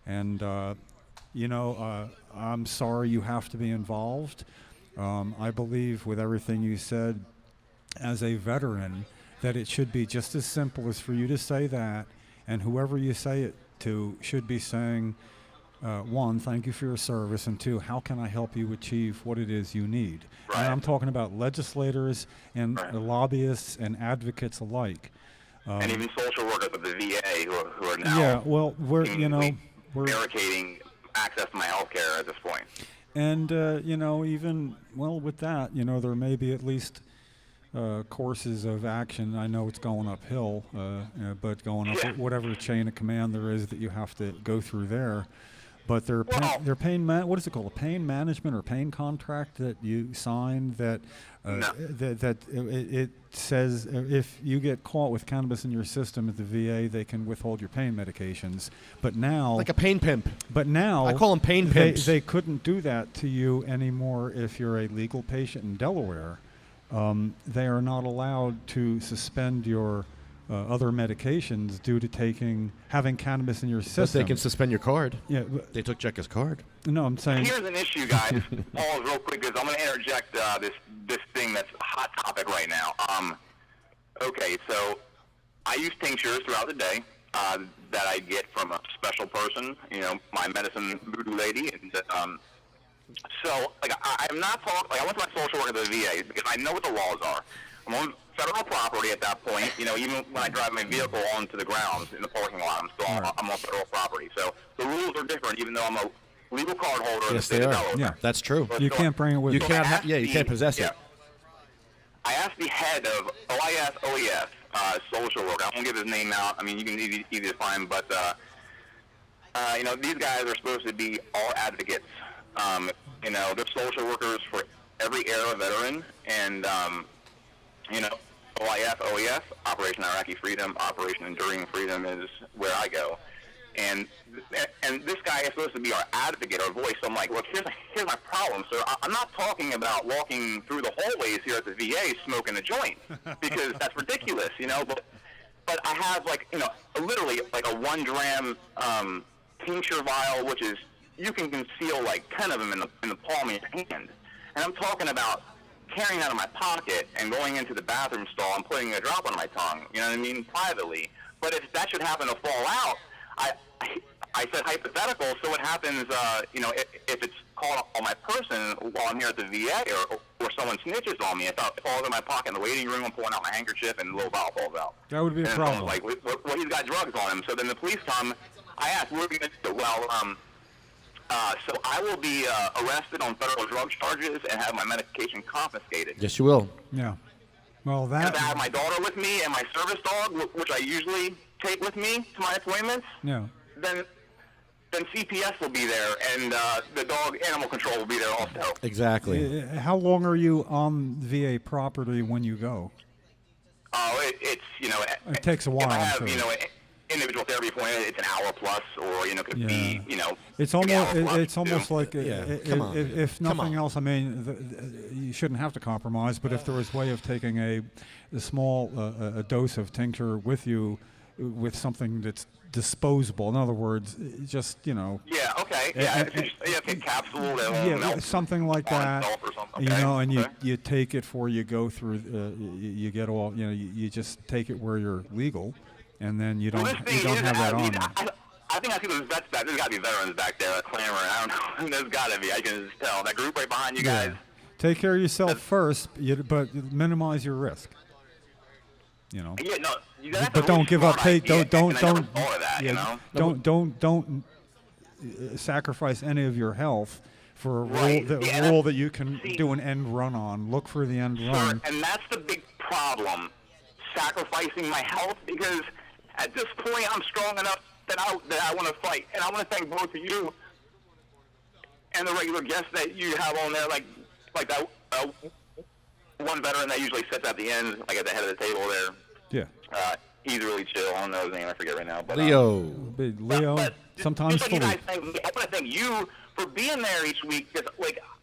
and I'm sorry you have to be involved. I believe with everything you said, as a veteran, that it should be just as simple as for you to say that, and whoever you say it to should be saying, one, thank you for your service, and two, how can I help you achieve what it is you need? Right. And I'm talking about legislators and lobbyists and advocates alike. And even social workers at the VA who are now we're barricading access to my health care at this point. And, with that, there may be at least courses of action. I know it's going uphill, but going up whatever chain of command there is that you have to go through there. But their pain what is it called? A pain management or pain contract that you signed that it says if you get caught with cannabis in your system at the VA, they can withhold your pain medications. But now, like a pain pimp. But now I call them pain pimps. They couldn't do that to you anymore if you're a legal patient in Delaware. They are not allowed to suspend your other medications due to having cannabis in your system. But they can suspend your card. Yeah, they took Jecka's card. No, I'm saying. Here's an issue, guys. Paul, real quick, because I'm going to interject this thing that's a hot topic right now. Okay, so I use tinctures throughout the day that I get from a special person, my medicine voodoo lady, and so I'm not talking. I went to my social worker at the VA because I know what the laws are. I'm on federal property at that point. Even when I drive my vehicle onto the grounds in the parking lot, I'm on federal property. So the rules are different, even though I'm a legal card holder in the state of Delaware. Yeah, that's true. You can't bring it with you. You can't possess it. I asked the head of OES social worker. I won't give his name out. I mean, you can easily find, but these guys are supposed to be all advocates. They're social workers for every era veteran, and OES, Operation Iraqi Freedom, Operation Enduring Freedom is where I go. And this guy is supposed to be our advocate, our voice. So I'm like, look, here's my problem, sir. I'm not talking about walking through the hallways here at the VA smoking a joint, because that's ridiculous, But I have literally a 1 gram tincture vial, which is you can conceal 10 of them in the palm of your hand. And I'm talking about carrying out of my pocket and going into the bathroom stall and putting a drop on my tongue, privately. But if that should happen to fall out, I said hypothetical, so what happens, if it's called on my person while I'm here at the VA or someone snitches on me, if it falls in my pocket in the waiting room, I'm pulling out my handkerchief and the little vial falls out. That would be a problem. Like, well, he's got drugs on him. So then the police come, I asked, what are we going to do? Well, so I will be arrested on federal drug charges and have my medication confiscated. Yes, you will. Yeah. Well, And that. if I have my daughter with me and my service dog, which I usually take with me to my appointments, Yeah. then CPS will be there, and the dog animal control will be there also. Exactly. How long are you on VA property when you go? Oh, it's It takes a while. If I I'm have sure. Individual therapy appointment, it's an hour plus, or could be It's could be almost hour plus, it's almost too. like come on, if come nothing on. else, I mean, you shouldn't have to compromise. But if there was a way of taking a small a dose of tincture with you, with something that's disposable. In other words, just Yeah. Okay. Yeah. If you just take a capsule, they'll melt something like on that. itself or something. Okay. And okay. you take it before you go through. You get all. You just take it where you're legal, and then you don't Well, this you thing don't is, have that on. I think I see those vets back. There's got to be veterans back there clamoring. I don't know. There's got to be. I can just tell. That group right behind you guys. Take care of yourself first, but minimize your risk. Yeah, no. That's a But don't really give up. smart Hey, idea, don't and I never thought of that, don't sacrifice any of your health for a Right. rule that you can do an end run on. Look for the end Sure, run. and that's the big problem, sacrificing my health, because at this point I'm strong enough that I want to fight, and I want to thank both of you and the regular guests that you have on there, like that one veteran that usually sits at the end, like at the head of the table there. Yeah. He's really chill. I don't know his name. I forget right now. But, Leo. Leo. but Sometimes just like you Philippe. guys think, I want to thank you for being there each week, because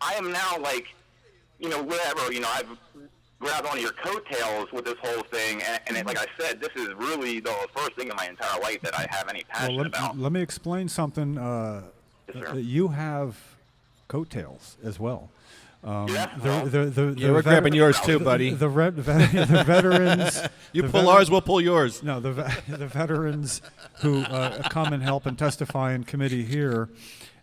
I am now whatever, I've grabbed onto your coattails with this whole thing, and like I said, this is really the first thing in my entire life that I have any passion about. Let me explain something. Yes, sir. You have coattails as well. Yeah, we're grabbing yours too, buddy. The veterans. You the pull ours, we'll pull yours. No, the veterans who come and help and testify in committee here,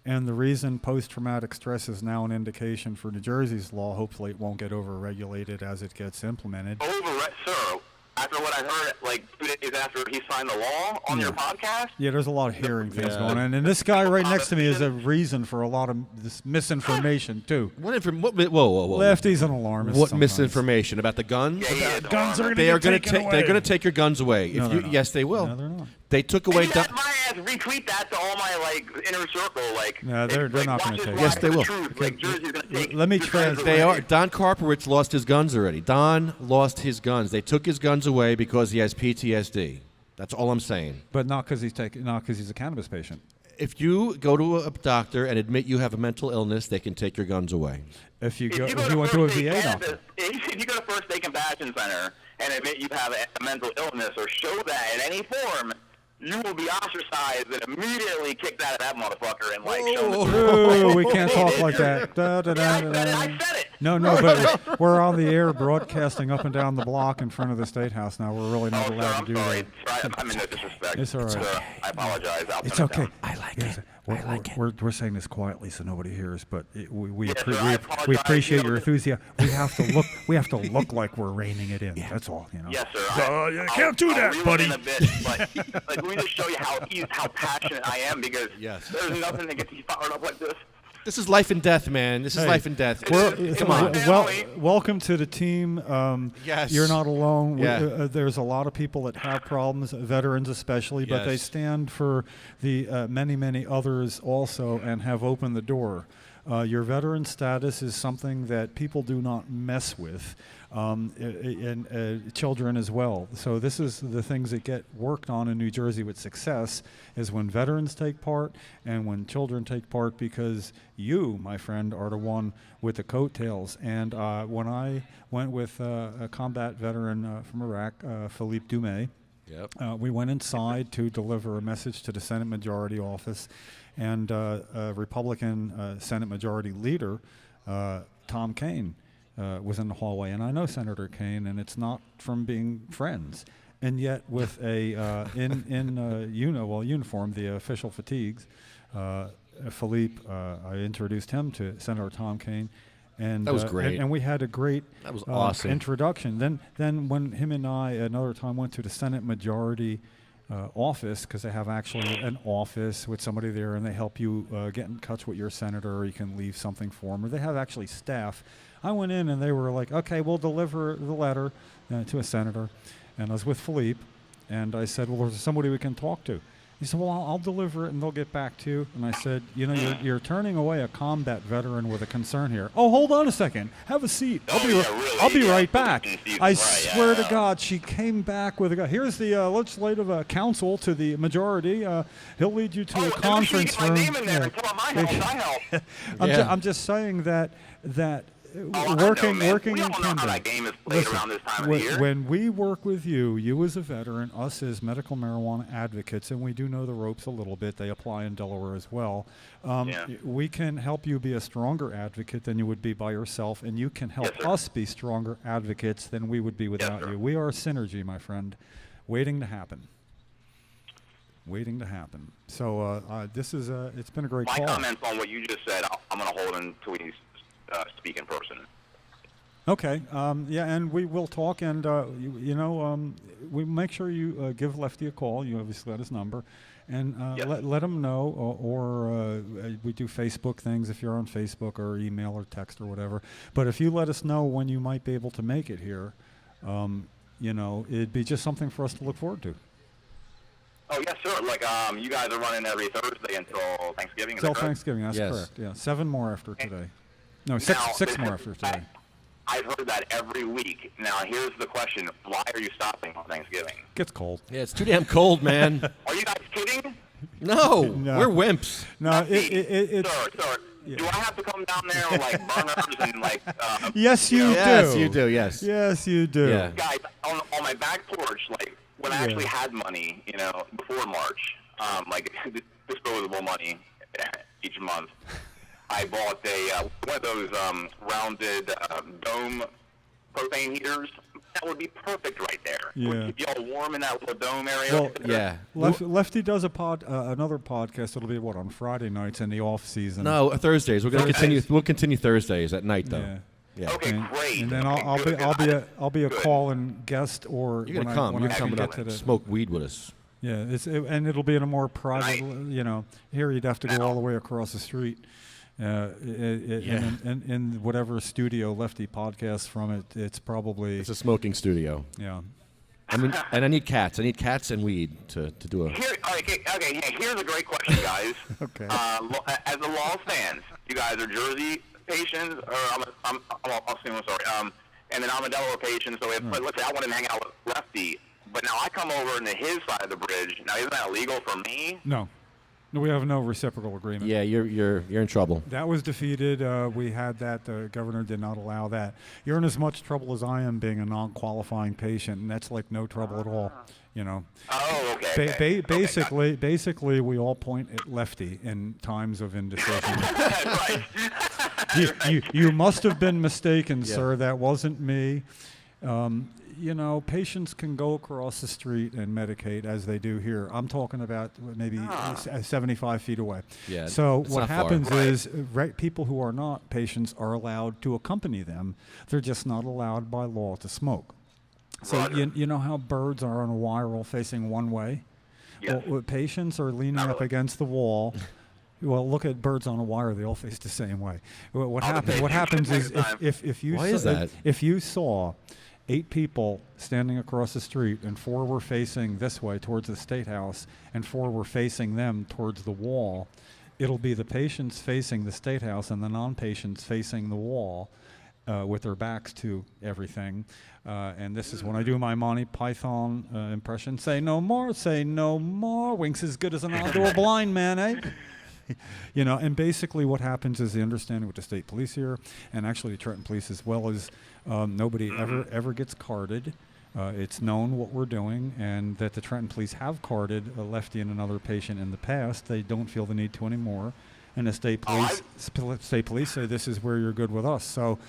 and the reason post-traumatic stress is now an indication for New Jersey's law. Hopefully, it won't get over-regulated as it gets implemented. Sir, after what I heard, 2 days after he signed the law on your podcast. Yeah, there's a lot of hearing things Yeah. going on, and this guy right next to me is a reason for a lot of this misinformation too. Whoa. Lefty's an alarmist. What sometimes. misinformation about the guns? Yeah, he is. Guns are They are going to take. They're going to take your guns away. No, they're not. Yes, they will. No, they're not. They took away. Maybe let my ass retweet that to all my inner circle. No, they're not watch gonna this take live it. Yes, they for will. Truth. Jersey's gonna take Let me your trans- guns They away. are. Don Karpowicz lost his guns already. Don lost his guns. They took his guns away because he has PTSD. That's all I'm saying. But not because he's a cannabis patient. If you go to a doctor and admit you have a mental illness, they can take your guns away. If you If went to a First Aid VA Cannabis- doctor. if you go to First Aid Compassion Center and admit you have a mental illness or show that in any form, you will be ostracized and immediately kicked out of that motherfucker and shown Ooh, we can't talk like that. Da, da, da, da, da. I said it. No, but we're on the air broadcasting up and down the block in front of the State House now. We're really not Oh, sir, allowed I'm to do sorry. that. Sorry, I'm in no disrespect. It's all right. Sir, I apologize. I'll It's turn it okay. down. I like Yes, it. We're saying this quietly so nobody hears, but we Yes, sir, I apologize. appreciate your enthusiasm. We have to look like we're reining it in. That's all. Yes, sir. you can't do that, reel it buddy. in a bit, but let me just show you how passionate I am, because Yes. there's nothing that gets me fired up like this. This is life and death, man. This is Hey, life and death. It's Come my on. family. Welcome to the team. Yes. You're not alone. Yeah. There's a lot of people that have problems, veterans especially, but they Yes. stand for the many others also and have opened the door. Your veteran status is something that people do not mess with, and children as well. So this is the things that get worked on in New Jersey with success, is when veterans take part and when children take part, because you, my friend, are the one with the coattails. And when I went with a combat veteran from Iraq, Philippe Dumais, Yep. we went inside to deliver a message to the Senate Majority Office, and a Republican Senate Majority Leader, Tom Kaine, was in the hallway. And I know Senator Kaine, and it's not from being friends. And yet, with a uniform, the official fatigues, Philippe, I introduced him to Senator Tom Kaine. And That was great. And we had a great That was awesome. introduction. Then when him and I another time went to the Senate Majority office, because they have actually an office with somebody there, and they help you get in touch with your senator, or you can leave something for them, or they have actually staff. I went in and they were like, okay, we'll deliver the letter to a senator. And I was with Philippe, and I said, well, there's somebody we can talk to. He said, well, I'll deliver it and they'll get back to you. And I said, you know, you're turning away a combat veteran with a concern here. Oh, hold on a second. Have a seat. I'll be right back. I swear to God, she came back with a guy. Here's the legislative counsel to the majority. He'll lead you to a conference room. I'm just saying that working in Camden. Listen, when we work with you as a veteran, us as medical marijuana advocates, and we do know the ropes a little bit, they apply in Delaware as well, we can help you be a stronger advocate than you would be by yourself, and you can help us be stronger advocates than we would be without you. We are a synergy, my friend, waiting to happen. So this is it's been a great call. My comments on what you just said, I'm going to hold until we speak in person. Okay. And we will talk, and we make sure you give Lefty a call. You obviously got his number, and let him know, or we do Facebook things if you're on Facebook, or email or text or whatever. But if you let us know when you might be able to make it here, it'd be just something for us to look forward to. Oh, yes, sir. Like, you guys are running every Thursday until Thanksgiving? Until Thanksgiving, that's correct. Yeah, 7 more after today. No, six more after today. I've heard that every week. Now, here's the question. Why are you stopping on Thanksgiving? Gets cold. Yeah, it's too damn cold, man. Are you guys kidding? No, we're wimps. No, Sir, do I have to come down there with, like, burners and, like... yes, you do. Yes, you do, yes. Yes, you do. Yeah. Guys, on my back porch, like, when I actually had money, before March, like, disposable money each month, I bought one of those rounded dome propane heaters. That would be perfect right there. Yeah. Would keep y'all warm in that little dome area. Well, yeah. Lefty does another podcast. It'll be on Friday nights in the off season. No, Thursdays. We're going to continue. We'll continue Thursdays at night, though. Yeah. Okay, great. And then I'll be a call-in guest, or you're gonna come. You're coming up to smoke weed with us. Yeah, and it'll be in a more private. Here you'd have to go all the way across the street. In whatever studio Lefty podcasts from, it's probably... It's a smoking studio. Yeah. I mean, and I need cats. I need cats and weed to do a... Here's a great question, guys. Okay. As the law stands, you guys are Jersey patients, or I'm sorry. And then I'm a Delaware patient, so let's say I want to hang out with Lefty, but now I come over into his side of the bridge. Now, isn't that illegal for me? No. No, we have no reciprocal agreement. Yeah, you're in trouble. That was defeated. We had that. The governor did not allow that. You're in as much trouble as I am being a non-qualifying patient, and that's like no trouble at all. Oh, okay. Basically, we all point at Lefty in times of indecision. Right. You must have been mistaken, sir. That wasn't me. Patients can go across the street and medicate as they do here. I'm talking about maybe 75 feet away. Yeah, so what happens far. is people who are not patients are allowed to accompany them. They're just not allowed by law to smoke. So you know how birds are on a wire all facing one way? Yes. Well, patients are leaning up against the wall. Well, look at birds on a wire; they all face the same way. What happens is if you saw 8 people standing across the street, and 4 were facing this way towards the Statehouse, and 4 were facing them towards the wall, it'll be the patients facing the Statehouse and the non-patients facing the wall with their backs to everything. And this is when I do my Monty Python impression. Say no more, Wink's as good as an outdoor blind man, eh? And basically what happens is the understanding with the state police here, and actually the Trenton police as well, is nobody ever gets carded. It's known what we're doing, and that the Trenton police have carded a Lefty and another patient in the past. They don't feel the need to anymore. And the state police say this is where you're good with us. So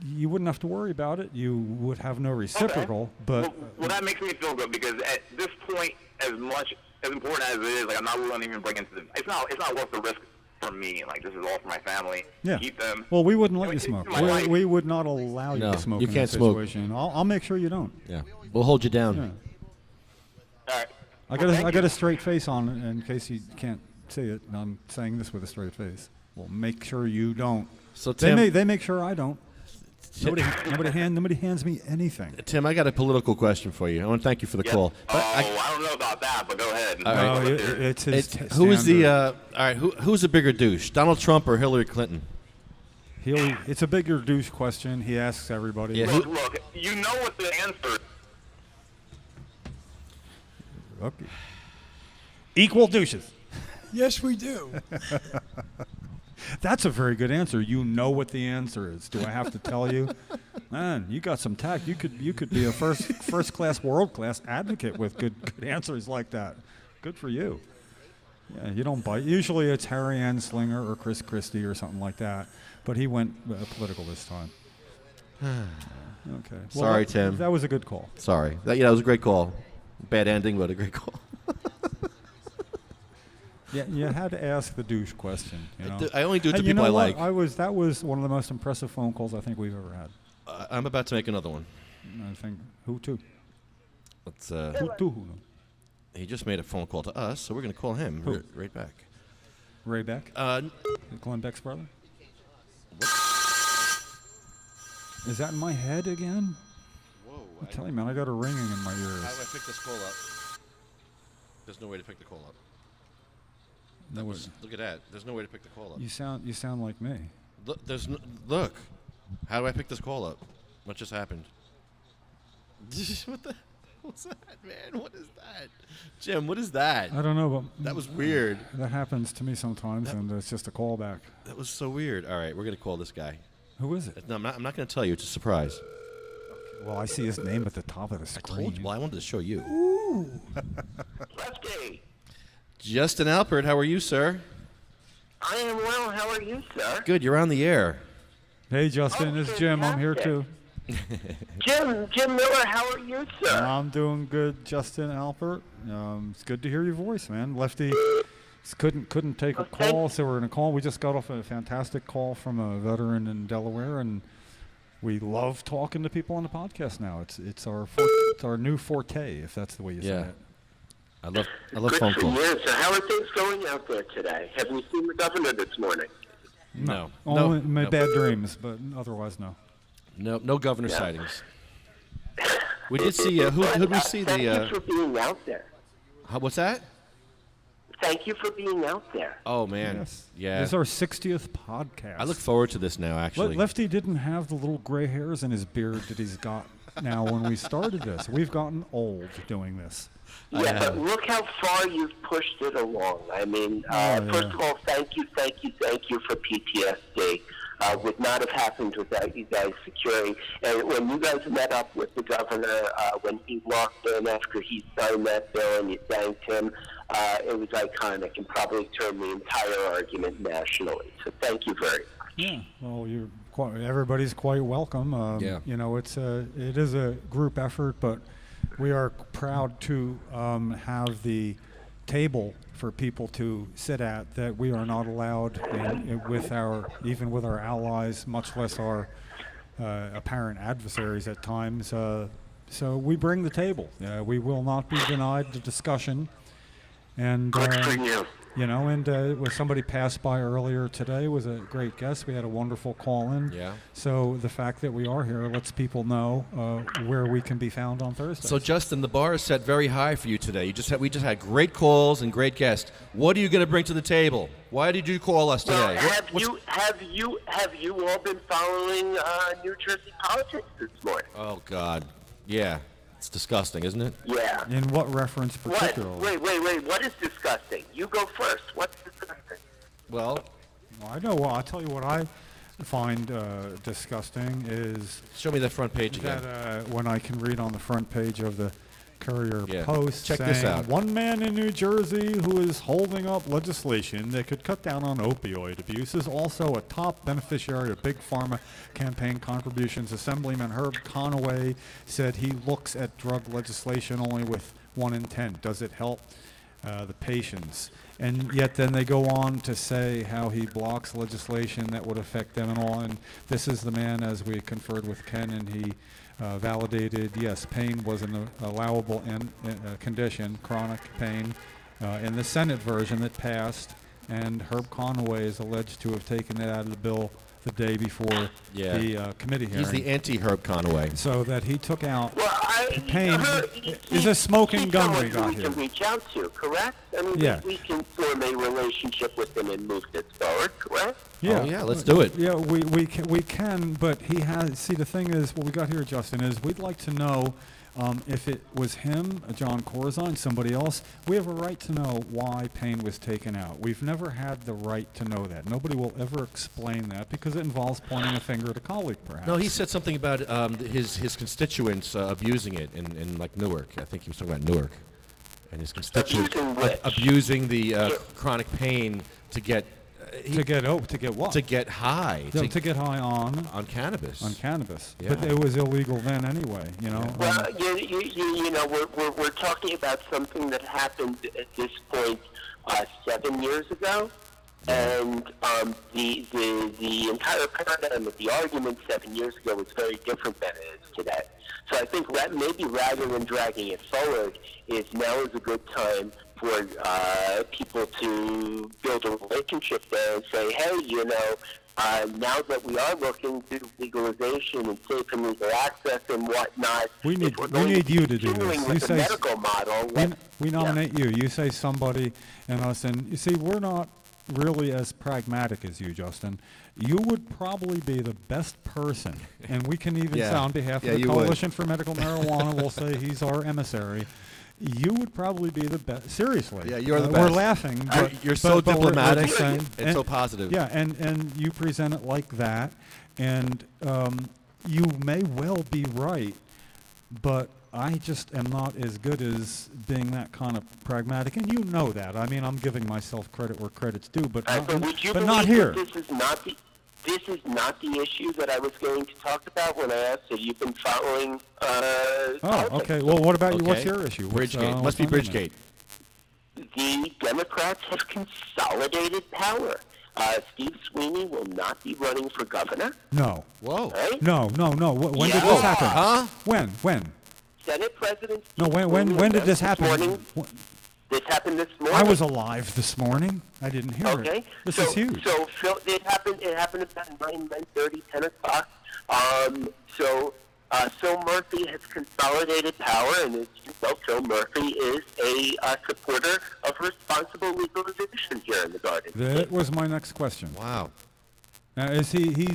you wouldn't have to worry about it. You would have no reciprocal. But well, that makes me feel good, because at this point, as important as it is, like, I'm not willing to even bring into it's not worth the risk for me. Like, this is all for my family. Yeah. Keep them. Well, we wouldn't let you smoke. We would not allow you to smoke. You in can't that smoke. situation. I'll make sure you don't. Yeah, we'll hold you down. Yeah. All right. I got a straight face on in case you can't see it. And I'm saying this with a straight face. Well, make sure you don't. So Tim, they make sure I don't. Nobody hands me anything. Tim, I got a political question for you. I want to thank you for the call. But I don't know about that, but go ahead. All right. No, it's his who is the? standard. All right, who's a bigger douche, Donald Trump or Hillary Clinton? It's a bigger douche question. He asks everybody. Yeah. Look, you know what the answer is. Okay. Equal douches. Yes, we do. That's a very good answer. You know what the answer is. Do I have to tell you? Man, you got some tact. You could be a first class, world class advocate with good answers like that. Good for you. Yeah, you don't bite. Usually it's Harry Anslinger or Chris Christie or something like that. But he went political this time. Okay. Well, Sorry, Tim. That was a good call. Sorry. That was a great call. Bad ending, but a great call. Yeah, you had to ask the douche question. You know? I only do it to Hey, people I what? like. That was one of the most impressive phone calls I think we've ever had. I'm about to make another one. I think who to? Let's. Who to? He just made a phone call to us, so we're going to call him Who? right back. Ray Beck? Glenn Beck's brother? Is that in my head again? Whoa. I'm telling you, man, I got a ringing in my ears. How do I pick this call up? There's no way to pick the call up. Look at that. There's no way to pick the call up. You sound like me. Look. How do I pick this call up? What just happened? What's that, man? What is that? Jim, what is that? I don't know, but that was weird. That happens to me sometimes, and it's just a callback. That was so weird. All right, we're going to call this guy. Who is it? No, I'm not going to tell you. It's a surprise. Well, I see his name at the top of the screen. I told you. Well, I wanted to show you. Ooh. Lefty. Justin Alpert, how are you, sir? I am well. How are you, sir? Good. You're on the air. Hey, Justin. It's Jim. I'm here, too. Jim Miller, how are you, sir? I'm doing good, Justin Alpert. It's good to hear your voice, man. Lefty couldn't take a call, so we're going to call. We just got off a fantastic call from a veteran in Delaware, and we love talking to people on the podcast now. It's our new forte, if that's the way you say it. I love Good phone for calls. you. So how are things going out there today? Have you seen the governor this morning? No. Only my no. bad dreams, but otherwise, no. No governor sightings. We did see. Who did we see? Thank you for being out there. What's that? Thank you for being out there. Oh man, Yes. yeah. This is our 60th podcast. I look forward to this now. Actually, Lefty didn't have the little gray hairs in his beard that he's got now when we started this. We've gotten old doing this. Yeah, but look how far you've pushed it along. I mean, first of all, thank you for PTSD. Would not have happened without you guys securing. And when you guys met up with the governor, when he walked in after he signed that bill and you thanked him, it was iconic and probably turned the entire argument nationally. So thank you very much. Yeah. Well, everybody's quite welcome. You know, it is a group effort, but we are proud to have the table for people to sit at that we are not allowed even with our allies, much less our apparent adversaries at times. So we bring the table. We will not be denied the discussion. And you know, and when somebody passed by earlier today was a great guest. We had a wonderful call in. Yeah. So the fact that we are here lets people know where we can be found on Thursday. So Justin, the bar is set very high for you today. We just had great calls and great guests. What are you going to bring to the table? Why did you call us today? Well, have you all been following New Jersey politics this morning? Oh God, yeah. It's disgusting, isn't it? Yeah. In what reference particularly? Wait. What is disgusting? You go first. What's disgusting? Well, I know. Well, I'll tell you what I find disgusting is... Show me the front page again. That when I can read on the front page of the Courier Post Check saying, this out. one man in New Jersey who is holding up legislation that could cut down on opioid abuse is also a top beneficiary of big pharma campaign contributions. Assemblyman Herb Conaway said he looks at drug legislation only with one intent. Does it help the patients. And yet then they go on to say how he blocks legislation that would affect them and all. And this is the man, as we conferred with Ken, and he validated, yes, pain was an allowable condition, chronic pain, in the Senate version that passed. And Herb Conway is alleged to have taken it out of the bill the day before the committee hearing. He's the anti-Herb Conway. So that he took out Pain is a smoking gun we got we here. can reach out to, correct? I mean, Yeah. we can form a relationship with him and move this forward, correct? Yeah, Oh, yeah, let's do it. Yeah, we can, but he has. See, the thing is, what we got here, Justin, is we'd like to know if it was him, John Corzine, somebody else. We have a right to know why Payne was taken out. We've never had the right to know that. Nobody will ever explain that because it involves pointing a finger at a colleague, perhaps. No, he said something about his constituents abusing it in like Newark. I think he was talking about Newark, and his constituents abusing the chronic pain to get to get what? To get high. No, to get high on cannabis. On cannabis. Yeah. But it was illegal then anyway, you know. Well, you know, we're talking about something that happened at this point 7 years ago, and the entire paradigm of the argument 7 years ago was very different than it is today. So I think that maybe rather than dragging it forward, now is a good time for people to build a relationship there and say, hey, you know, now that we are looking to legalization and safe and legal access and whatnot, we need you to do this. You say medical model. We nominate you. You say somebody and us, and you see, we're not really as pragmatic as you, Justin. You would probably be the best person, and we can even say on behalf of the Coalition for Medical Marijuana, we'll say he's our emissary. You would probably be the best. Seriously. Yeah, you're the best. We're laughing. You're so diplomatic and so positive. Yeah, and you present it like that, and you may well be right, but I just am not as good as being that kind of pragmatic, and you know that. I mean, I'm giving myself credit where credit's due, but not here. This is not the issue that I was going to talk about when I asked if you've been following. Okay. Well, what about you? What's your issue? Bridgegate. Must be Bridgegate. The Democrats have consolidated power. Steve Sweeney will not be running for governor. No. Whoa. Right? No. When did this happen? Huh? When? Senate President. No. When did this happen? This happened this morning. I was alive this morning. I didn't hear it. Okay. This is huge. So Phil, it happened about 9:30, 10 o'clock. Phil Murphy has consolidated power, and as you know, Phil Murphy is a supporter of responsible legalization here in the Garden State. That was my next question. Wow. Now, is he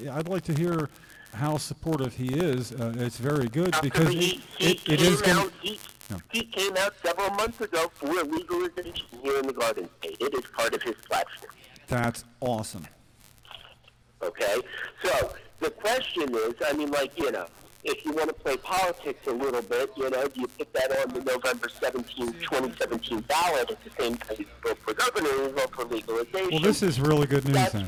I'd like to hear how supportive he is. It's very good because it is going to... He came out several months ago for legalization here in the Garden State. It is part of his platform. That's awesome. Okay? So, the question is, I mean, like, you know, if you want to play politics a little bit, you know, do you put that on the November 17, 2017 ballot at the same time you vote for governor and vote for legalization? Well, this is really good news then.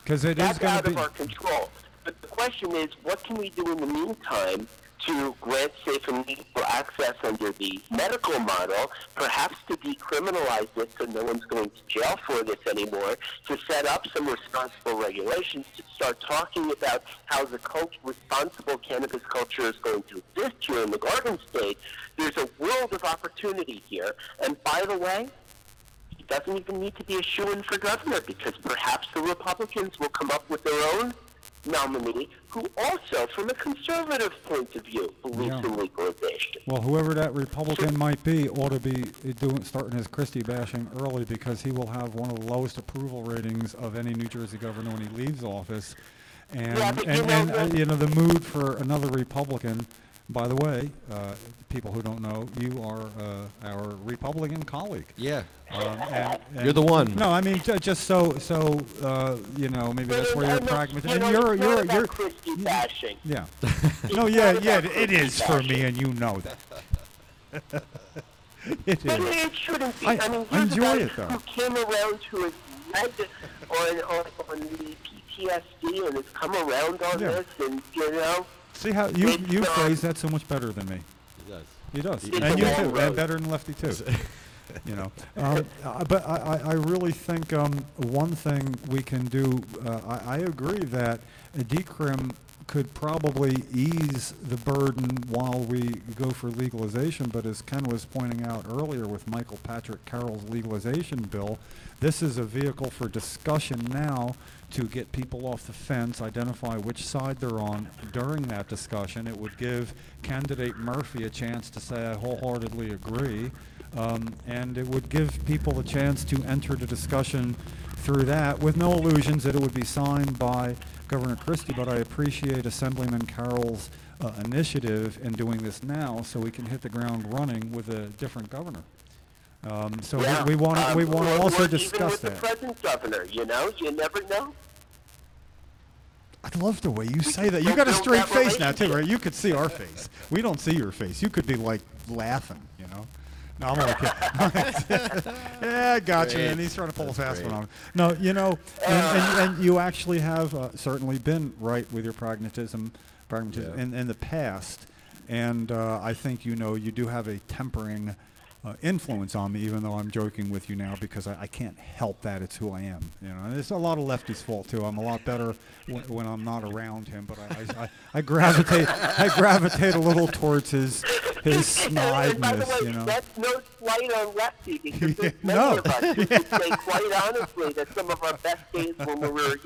Because it is going to be... That's out of our control. But the question is, what can we do in the meantime to grant safe and legal access under the medical model, perhaps to decriminalize this so no one's going to jail for this anymore, to set up some responsible regulations, to start talking about how the responsible cannabis culture is going to exist here in the Garden State. There's a world of opportunity here. And by the way, it doesn't even need to be a shoo-in for governor, because perhaps the Republicans will come up with their own nominee who also, from a conservative point of view, believes in legalization. Well, whoever that Republican might be ought to be starting his Christie bashing early, because he will have one of the lowest approval ratings of any New Jersey governor when he leaves office. And, you know, the mood for another Republican, by the way, people who don't know, you are our Republican colleague. Yeah. And you're the one. No, I mean, just so you know, maybe that's where you're pragmatic. And you're Christie bashing. Yeah. No, yeah, it is for me, and you know that. It is. But it shouldn't be. I mean, I enjoy it, though. Who came around, who has led on the PTSD and has come around on this, and you know. See how you phrase that so much better than me. He does. He does. It's And you a long too. road. And better than Lefty too. But I really think one thing we can do, I agree that a decrim could probably ease the burden while we go for legalization, but as Ken was pointing out earlier with Michael Patrick Carroll's legalization bill, this is a vehicle for discussion now to get people off the fence, identify which side they're on during that discussion. It would give candidate Murphy a chance to say, I wholeheartedly agree, and it would give people a chance to enter the discussion through that with no illusions that it would be signed by Governor Christie, but I appreciate Assemblyman Carroll's initiative in doing this now so we can hit the ground running with a different governor. So we want to also discuss even with that. the present governor, you never know. I love the way you say that. You got a straight face now too, right? You could see our face. We don't see your face. You could be like laughing, No, I'm only kidding. Yeah, I got you, man. He's trying to pull a fast one on me. No, and you actually have certainly been right with your pragmatism in the past, and I think you do have a tempering influence on me, even though I'm joking with you now because I can't help that. It's who I am, And it's a lot of Lefty's fault too. I'm a lot better when I'm not around him, but I gravitate a little towards his snideness, By the way, that's no slight on Lefty because there's many No. of us who could say quite honestly that some of our best days when we were,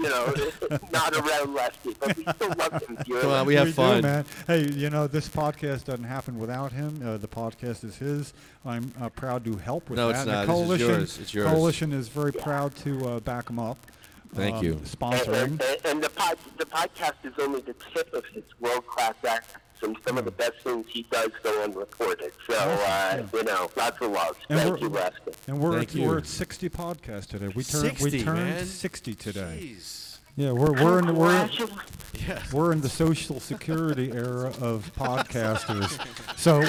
not around Lefty, but we still love him dearly. Come on, we have fun. do, man. Hey, this podcast doesn't happen without him. The podcast is his. I'm proud to help with No, that. it's not. The This is coalition, yours. It's yours. Coalition is very proud to back him up. Thank you. Sponsoring. And the podcast is only the tip of his world-class act. Some of the best things he does go unreported. So, lots of love. Thank you, Lefty. And we're at 60 podcasts today. We turned 60 today. Jeez. Yeah, we're in the Social Security era of podcasters. So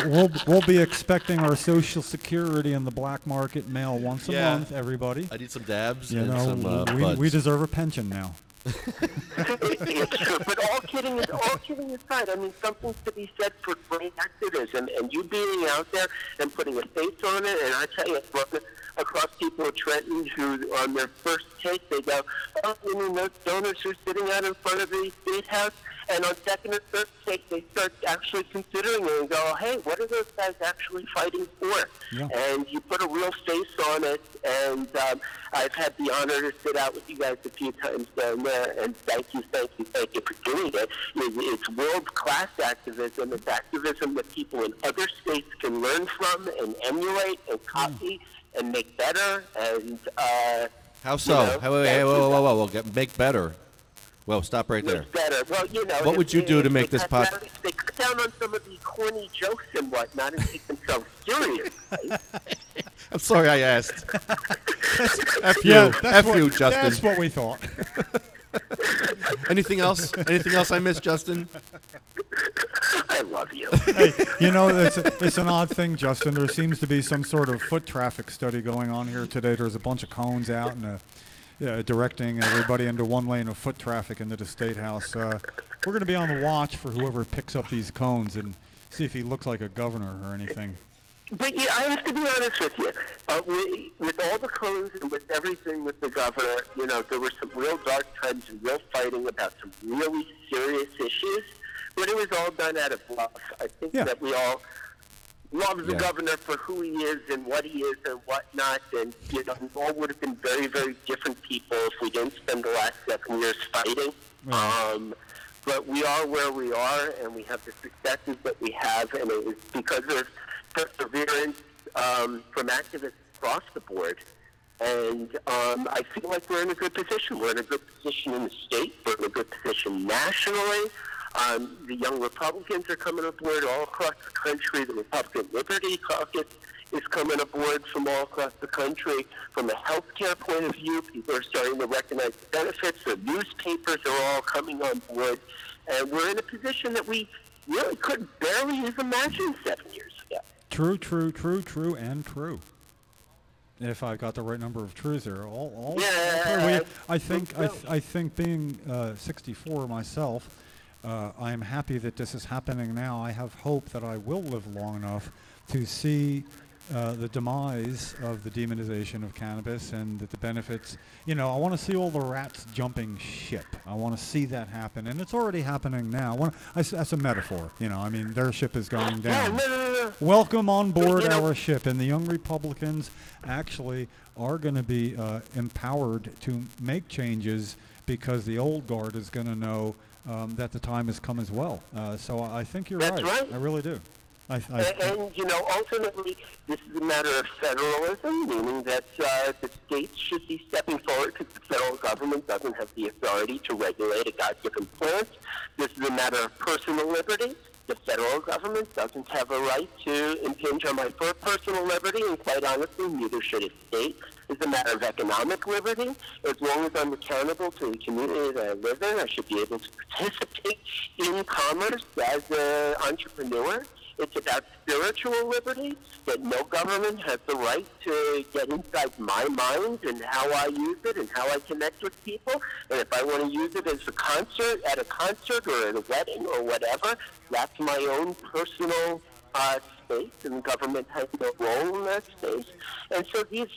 we'll be expecting our Social Security in the black market mail once a month, everybody. I need some dabs and some buds. We deserve a pension now. It's true, but all kidding aside, I mean, something's to be said for great activism and you being out there and putting a face on it. And I tell you, across people at Trenton who, on their first take, they go, "Oh, you mean those donors who are sitting out in front of the Statehouse?" And on second or third take, they start actually considering it and go, "Hey, what are those guys actually fighting for?" Yeah. And you put a real face on it. And I've had the honor to sit out with you guys a few times down there. And thank you for doing it. It's world-class activism. It's activism that people in other states can learn from and emulate and copy and make better. And how so? Whoa, make better. Well, stop right there. Better. Well, what would you do to make this podcast? They cut down on some of the corny jokes and whatnot and take themselves serious. Right? I'm sorry I asked. F you, Justin. That's what we thought. Anything else? Anything else I missed, Justin? I love you. Hey, it's an odd thing, Justin. There seems to be some sort of foot traffic study going on here today. There's a bunch of cones out and directing everybody into one lane of foot traffic into the State House. We're going to be on the watch for whoever picks up these cones and see if he looks like a governor or anything. But I have to be honest with you. With all the cones and with everything with the governor, there were some real dark times and real fighting about some really serious issues. But it was all done out of love. I think that we all love the governor for who he is and what he is and whatnot. And, we all would have been very, very different people if we didn't spend the last 7 years fighting. Right. But we are where we are, and we have the successes that we have, and it is because of perseverance from activists across the board. And I feel like we're in a good position. We're in a good position in the state. We're in a good position nationally. The Young Republicans are coming aboard all across the country. The Republican Liberty Caucus is coming aboard from all across the country. From a healthcare point of view, people are starting to recognize the benefits. The newspapers are all coming on board. And we're in a position that we really could barely even imagine 7 years ago. True, and true. If I got the right number of truths there, all I think being 64 myself, I am happy that this is happening now. I have hope that I will live long enough to see the demise of the demonization of cannabis and that the benefits. I want to see all the rats jumping ship. I want to see that happen, and it's already happening now. That's a metaphor. Their ship is going down. No. Welcome on board our ship, and the young Republicans actually are going to be empowered to make changes because the old guard is going to know that the time has come as well. So I think you're That's right. I really do. And ultimately, this is a matter of federalism, meaning that the states should be stepping forward because the federal government doesn't have the authority to regulate a God-given plant. This is a matter of personal liberty. The federal government doesn't have a right to impinge on my personal liberty, and quite honestly, neither should a state. It's a matter of economic liberty. As long as I'm accountable to the community that I live in, I should be able to participate in commerce as an entrepreneur. It's about spiritual liberty, that no government has the right to get inside my mind and how I use it and how I connect with people. And if I want to use it as a concert, at a concert or at a wedding or whatever, that's my own personal space, and the government has no role in that space. And so these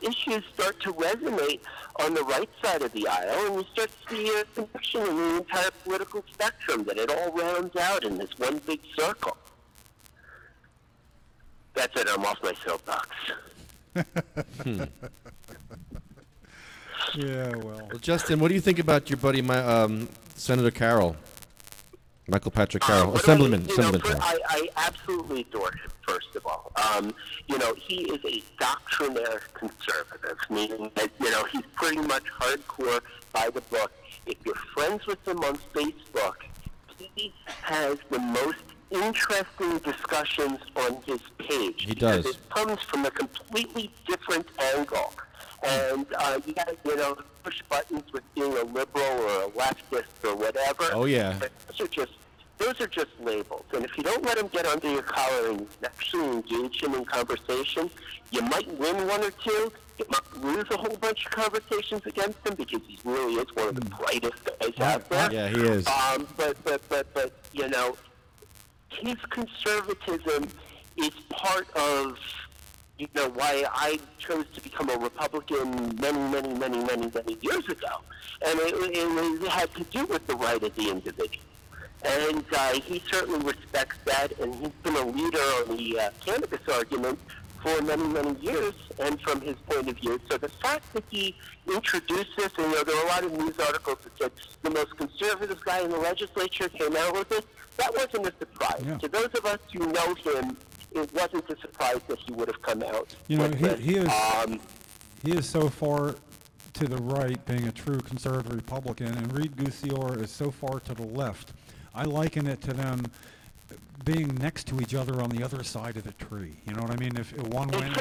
issues start to resonate on the right side of the aisle, and you start to see a connection in the entire political spectrum, that it all rounds out in this one big circle. That's it. I'm off my soapbox. Yeah, well, Justin, what do you think about your buddy, Senator Carroll, Michael Patrick Carroll, Assemblyman Carroll? I absolutely adore him. First of all, he is a doctrinaire conservative, meaning that he's pretty much hardcore by the book. If you're friends with him on Facebook, he has the most interesting discussions on his page. He does. It comes from a completely different angle. And you got to, push buttons with being a liberal or a leftist or whatever. Oh, yeah. But those are just labels. And if you don't let him get under your collar and actually engage him in conversation, you might win one or two. You might lose a whole bunch of conversations against him because he really is one of the brightest guys out there. Yeah, he is. But his conservatism is part of, why I chose to become a Republican many years ago. And it had to do with the right of the individual. And he certainly respects that, and he's been a leader on the cannabis argument for many years, and from his point of view. So the fact that he introduced this, and there were a lot of news articles that said the most conservative guy in the legislature came out with it, that wasn't a surprise. Yeah. To those of us who know him, it wasn't a surprise that he would have come out. he is so far to the right, being a true conservative Republican, and Reed Goussior is so far to the left. I liken it to them being next to each other on the other side of the tree. You know what I mean? If one went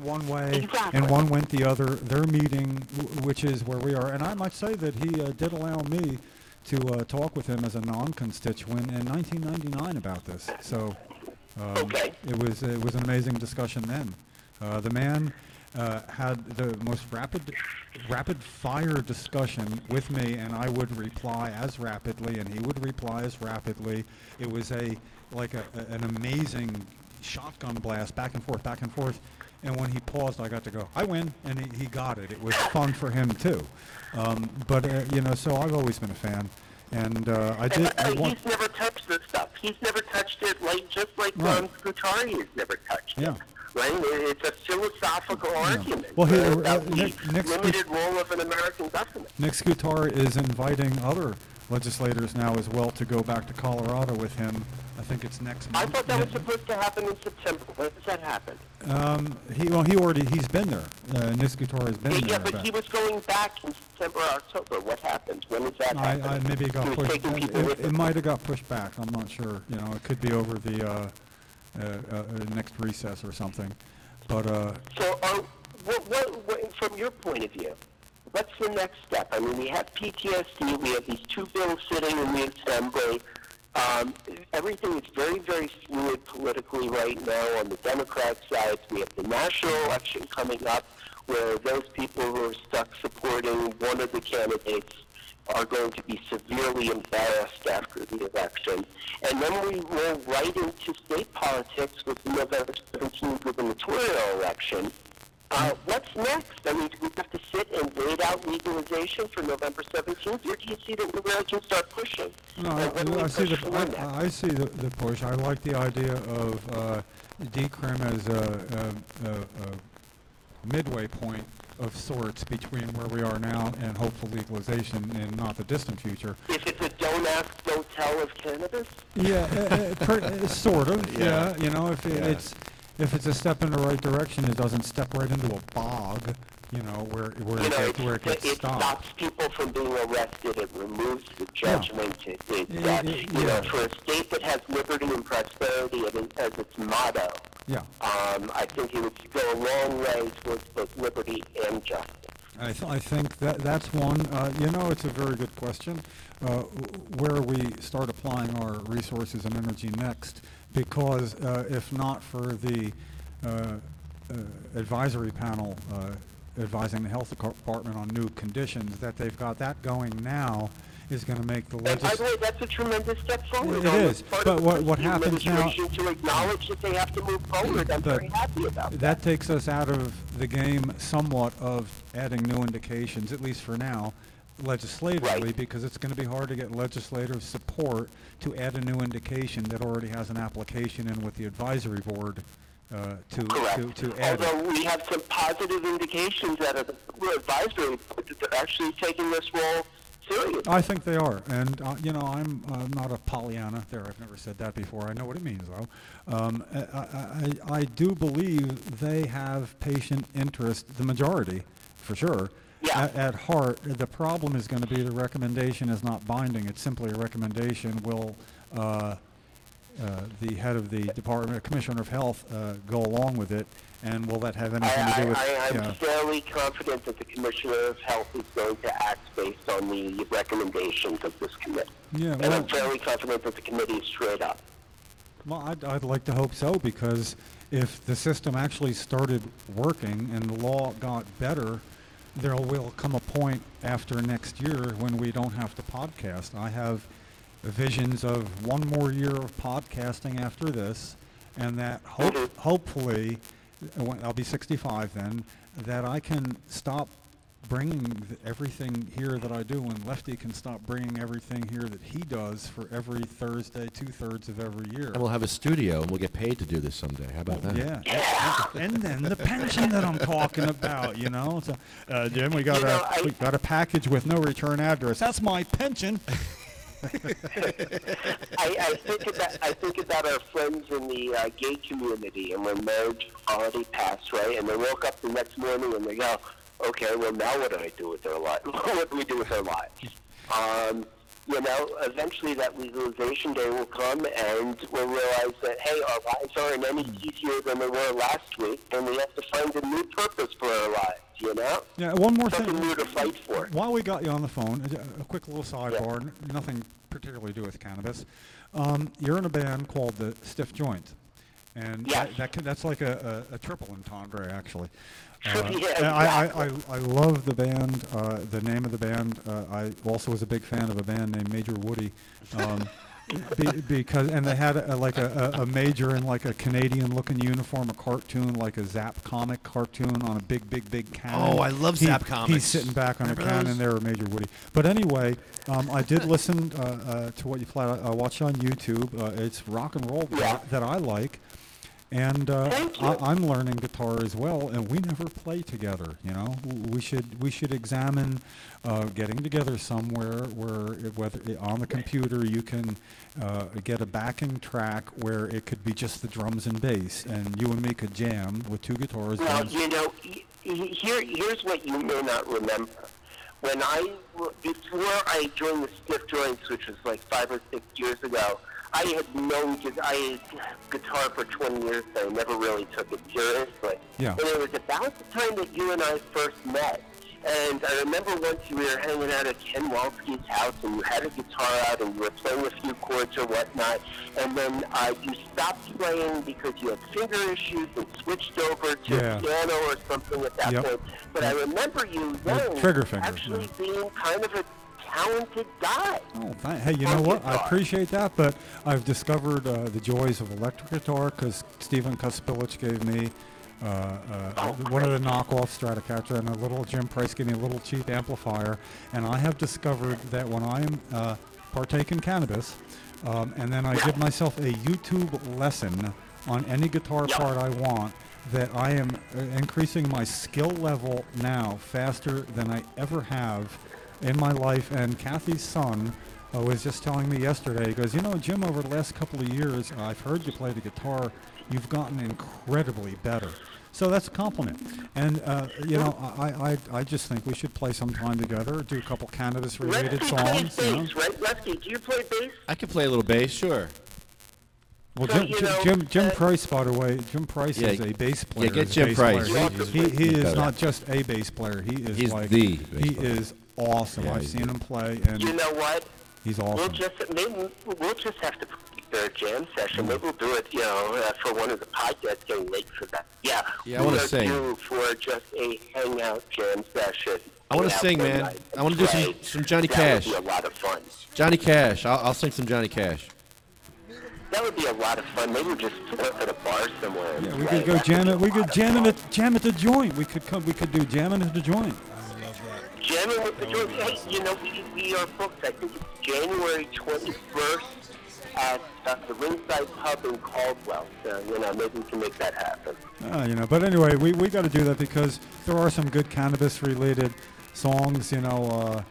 one way and one went the other, their meeting, which is where we are. And I might say that he did allow me to talk with him as a non-constituent in 1999 about this. So it was an amazing discussion then. The man had the most rapid fire discussion with me, and I would reply as rapidly, and he would reply as rapidly. It was an amazing shotgun blast, back and forth. And when he paused, I got to go, I win, and he got it. It was fun for him too. So I've always been a fan. And he's never touched this stuff. He's never touched it just like Ron Scutari has never touched it. Right? It's a philosophical argument about the limited role of an American government. Nick Scutari is inviting other legislators now as well to go back to Colorado with him. I think it's next month. I thought that was supposed to happen in September. When does that happen? He's been there. Nick Scutari has been there. Yeah, but he was going back in September or October. What happened? When was that happen? Maybe it got pushed. It might have got pushed back. I'm not sure. It could be over the next recess or something. But what, from your point of view, what's the next step? I mean, we have PTSD. We have these two bills sitting in the Assembly. Everything is very, very fluid politically right now on the Democrat side. We have the national election coming up where those people who are stuck supporting one of the candidates are going to be severely embarrassed after the election. And then we roll right into state politics with November 17th gubernatorial election. What's next? I mean, do we have to sit and wait out legalization for November 17th, or do you see that we really can start pushing? No, I see the push. I like the idea of decrim as a midway point of sorts between where we are now and hopeful legalization in not the distant future. If it's a don't ask, don't tell of cannabis? Yeah, sort of. Yeah, you know, if it's a step in the right direction, it doesn't step right into a bog. You know, where it gets it stopped. stops people from being arrested. It removes the judgment. Yeah. For a state that has liberty and prosperity as its motto, Yeah. I think it would go a long way towards both liberty and justice. I think that's one. You know, it's a very good question. Where we start applying our resources and energy next, because if not for the advisory panel advising the health department on new conditions, that they've got that going now is going to make the And by legislation. the way, that's a tremendous step forward. It is, but what happens now? To acknowledge that they have to move forward. I'm very happy about that. That takes us out of the game somewhat of adding new indications, at least for now, legislatively, because it's going to be hard to get legislative support to add a new indication that already has an application in with the advisory board to add. Although we have some positive indications out of the advisory board that they're actually taking this role seriously. I think they are, and you know, I'm not a Pollyanna. I've never said that before. I know what it means, though. I do believe they have patient interest, the majority, for sure. Yeah. At heart. The problem is going to be the recommendation is not binding. It's simply a recommendation. Will the head of the department, commissioner of health, go along with it, and will that have anything to do with? I'm fairly confident that the commissioner of health is going to act based on the recommendations of this committee. Yeah, and I'm fairly confident that the committee is straight up. Well, I'd like to hope so, because if the system actually started working and the law got better, there will come a point after next year when we don't have to podcast. I have visions of one more year of podcasting after this, and that hopefully, when I'll be 65 then, that I can stop bringing everything here that I do, and Lefty can stop bringing everything here that he does for every Thursday, 2/3 of every year. And we'll have a studio, and we'll get paid to do this someday. How about that? Yeah. And then the pension that I'm talking about, you know. So, Jim, we got a package with no return address. That's my pension. I think about our friends in the gay community, and when marriage equality passed, right? And they woke up the next morning and they go, okay, well, now what do I do with their life? What do we do with our lives? You know, eventually that legalization day will come, and we'll realize that, hey, our lives aren't any easier than they were last week, and we have to find a new purpose for our lives, you know? Yeah, one more Something thing. new to fight for. While we got you on the phone, a quick little sidebar, nothing particularly to do with cannabis. You're in a band called the Stiff Joint, and that's like a triple entendre, actually. I love the band, the name of the band. I also was a big fan of a band named Major Woody, because they had a major in like a Canadian-looking uniform, a cartoon like a Zap comic cartoon on a big cannon. Oh, I love Zap comics. He's sitting back on a cannon there, Major Woody. But anyway, I did listen to what you played. I watched on YouTube. It's rock and roll that I like. And I'm learning guitar as well, and we never play together. You know, we should examine getting together somewhere where, whether on the computer, you can get a backing track where it could be just the drums and bass, and you and me could jam with two guitars. Well, you know, here's what you may not remember. Before I joined the Stiff Joints, which was like 5 or 6 years ago, I had guitar for 20 years, but I never really took it seriously. Yeah. And it was about the time that you and I first met. And I remember once we were hanging out at Ken Walsky's house, and you had a guitar out, and you were playing a few chords or whatnot, and then you stopped playing because you had finger issues and switched over to piano or something at that point. But I remember you then trigger fingers, actually being kind of a talented guy. Oh, hey, you know what? I appreciate that, but I've discovered the joys of electric guitar because Stephen Kuspilich gave me one of the knockoff Stratocaster, and a little Jim Price gave me a little cheap amplifier, and I have discovered that when I am partaking cannabis, and then I give myself a YouTube lesson on any guitar part I want, that I am increasing my skill level now faster than I ever have in my life. And Kathy's son was just telling me yesterday, he goes, you know, Jim, over the last couple of years, I've heard you play the guitar. You've gotten incredibly better. So that's a compliment. And, you know, I just think we should play some time together, do a couple cannabis-related songs. Lefty plays bass, right? Lefty, do you play bass? I can play a little bass, sure. Well, So, Jim Price, by the way, Jim Price is a bass player. Yeah, get Jim Price. He is not just a bass player. He's like the he is awesome. Yeah, I've seen him play, and You know what? he's awesome. We'll just have to prepare a jam session. Maybe we'll do it, you know, for one of the podcasts. Getting late for that. Yeah, I want to sing. Due for just a hangout jam session. I want to sing, man. I want to do some Johnny Cash. That would be a lot of fun. Johnny Cash. I'll sing some Johnny Cash. That would be a lot of fun. Maybe we'll just sit up at a bar somewhere. Yeah, we could go jam it. We could jam at the joint. We could do jamming at the joint. Jamming with the joint. Hey, you know, we are booked. I think it's January 21st at the Ringside Pub in Caldwell. So, you know, maybe we can make that happen. You know, but anyway, we got to do that because there are some good cannabis-related songs. You know,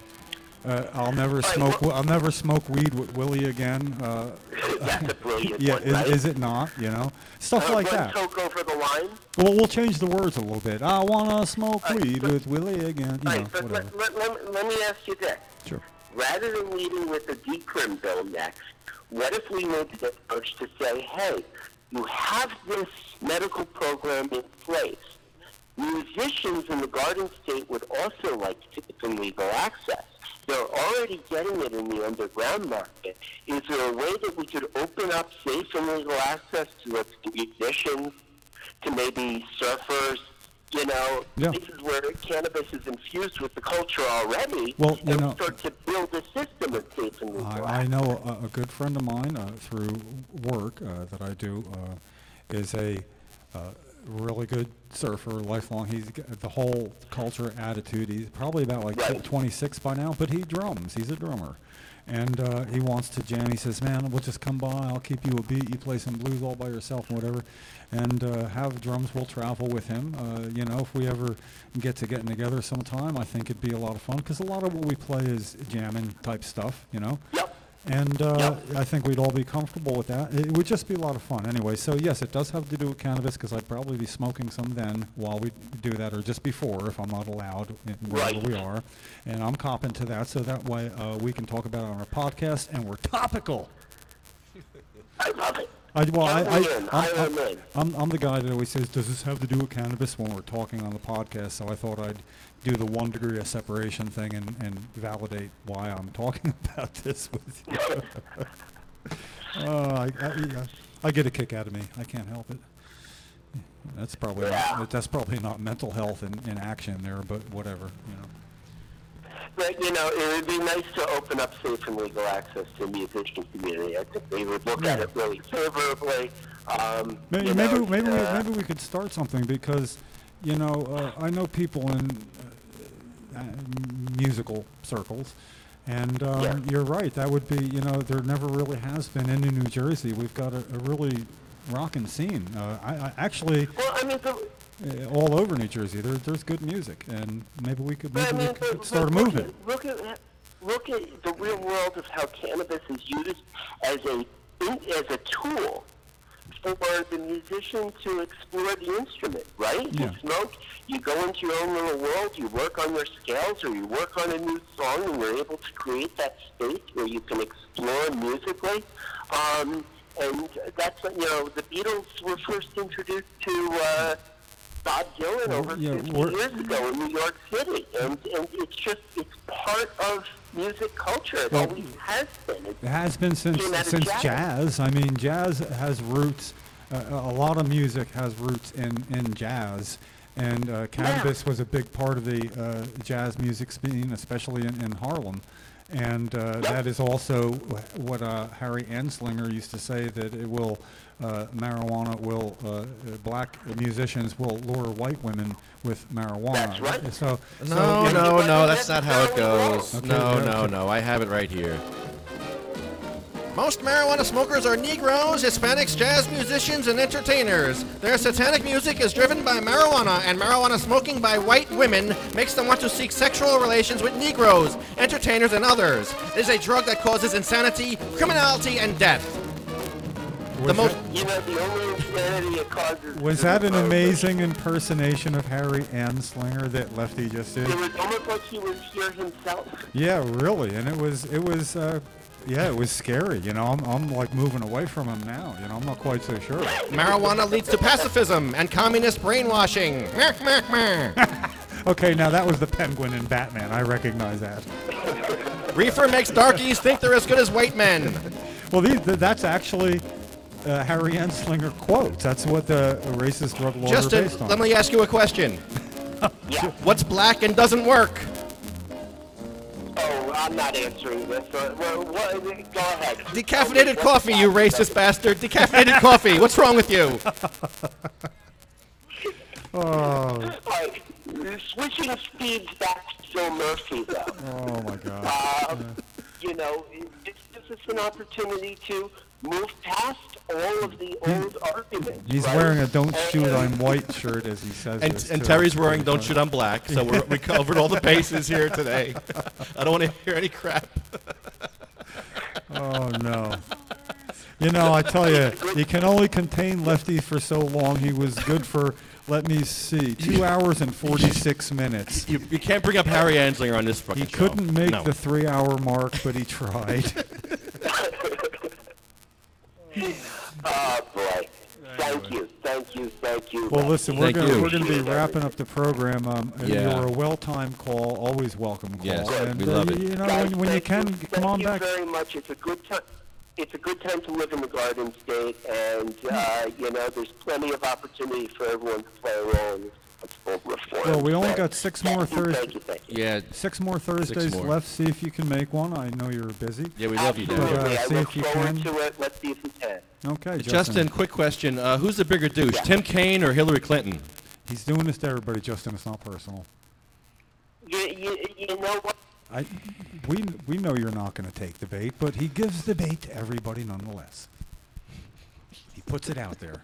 I'll never smoke weed with Willie again. That's a brilliant yeah, one, right? is it not? You know, stuff like one that. Toke over the line. Well, we'll change the words a little bit. I wanna smoke weed with Willie again. You know, But whatever. let me ask you this. Sure. Rather than leading with the decrim bill next, what if we made the approach to say, hey, you have this medical program in place. Musicians in the Garden State would also like to get some legal access. They're already getting it in the underground market. Is there a way that we could open up safe and legal access to musicians, to maybe surfers, you know, places where cannabis is infused with the culture already, Well, you and know, start to build a system of safe and legal I know a good friend of mine through work that I do is a really good surfer, lifelong. He's got the whole culture attitude. He's probably about like 26 by now, but he drums. He's a drummer. And he wants to jam. He says, man, we'll just come by. I'll keep you a beat. You play some blues all by yourself and whatever. And have drums. We'll travel with him. You know, if we ever getting together sometime, I think it'd be a lot of fun because a lot of what we play is jamming type stuff, you know. And I think we'd all be comfortable with that. It would just be a lot of fun anyway. So, yes, it does have to do with cannabis because I'd probably be smoking some then while we do that, or just before if I'm not allowed wherever we are. And I'm copping to that so that way we can talk about it on our podcast and we're topical. I love it. I'm the guy that always says, does this have to do with cannabis when we're talking on the podcast? So I thought I'd do the 1 degree of separation thing and validate why I'm talking about this with you. I get a kick out of me. I can't help it. That's probably not mental health in action there, but whatever, you know. But, you know, it would be nice to open up safe and legal access to the musician community. I think they would look at it really favorably. Maybe we could start something because, you know, I know people in musical circles, and you're right. That would be, you know, there never really has been in New Jersey. We've got a really rocking scene. I actually. Well, I mean, all over New Jersey, there's good music, and maybe we could start a movement. Look at the real world of how cannabis is used as a tool for the musician to explore the instrument, right? Yeah. You smoke, you go into your own little world, you work on your scales, or you work on a new song, and you're able to create that state where you can explore musically. And that's, you know, the Beatles were first introduced to Bob Dylan over 50 years ago in New York City, and it's part of music culture. It always has been. It has been since jazz. I mean, jazz has roots. A lot of music has roots in jazz, and cannabis was a big part of the jazz music scene, especially in Harlem. And that is also what Harry Anslinger used to say, that it will, marijuana will, black musicians will lure white women with marijuana. That's right. So, No, that's not how it goes. Okay, No, I have it right here. Most marijuana smokers are Negroes, Hispanics, jazz musicians, and entertainers. Their satanic music is driven by marijuana, and marijuana smoking by white women makes them want to seek sexual relations with Negroes, entertainers, and others. It is a drug that causes insanity, criminality, and death. You know, the only insanity it causes... Was that an amazing impersonation of Harry Anslinger that Lefty just did? It was almost like he was here himself. Yeah, really, and it was scary. You know, I'm like moving away from him now. You know, I'm not quite so sure. Marijuana leads to pacifism and communist brainwashing. Okay, now that was the Penguin in Batman. I recognize that. Reefer makes darkies think they're as good as white men. Well, that's actually Harry Anslinger quotes. That's what the racist drug laws are Justin, based on. let me ask you a question. What's black and doesn't work? Oh, I'm not answering this. Go ahead. Decaffeinated coffee, you racist bastard. Decaffeinated coffee. What's wrong with you? All right. Switching speeds back to Joe Murphy, though. Oh, my God. You know, this is an opportunity to move past all of the old arguments. He's right? wearing a "Don't Shoot, I'm White" shirt as he says this, And too. Terry's wearing "Don't Shoot, I'm Black," so we covered all the bases here today. I don't want to hear any crap. Oh, no. You know, I tell you, you can only contain Lefty for so long. He was good for, let me see, 2 hours and 46 minutes. You can't bring up Harry Anslinger on this fucking He show. couldn't make No. the 3-hour mark, but he tried. Oh, boy. Thank you. Well, listen, we're Thank you. going to be wrapping up the program. Yeah. You're a well-timed call, always welcome call. Yes, and, we love it. You know, when you can, come on back. Thank you very much. It's a good time. It's a good time to live in the Garden State, and you know, there's plenty of opportunity for everyone to play a role in this reform. Well, we only got 6 more Thursdays. Thank you. Yeah. 6 more Thursdays more. left. See if you can make one. I know you're busy. Yeah, we love you, Dan. Absolutely. See I if look you forward can. to it. Let's see if we can. Okay, Justin, quick question. Who's the bigger douche, Tim Kaine or Hillary Clinton? He's doing this to everybody, Justin. It's not personal. You know what? We know you're not going to take the bait, but he gives the bait to everybody nonetheless. He puts it out there.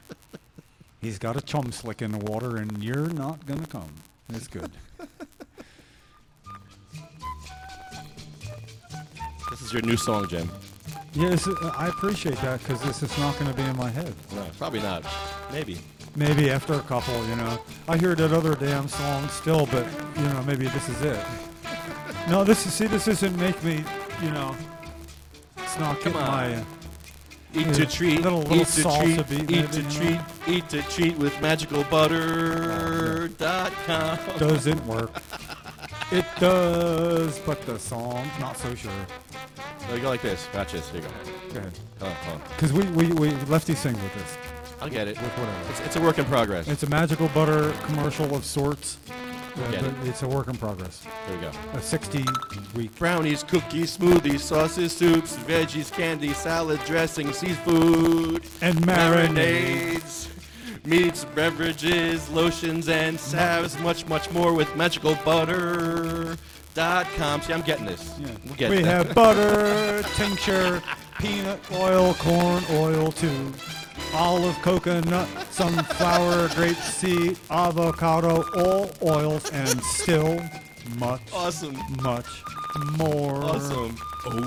He's got a chum slick in the water, and you're not going to come. It's good. This is your new song, Jim. Yes, I appreciate that, because this is not going to be in my head. No, probably not. Maybe. Maybe after a couple, you know. I hear that other damn song still, but, you know, maybe this is it. No, this isn't make me, you know, it's not Come getting on. my... Eat to treat, little eat to salsa treat, beat, eat maybe, to you know? treat, eat to treat with magicalbutter.com. Doesn't work. It does, but the song, not so sure. So you go like this. Watch this. Here you go. Go ahead. Come on. Because we Lefty sings with this. I'll get it. With whatever. It's a work in progress. It's a magical butter commercial of sorts. Get it. It's a work in progress. Here we go. A 60-week. Brownies, cookies, smoothies, sauces, soups, veggies, candy, salad, dressing, seafood, And marinades. meats, beverages, lotions, and salves, much more with magicalbutter.com. See, I'm getting this. Yeah. We'll get We that. have butter, tincture, peanut oil, corn oil too. Olive, coconut, sunflower, grapeseed, avocado, all oils, and still much more. Awesome. Oh,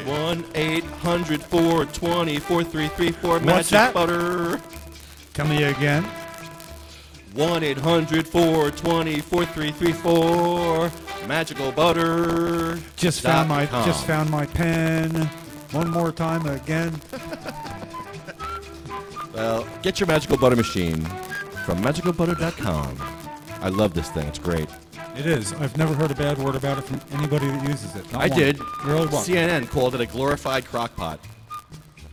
yeah. 1-800-420-4334. What's Magic that? Butter. Tell me again. 1-800-420-4334. Magical Butter. Just found my pen. One more time again. Well, get your Magical Butter machine from magicalbutter.com. I love this thing. It's great. It is. I've never heard a bad word about it from anybody that uses it. Not I one. did. Really? What? CNN called it a glorified crock pot.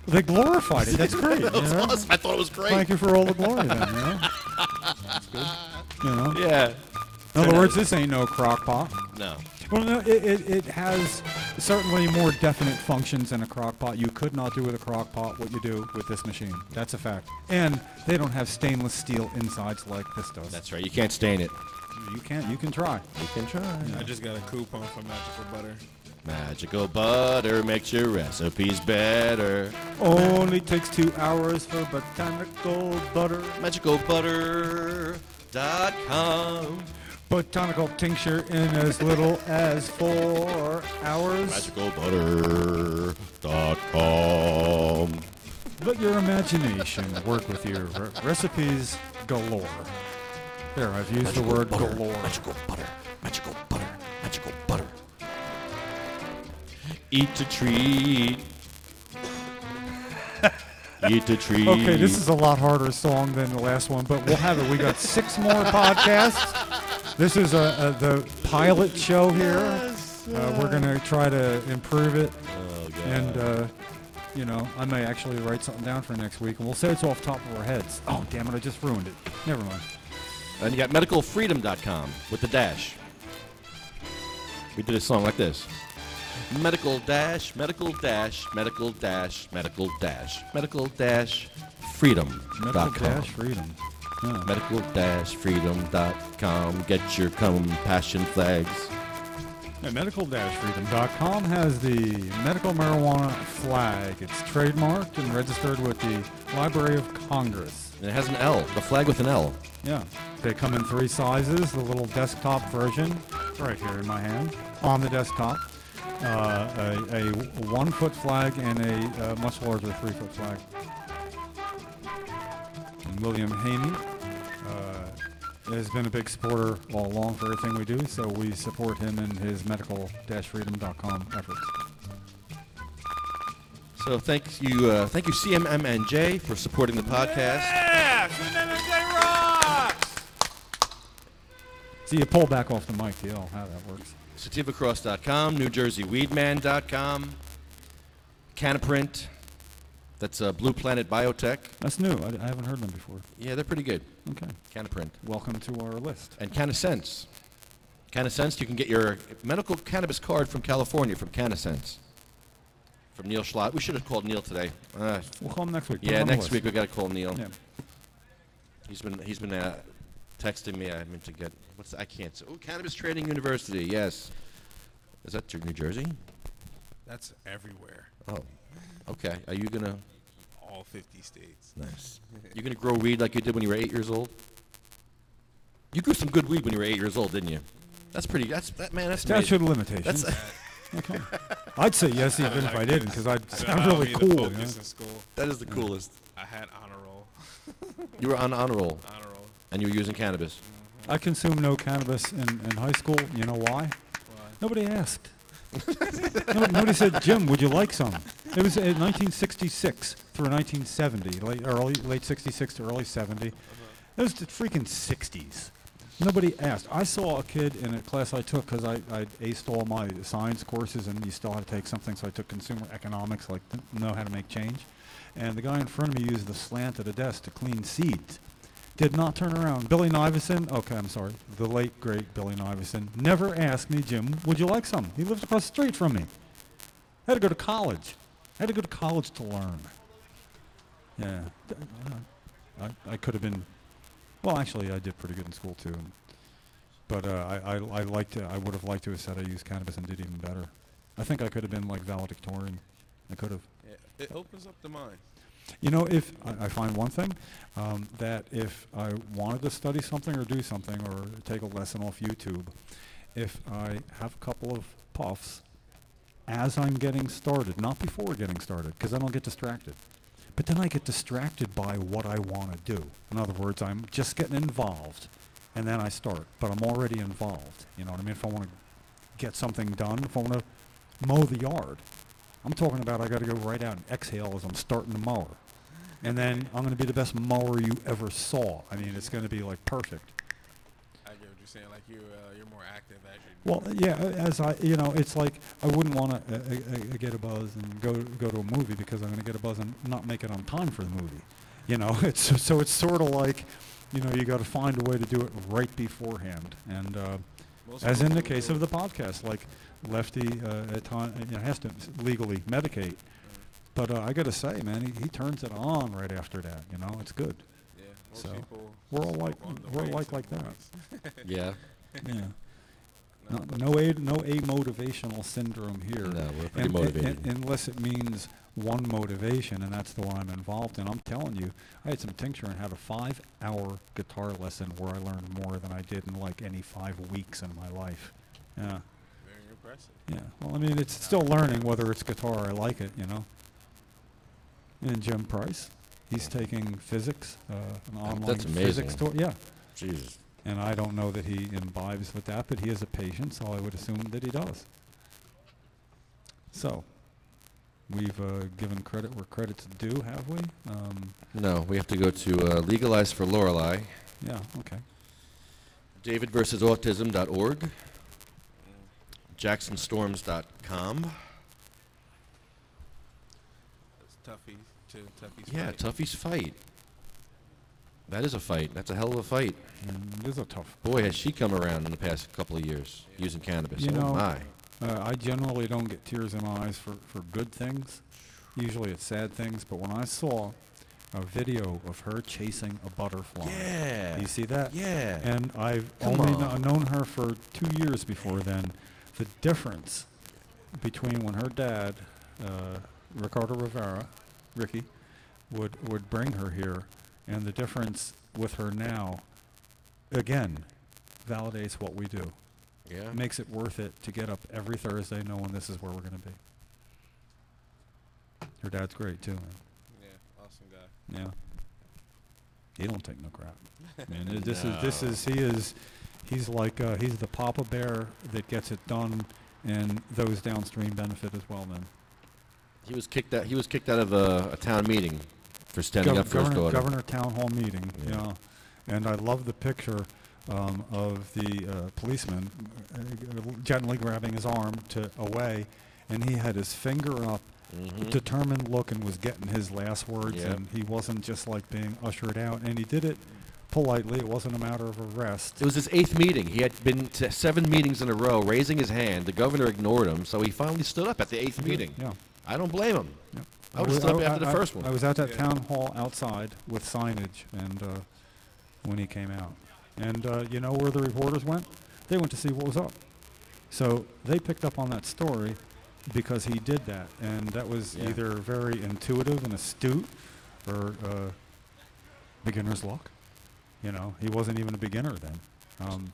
They glorified it. That's great. That was you know? awesome. I thought it was great. Thank you for all the glory, then. You know? That's good. You know. Yeah. In other words, this ain't no crock pot. No. Well, no, it has certainly more definite functions than a crock pot. You could not do with a crock pot what you do with this machine. That's a fact. And they don't have stainless steel insides like this does. That's right. You can't stain it. You can't. You can try. You can try. I just got a coupon for Magical Butter. Magical butter makes your recipes better. Only takes 2 hours for botanical butter. MagicalButter.com. Botanical tincture in as little as 4 hours. MagicalButter.com. Let your imagination work with your recipes galore. There, I've used the word butter, galore. Magical butter, magical butter, magical butter. Eat a treat. Eat a treat. Okay, this is a lot harder song than the last one, but we'll have it. We got 6 more podcasts. This is the pilot show here. We're going to try to improve it. Oh, God. And, I may actually write something down for next week, and we'll say it's off the top of our heads. Oh, damn it, I just ruined it. Never mind. And you got medicalfreedom.com with the dash. We did a song like this. Medical dash, medical dash, medical dash, medical dash, medical dash, freedom.com. Medical dash freedom. Yeah. Medical-freedom.com. Get your compassion flags. Medical-freedom.com has the medical marijuana flag. It's trademarked and registered with the Library of Congress. And it has an L, the flag with an L. Yeah. They come in 3 sizes. The little desktop version, right here in my hand, on the desktop. A 1-foot flag and a much larger 3-foot flag. And William Haney has been a big supporter all along for everything we do, so we support him in his medical-freedom.com efforts. So thank you CMMNJ for supporting the podcast. Yeah! CMMNJ rocks! So you pull back off the mic, you know how that works. SativaCross.com, NewJerseyWeedman.com, Canaprint, that's Blue Planet Biotech. That's new. I haven't heard them before. Yeah, they're pretty good. Okay. Canaprint. Welcome to our list. And CanaSense. CanaSense, you can get your medical cannabis card from California from CanaSense. From Neil Schlott. We should have called Neil today. We'll call him next week. Yeah, next week we got to call Neil. Yeah. He's been texting me. I meant to get I can't say. Oh, Cannabis Trading University. Yes. Is that New Jersey? That's everywhere. Oh. Okay. Are you gonna? All 50 states. Nice. You gonna grow weed like you did when you were 8 years old? You grew some good weed when you were 8 years old, didn't you? That's pretty. That's statute of limitations. Okay. I'd say yes even if I didn't, because I'd sound really cool. In school. That is the coolest. I had honor roll. You were on honor roll. Honor roll. And you were using cannabis. I consumed no cannabis in high school. You know why? Nobody asked. Nobody said, Jim, would you like some? It was in 1966 through 1970, late 66 to early 70. It was the freaking 60s. Nobody asked. I saw a kid in a class I took because I aced all my science courses and you still had to take something, so I took consumer economics, like to know how to make change. And the guy in front of me used the slant of the desk to clean seeds. Did not turn around. Billy Nivison, the late, great Billy Nivison, never asked me, Jim, would you like some? He lived across the street from me. I had to go to college. I had to go to college to learn. Yeah. I could have been, well, actually, I did pretty good in school, too. But I would have liked to have said I used cannabis and did even better. I think I could have been like valedictorian. I could have. Yeah, it opens up the mind. You know, if I find one thing, that if I wanted to study something or do something or take a lesson off YouTube, if I have a couple of puffs as I'm getting started, not before getting started, because I don't get distracted. But then I get distracted by what I want to do. In other words, I'm just getting involved, and then I start. But I'm already involved. You know what I mean? If I want to get something done, if I want to mow the yard, I'm talking about I got to go right out and exhale as I'm starting the mower. And then I'm going to be the best mower you ever saw. I mean, it's going to be like perfect. I get what you're saying. Like you're more active as you. Well, yeah, it's like I wouldn't want to get a buzz and go to a movie because I'm going to get a buzz and not make it on time for the movie. You know, it's sort of like, you got to find a way to do it right beforehand. And Most As in people the do case it. of the podcast, like Lefty at time has to legally medicate. But I got to say, man, he turns it on right after that. You know, it's good. Yeah, most So people we're all like smoke on the we're way like to like the that. movies. Yeah. Yeah. No, No, but- no amotivational syndrome here. No, we're pretty motivated. Unless it means one motivation, and that's the one I'm involved in. I'm telling you, I had some tincture and had a 5-hour guitar lesson where I learned more than I did in like any 5 weeks in my life. Yeah. Very impressive. Yeah. Well, I mean, it's still learning whether it's guitar. I like it, you know. And Jim Price, he's taking physics, an online That's physics amazing. tour. Yeah. Jesus. And I don't know that he imbibes with that, but he is a patient, so I would assume that he does. So, we've given credit where credit's due, have we? No, we have to go to Legalize for Lorelei. Yeah, okay. DavidVersusAutism.org. JacksonStorms.com. It's Tuffy to Tuffy's Yeah, fight. Tuffy's fight. That is a fight. That's a hell of a fight. It is a tough. Boy, has she come around in the past couple of years using cannabis. You Oh know, my. I generally don't get tears in my eyes for good things. Usually it's sad things, but when I saw a video of her chasing a butterfly. Yeah. You see that? Yeah. And I've Come only on. known her for 2 years before then. The difference between when her dad, Ricardo Rivera, Ricky, would bring her here, and the difference with her now, again, validates what we do. Yeah. Makes it worth it to get up every Thursday knowing this is where we're going to be. Her dad's great too, man. Yeah, awesome guy. Yeah. He don't take no crap. I mean, he's like he's the Papa Bear that gets it done, and those downstream benefit as well. Then He was kicked out. He was kicked out of a town meeting for standing up for his daughter. Governor town hall meeting. Yeah, and I love the picture of the policeman gently grabbing his arm away, and he had his finger up. Determined look, and was getting his last words, Yep. and he wasn't just like being ushered out, and he did it politely. It wasn't a matter of arrest. It was his 8th meeting. He had been to 7 meetings in a row, raising his hand. The governor ignored him, so he finally stood up at the 8th meeting. Yeah. I don't blame him. Yep. I would have stood up after the first one. I was at that town hall outside with signage, and when he came out, and you know where the reporters went? They went to see what was up. So they picked up on that story because he did that, and that was either very intuitive and astute, or beginner's luck. You know, he wasn't even a beginner then.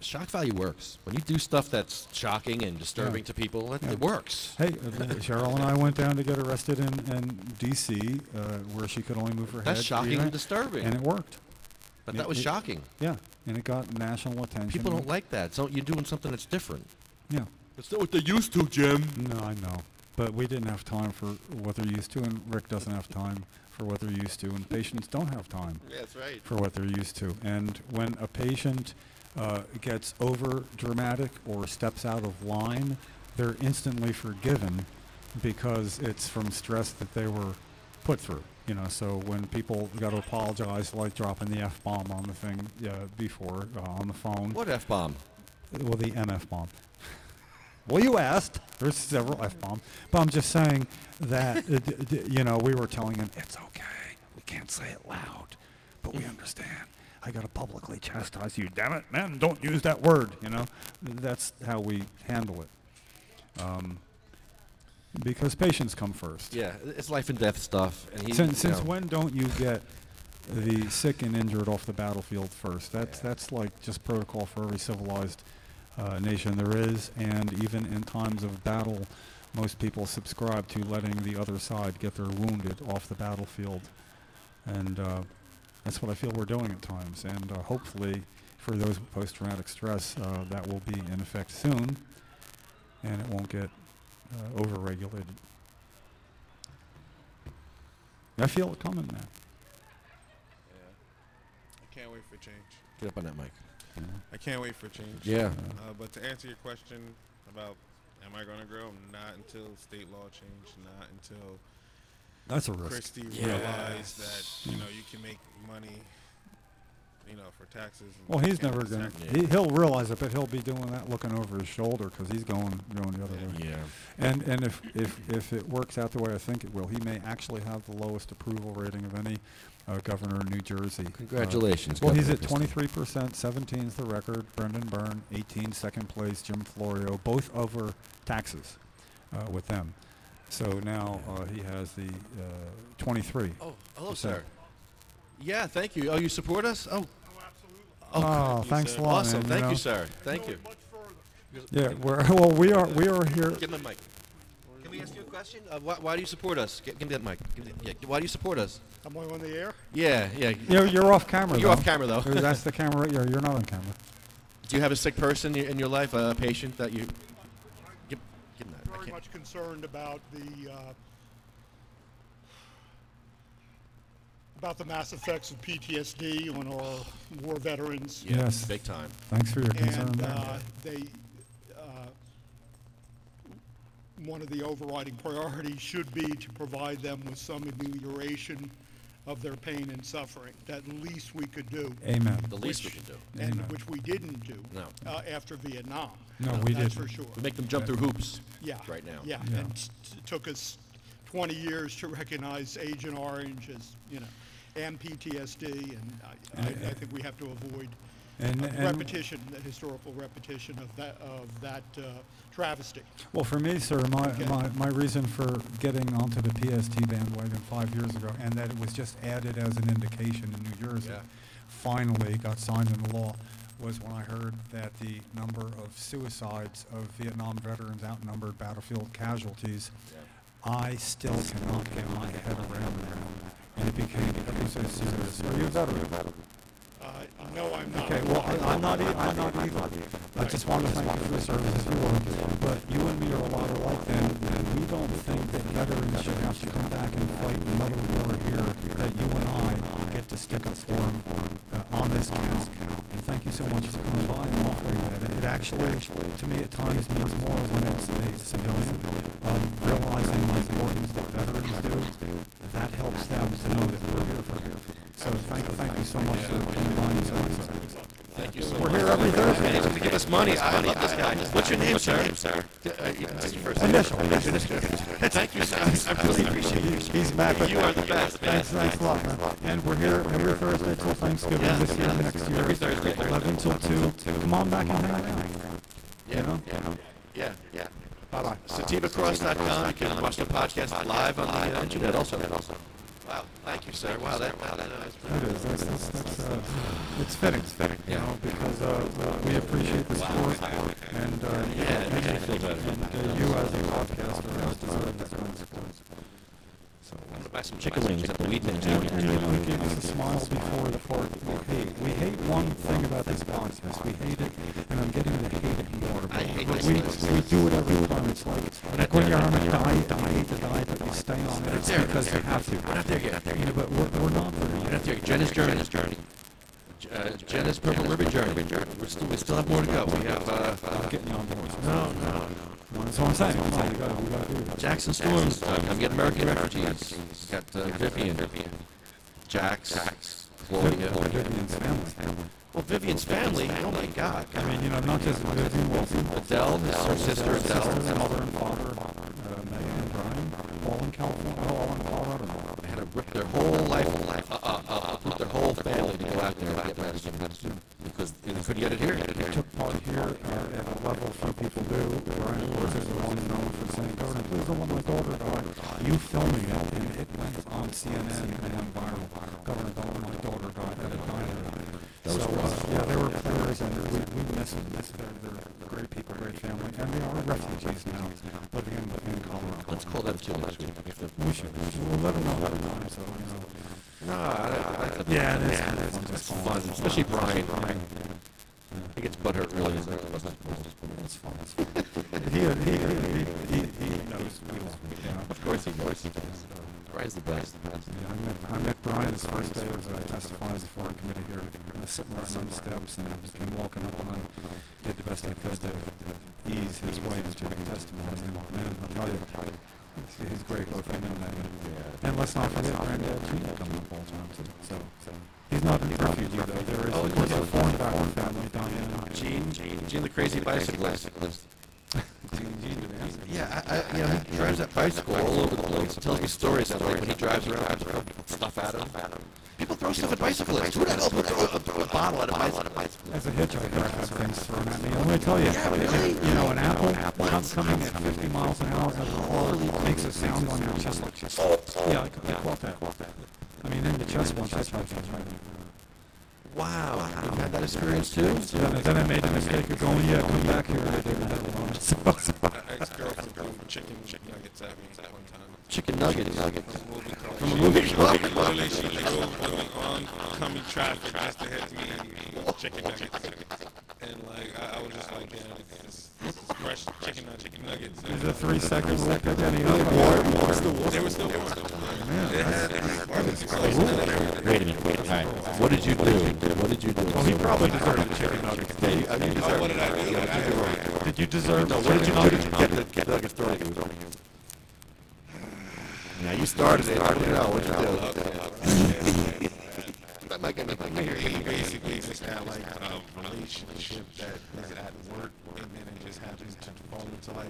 Shock value works. When you do stuff that's shocking and disturbing to people, it works. Hey, Cheryl and I went down to get arrested in D.C., where she could only move her head. That's shocking and disturbing. And it worked. But that was shocking. Yeah, and it got national attention. People don't like that. So you're doing something that's different. Yeah. It's not what they used to, Jim. No, I know. But we didn't have time for what they're used to, and Rick doesn't have time for what they're used to, and patients don't have time That's right. for what they're used to. And when a patient gets over dramatic or steps out of line, they're instantly forgiven because it's from stress that they were put through. You know, so when people got to apologize, like dropping the F-bomb on the thing before on the phone. What F-bomb? Well, the MF bomb. Well, you asked. There's several F-bombs. But I'm just saying that, you know, we were telling him, it's okay. We can't say it loud, but we understand. I got to publicly chastise you. Damn it, man, don't use that word, you know. That's how we handle it. Because patients come first. Yeah, it's life and death stuff. And Since when don't you get the sick and injured off the battlefield first? That's like just protocol for every civilized nation there is, and even in times of battle, most people subscribe to letting the other side get their wounded off the battlefield, and that's what I feel we're doing at times. And hopefully, for those with post-traumatic stress, that will be in effect soon, and it won't get over-regulated. I feel it coming, man. Yeah. I can't wait for change. Get up on that mic. I can't wait for change. Yeah. But to answer your question about am I going to grow? Not until state law change. Not until That's a risk. Christie realized that you can make money for taxes. And Well, he's and never going tax- to. He'll realize it, but he'll be doing that, looking over his shoulder, because he's going the other way. Yeah. And if it works out the way I think it will, he may actually have the lowest approval rating of any governor in New Jersey. Congratulations, Well, he's Governor at 23%. 17 is the record. Brendan Byrne, 18, second place. Jim Florio, both over taxes with them. So now he has the 23. Oh, hello, sir. Yeah, thank you. Oh, you support us? Oh. Oh, thanks a lot, Awesome. man, Thank know. you, sir. Thank you. Yeah, we are here. Give him the mic. Can we ask you a question? Why do you support us? Give me that mic. Why do you support us? Am I on the air? Yeah. You're off camera. You're though. off camera, though. That's the camera right here. You're not on camera. Do you have a sick person in your life, a patient that you... Give him that. Very much concerned about the mass effects of PTSD on our war veterans. Yes. Big time. Thanks for your concern. And one of the overriding priorities should be to provide them with some amelioration of their pain and suffering. That least we could do. Amen. The least we could do. And Amen. which we didn't do after Vietnam. We That's didn't. for sure. We make them jump through hoops right now. Yeah, and it took us 20 years to recognize Agent Orange as, and PTSD, and I think we have to avoid repetition, the historical repetition of that travesty. Well, for me, sir, my reason for getting onto the PST bandwagon 5 years ago, and that it was just added as an indication in New Jersey, finally got signed into law, was when I heard that the number of suicides of Vietnam veterans outnumbered battlefield casualties. I still cannot get my head around that. And it became ever so serious. Are you a veteran? No, I'm not. Okay, well, I'm not either. I just want to thank you for the services you were. But you and me are a lot alike, and we don't think that veterans should have to come back and fight another war here, that you and I get to stick up for them on this count. And thank you so much for coming by and offering that. It actually, to me at times, means more when it's a civilian, realizing the importance that veterans do. That helps them to know that we're here for them. So thank you so much for coming by and saying so. Thank you so We're much. here every Thursday. And he's going to give us money. I love this guy. What's your name, sir? Initial. Thank you, sir. I really appreciate you. He's back. You are the best, man. Thanks a lot, man. And we're here every Thursday till Thanksgiving this year, next year. Every Thursday. 11 till 2. Come on back and hang out. Yeah. Bye-bye. SativaCross.com. You can watch the podcast live on the internet also. Wow, thank you, sir. Wow, that It is. It's fitting. You know, because we appreciate the support, and you as a podcaster deserve that kind of support. So I'm gonna buy some chicken wings at the Weed Man Joint. And you know, gave us a smile before the fart. We hate one thing about this podcast. We hate it, and I'm getting to hate it more. I hate But this. we do it every time. It's like when you're on a diet, but you stay on it. It's because you have to. We're not there yet. You know, but we're not there. We're not there yet. Jenna's journey. Jenna's Purple Ribbon Journey. We still have more to go. We have Getting you on board. no. That's what I'm saying. We gotta do that. Jackson Storms. I'm getting American refugees. Got Vivian, Jax, Gloria. Vivian's family. Well, Vivian's family. Oh my God. I mean, you know, not just Vivian Wilson. Adele, her sister Adele. Sisters, mother and father, Megan and Brian, all in California, all in Colorado. They had to rip their whole life, put their whole family to go out there and get medicine because they couldn't get it here. They took part here at a level few people do. Brian, of course, is the one known for saying, Governor, please don't let my daughter die. You filming it, and it went on CNN and went viral. Governor, don't let my daughter die at a diner. So, they were players, and we miss them. They're great people, great family, and they are refugees now, living in Colorado. Let's call them too next week. We should. We'll let them know. So, It's fun, especially Brian. He gets butthurt really easily. It's fun. He knows. Of course he knows. Brian's the best. Yeah, I met Brian his first day as I testified before a committee here. I was sitting on some steps and I came walking up and I did the best I could to ease his way into the testimony. And man, I'll tell you, he's great, both him and Megan. And let's not forget Granddad Gene coming up all the time too. So he's not a refugee though. There is Gene the crazy bicyclist. Yeah, he drives that bicycle all over the place. He tells me stories of like when he drives around, people throw stuff at him. People throw stuff at bicyclists. Who the hell would throw a bottle at a bicycle? As a hitchhiker, I have things thrown at me. Let me tell you, you know, an apple coming at 50 miles an hour makes a sound on your chest like this. Yeah, I caught that. I mean, in the chest once, I tried to. Wow, you've had that experience too? Then I made the mistake of going, come back here. I did that alone. Ex-girlfriend threw chicken nuggets at me one time. Chicken nuggets? From a movie club? Literally, she drove oncoming traffic just to hit me chicken nuggets. And like, I was just like, yeah, this is fresh chicken nuggets. Is it 3 seconds left of any other? They were still warm. It had barbecue sauce in it and everything. Wait a minute. All right. What did you do? Well, he probably deserved the chicken nuggets. What did I do? Did you deserve what did you do to get the nuggets thrown at you? Now you started it. I don't know. What did you do? He basically just had like a relationship that is at work, and then it just happens to fall into like,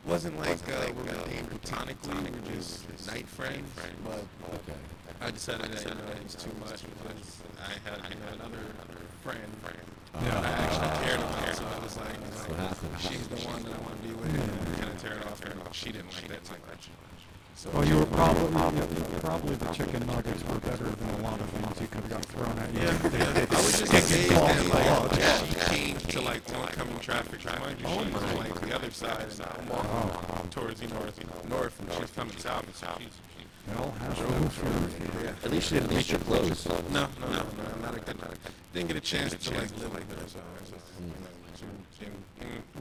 wasn't like we're named platonically, we were just night friends, but I decided that it was too much because I had another friend that I actually cared about, so I was like, she's the one that I want to be with, and kind of tear it off, and she didn't like that too much. So well, you were probably the chicken nuggets were better than a lot of things you could have got thrown at you. I was just amazed that like she came to like oncoming traffic. Mind you, she's on like the other side, and I'm walking towards north, and she's coming south. Well, at least she didn't leave your clothes. No, not a good. Didn't get a chance to like live like that. So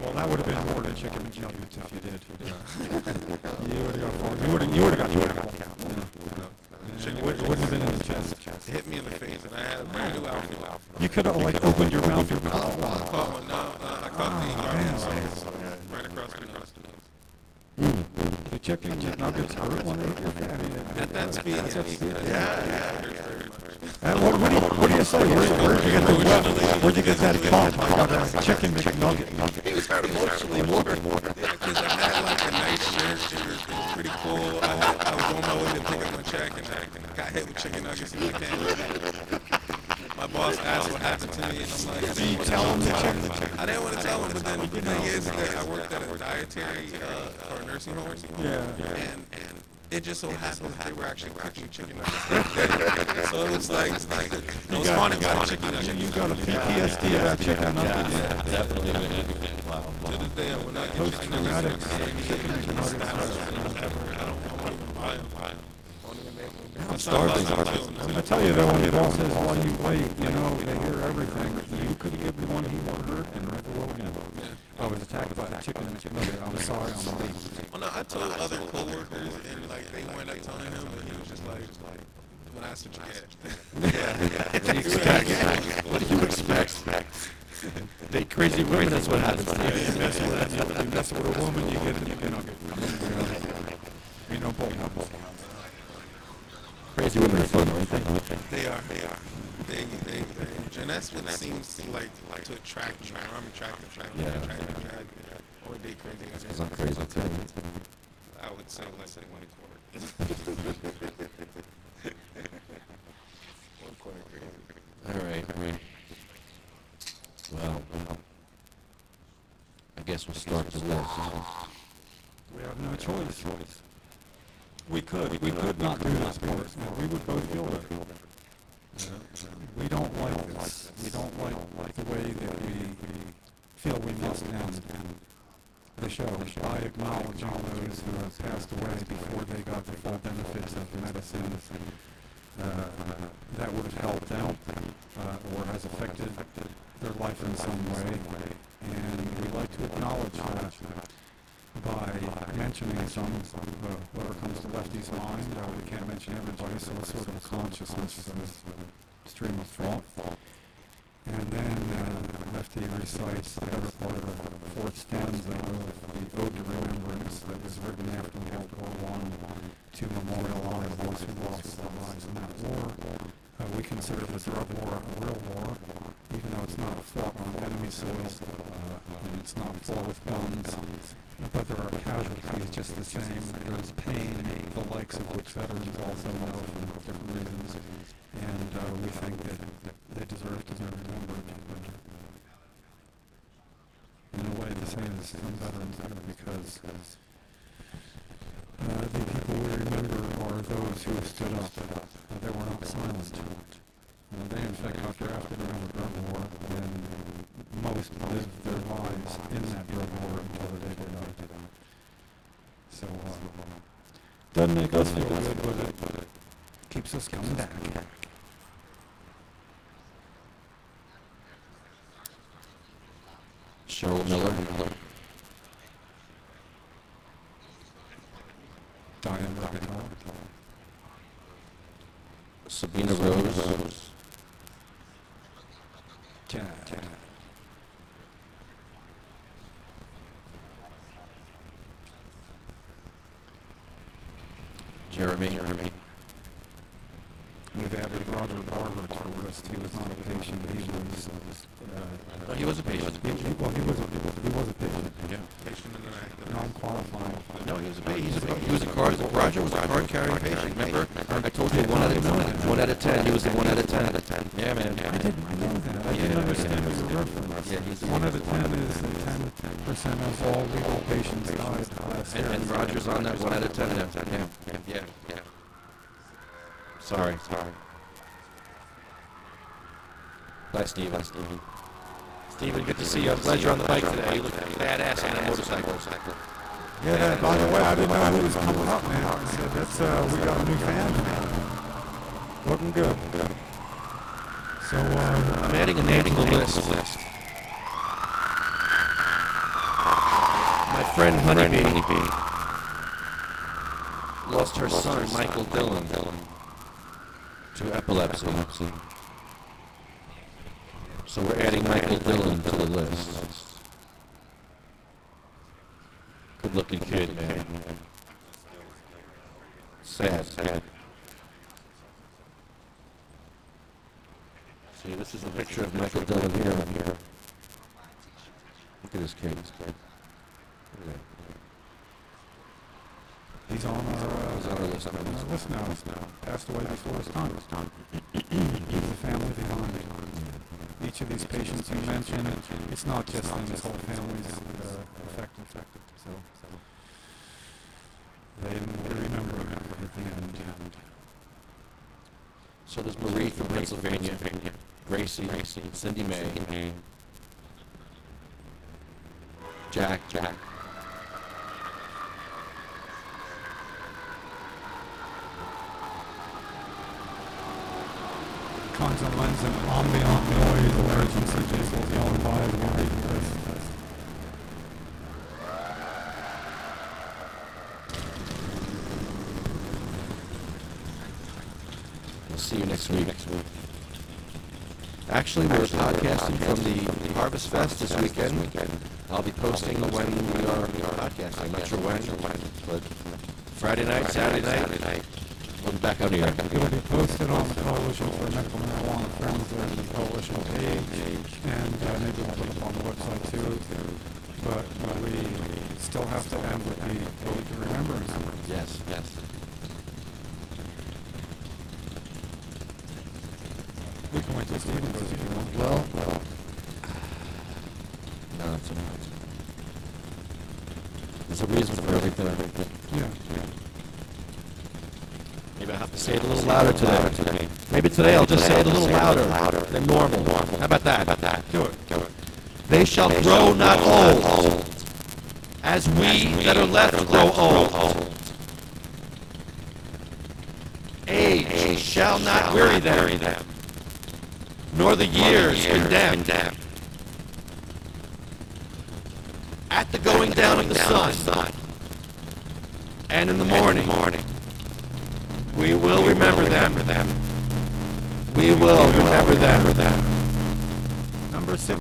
well, that would have been more than chicken nuggets if you did. You would have got far. You would have got 20 points. It wouldn't have been in the chest. It hit me in the face, and I had a brand new outfit. You could have like opened your mouth. I caught the right across the nose. The chicken nuggets hurt when they hit that. At that speed, What do you say? Where'd you get that pump? I got a chicken McNugget. It was hurt emotionally more. Because I had like a nice shirt. It was pretty cool. I was on my way to pick up my check, and I got hit with chicken nuggets in my can. My boss asked what happened to me, and I'm like, Did you tell him the chicken? I didn't want to tell him, but then the thing is that I worked at a dietary or a nursing home. And it just so happened that they were actually cooking chicken nuggets. So it was like, it was funny about chicken nuggets. You got a PTSD about chicken nuggets. Yeah, definitely. Wow. To this day, I will not get chicken nuggets. I'm starving. I tell you though, when the boss says, "Why do you wait?" You know, they hear everything. You could have given the one he wanted, and right below him. I was attacked by a chicken nugget. I'm sorry. Well, no, I told other coworkers, and like they went up telling him, and he was just like, "Well, that's what you get." What do you expect? They crazy women. That's what happens. You mess with a woman, you get a nugget. You know, bull. Crazy women are fun, aren't they? They are. And that's what it seems like to attract me. I'm attracted. Or date crazy. Because I'm crazy too. I would say less than 1 quarter. 1 quarter crazy. All right. Well, I guess we'll start the list. We have no choice. We could not do this part. We would both feel it. We don't like this. We don't like the way that we feel we must end the show by acknowledging those who have passed away before they got the full benefits of medicine that would have helped them or has affected their life in some way. And we like to acknowledge that by mentioning some, whatever comes to Lefty's mind. We can't mention everybody, so it's sort of a consciousness stream of thought. And then Lefty recites the other part of the fourth stanza of the Ode to Remembrance that was written after World War I to memorialize those who lost their lives in that war. We consider the drug war a real war, even though it's not fought on enemy soil, and it's not fought with guns, but there are casualties just the same. There's pain, the likes of which veterans also know from different reasons, and we think that they deserve to be remembered. In a way, the same as some veterans do, because the people we remember are those who stood up. They were not silent. They, in fact, got drafted around the drug war, and most lived their lives in that drug war until the day they died. So, doesn't make us feel good, but it keeps us coming back. Cheryl Miller. Diane Rockefeller. Sabina Rose. Janet. Jeremy. We've added Roger Barber to the list. He was not a patient. He was a patient. He was a patient. Yeah. Patient in the act. Non-qualified. No, he was a patient. He was a card. Roger was a card-carrying patient. Remember? I told you 1 out of 10. He was the 1 out of 10. Yeah, man. I didn't know that. I didn't understand it was a reference. Yeah, he's 1 out of 10 is 10% of all legal patients died last year. And Roger's on that 1 out of 10 now. Yeah. Sorry. Bye, Steven. Steven, good to see you. I'm glad you're on the bike today. You look badass on that motorcycle. Yeah, by the way, I didn't know who was coming up, man. I said, that's, we got a new fan now. Looking good. So, I'm adding a name to the list. My friend Honeybee lost her son, Michael Dillon, to epilepsy. So we're adding Michael Dillon to the list. Good-looking kid, man. Sad. See, this is a picture of Michael Dillon here. Look at this kid. Look at that. he's on our list now. Passed away before his time. Leave the family behind. Each of these patients you mentioned, it's not just them, his whole family's affected. So they remember at the end. So there's Marie from Pennsylvania, Gracie, Cindy May, Jack. Kinds of lens and ambient noise, emergency vehicles going by the right. We'll see you next week. Actually, we're podcasting from the Harvest Fest this weekend. I'll be posting when we are podcasting. I'm not sure when, but Friday night, Saturday night, we'll be back on the air. It'll be posted on the Coalition for Medical Marijuana Friends Coalition page, and maybe we'll put it on the website too. But we still have to end with the Code to Remember. Yes. We can wait till Stephen goes if you want. Well, no, it's not. There's a reason for everything. Yeah. Maybe I'll have to say it a little louder today. Maybe today I'll just say it a little louder than normal. How about that? Do it. They shall grow not old, as we that are left grow old. Age shall not weary them, nor the years condemn. At the going down of the sun, and in the morning, we will remember them. We will remember them. Number 6.